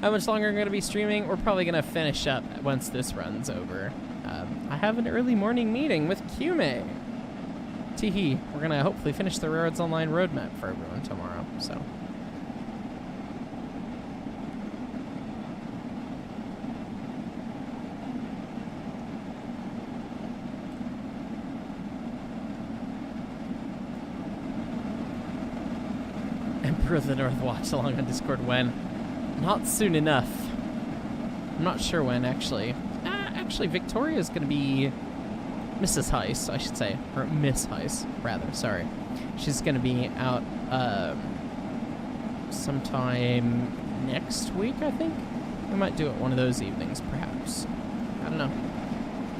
How much longer I'm going to be streaming? We're probably going to finish up once this runs over. I have an early morning meeting with QMA. Teehee. We're going to hopefully finish the Railroads Online roadmap for everyone tomorrow, so... Emperor of the North watch along on Discord when? Not soon enough. I'm not sure when, actually. Actually, Victoria's going to be Mrs. Heiss, I should say. Or Miss Heiss, rather, sorry. She's going to be out sometime next week, I think. We might do it one of those evenings, perhaps. I don't know.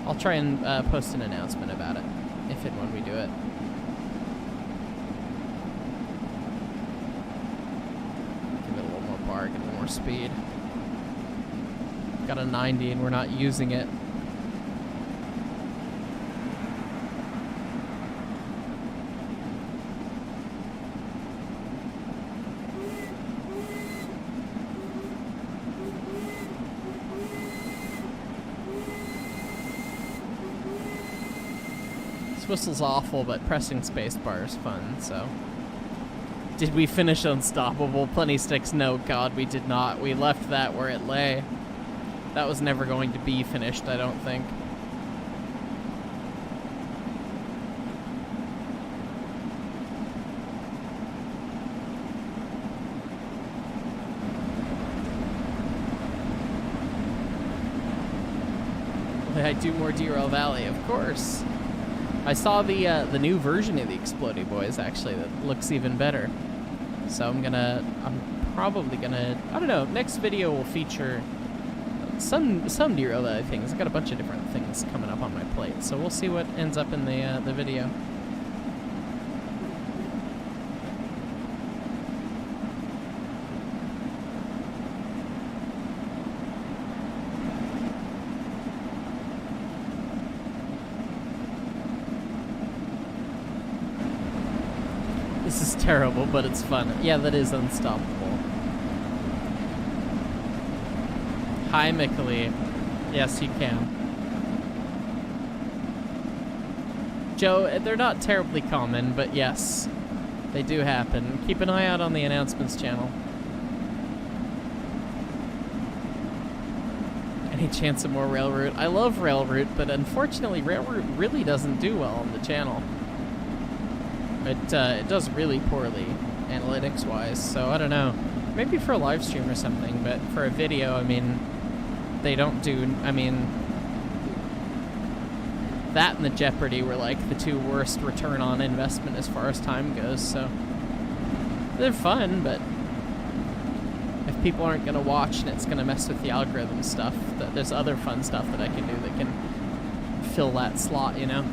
I'll try and post an announcement about it, if and when we do it. Get a little more speed. Got a 90 and we're not using it. This whistle's awful, but pressing spacebar is fun, so... Did we finish Unstoppable? Plenty Sticks? No, God, we did not. We left that where it lay. That was never going to be finished, I don't think. Will I do more Derail Valley? Of course. I saw the new version of the Explodey Boys, actually, that looks even better. So I'm probably gonna, I don't know, next video will feature some Derail Valley things. I've got a bunch of different things coming up on my plate, so we'll see what ends up in the video. This is terrible, but it's fun. Yeah, that is Unstoppable. Hi, Mickley. Yes, you can. Joe, they're not terribly common, but yes, they do happen. Keep an eye out on the announcements channel. Any chance of more Railroute? I love Railroute, but unfortunately, Railroute really doesn't do well on the channel. It does really poorly, analytics-wise, so I don't know. Maybe for a live stream or something, but for a video, I mean, they don't do, I mean, that and the Jeopardy were like the two worst return on investment as far as time goes, so they're fun, but if people aren't going to watch and it's going to mess with the algorithm stuff, there's other fun stuff that I can do that can fill that slot, you know?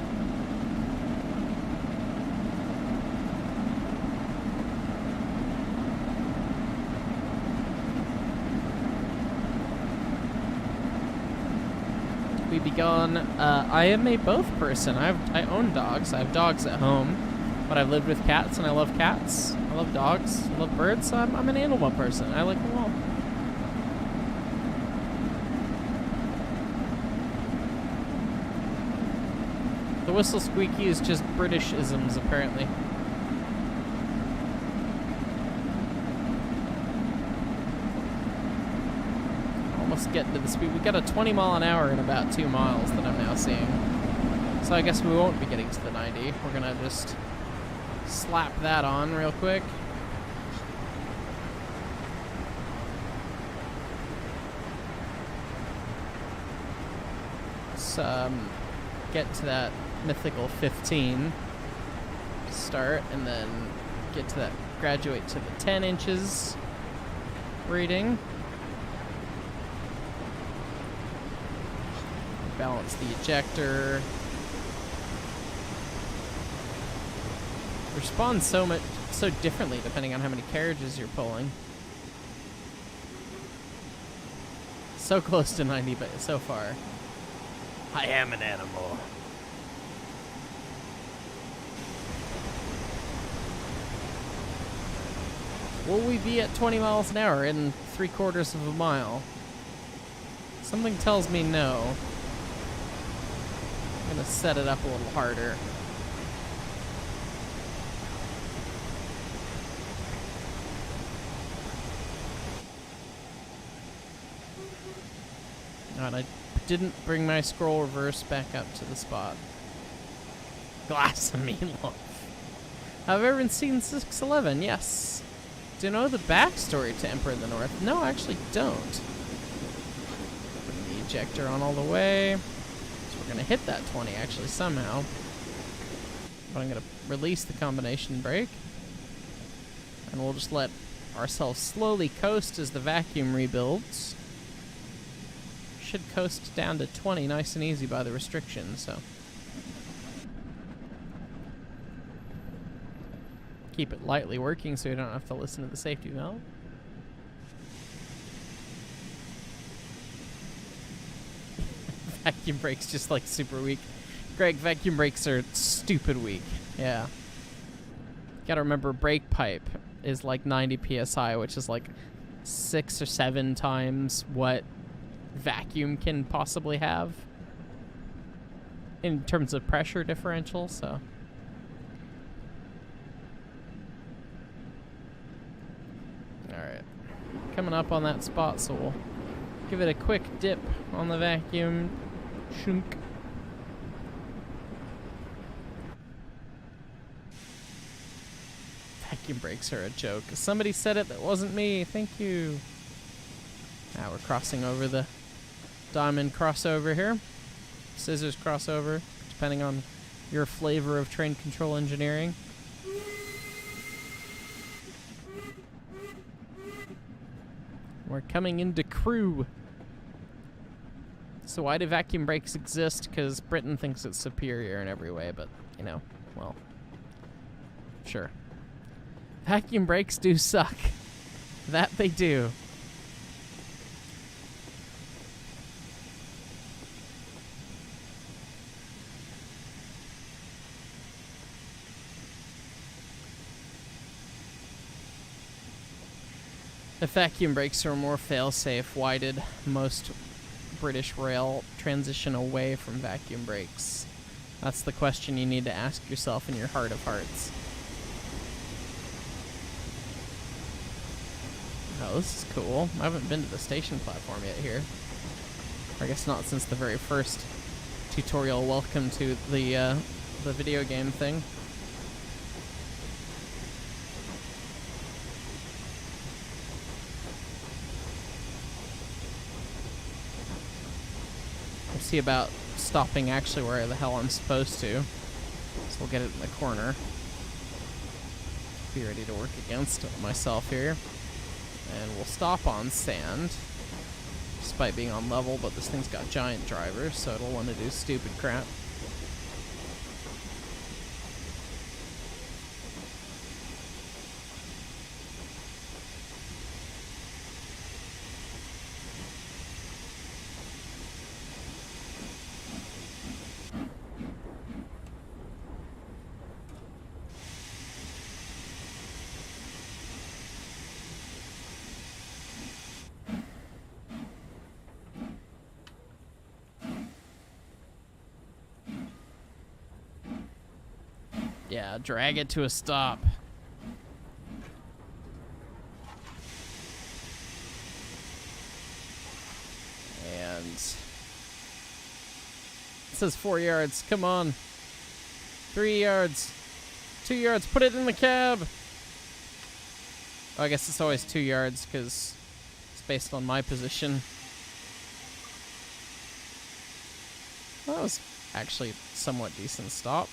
We be gone. I am a both person. I own dogs. I have dogs at home. But I've lived with cats, and I love cats. I love dogs. I love birds. So I'm an animal person. I like them all. The whistle squeaky is just British-isms, apparently. Almost getting to the speed. We got a 20 mile an hour in about 2 miles that I'm now seeing. So I guess we won't be getting to the 90. We're gonna just slap that on real quick. Let's get to that mythical 15 start, and then get to that, graduate to the 10 inches reading. Balance the ejector. Responds so differently depending on how many carriages you're pulling. So close to 90, but so far. I am an animal. Will we be at 20 miles an hour in 3/4 of a mile? Something tells me no. I'm gonna set it up a little harder. And I didn't bring my scroll reverse back up to the spot. Glass of meatloaf. Have I ever seen 611? Yes. Do you know the backstory to Emperor of the North? No, I actually don't. Bring the ejector on all the way. So we're gonna hit that 20 actually somehow. But I'm gonna release the combination brake. And we'll just let ourselves slowly coast as the vacuum rebuilds. Should coast down to 20 nice and easy by the restrictions, so. Keep it lightly working so you don't have to listen to the safety valve. Vacuum brakes just like super weak. Greg, vacuum brakes are stupid weak. Yeah. Gotta remember, brake pipe is like 90 psi, which is like 6 or 7 times what vacuum can possibly have in terms of pressure differential, so. Alright. Coming up on that spot, so we'll give it a quick dip on the vacuum. Shunk. Vacuum brakes are a joke. Somebody said it, that wasn't me. Thank you. Now we're crossing over the diamond crossover here. Scissors crossover, depending on your flavor of train control engineering. We're coming into Crewe. So why do vacuum brakes exist? Because Britain thinks it's superior in every way, but, you know, well, sure. Vacuum brakes do suck. That they do. If vacuum brakes are more fail-safe, why did most British rail transition away from vacuum brakes? That's the question you need to ask yourself in your heart of hearts. Oh, this is cool. I haven't been to the station platform yet here. I guess not since the very first tutorial. Welcome to the video game thing. See about stopping actually where the hell I'm supposed to. So we'll get it in the corner. Be ready to work against myself here. And we'll stop on sand. Despite being on level, but this thing's got giant drivers, so it'll want to do stupid crap. Yeah, drag it to a stop. And it says 4 yards. Come on. 3 yards. 2 yards. Put it in the cab. Oh, I guess it's always 2 yards because it's based on my position. Well, that was actually a somewhat decent stop.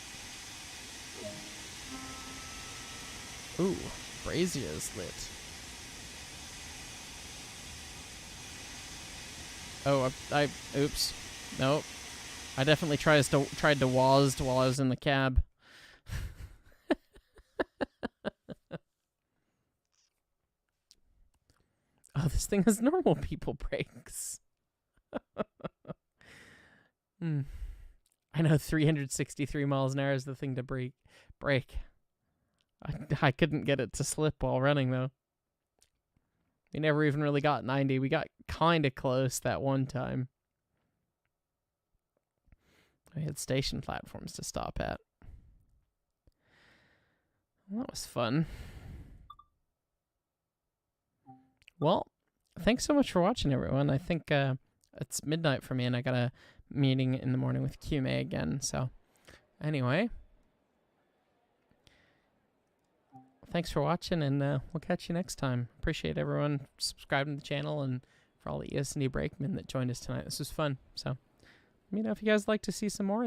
Ooh, brazier's lit. Oh, oops. Nope. I definitely tried to WASD while I was in the cab. Oh, this thing has normal people brakes. I know 363 miles an hour is the thing to brake. I couldn't get it to slip while running, though. We never even really got 90. We got kind of close that one time. We had station platforms to stop at. Well, that was fun. Well, thanks so much for watching, everyone. I think it's midnight for me, and I got a meeting in the morning with QMA again. So, anyway, thanks for watching, and we'll catch you next time. Appreciate everyone subscribing to the channel, and for all the ES&D brakemen that joined us tonight. This was fun. So, let me know if you guys like to see some more of this.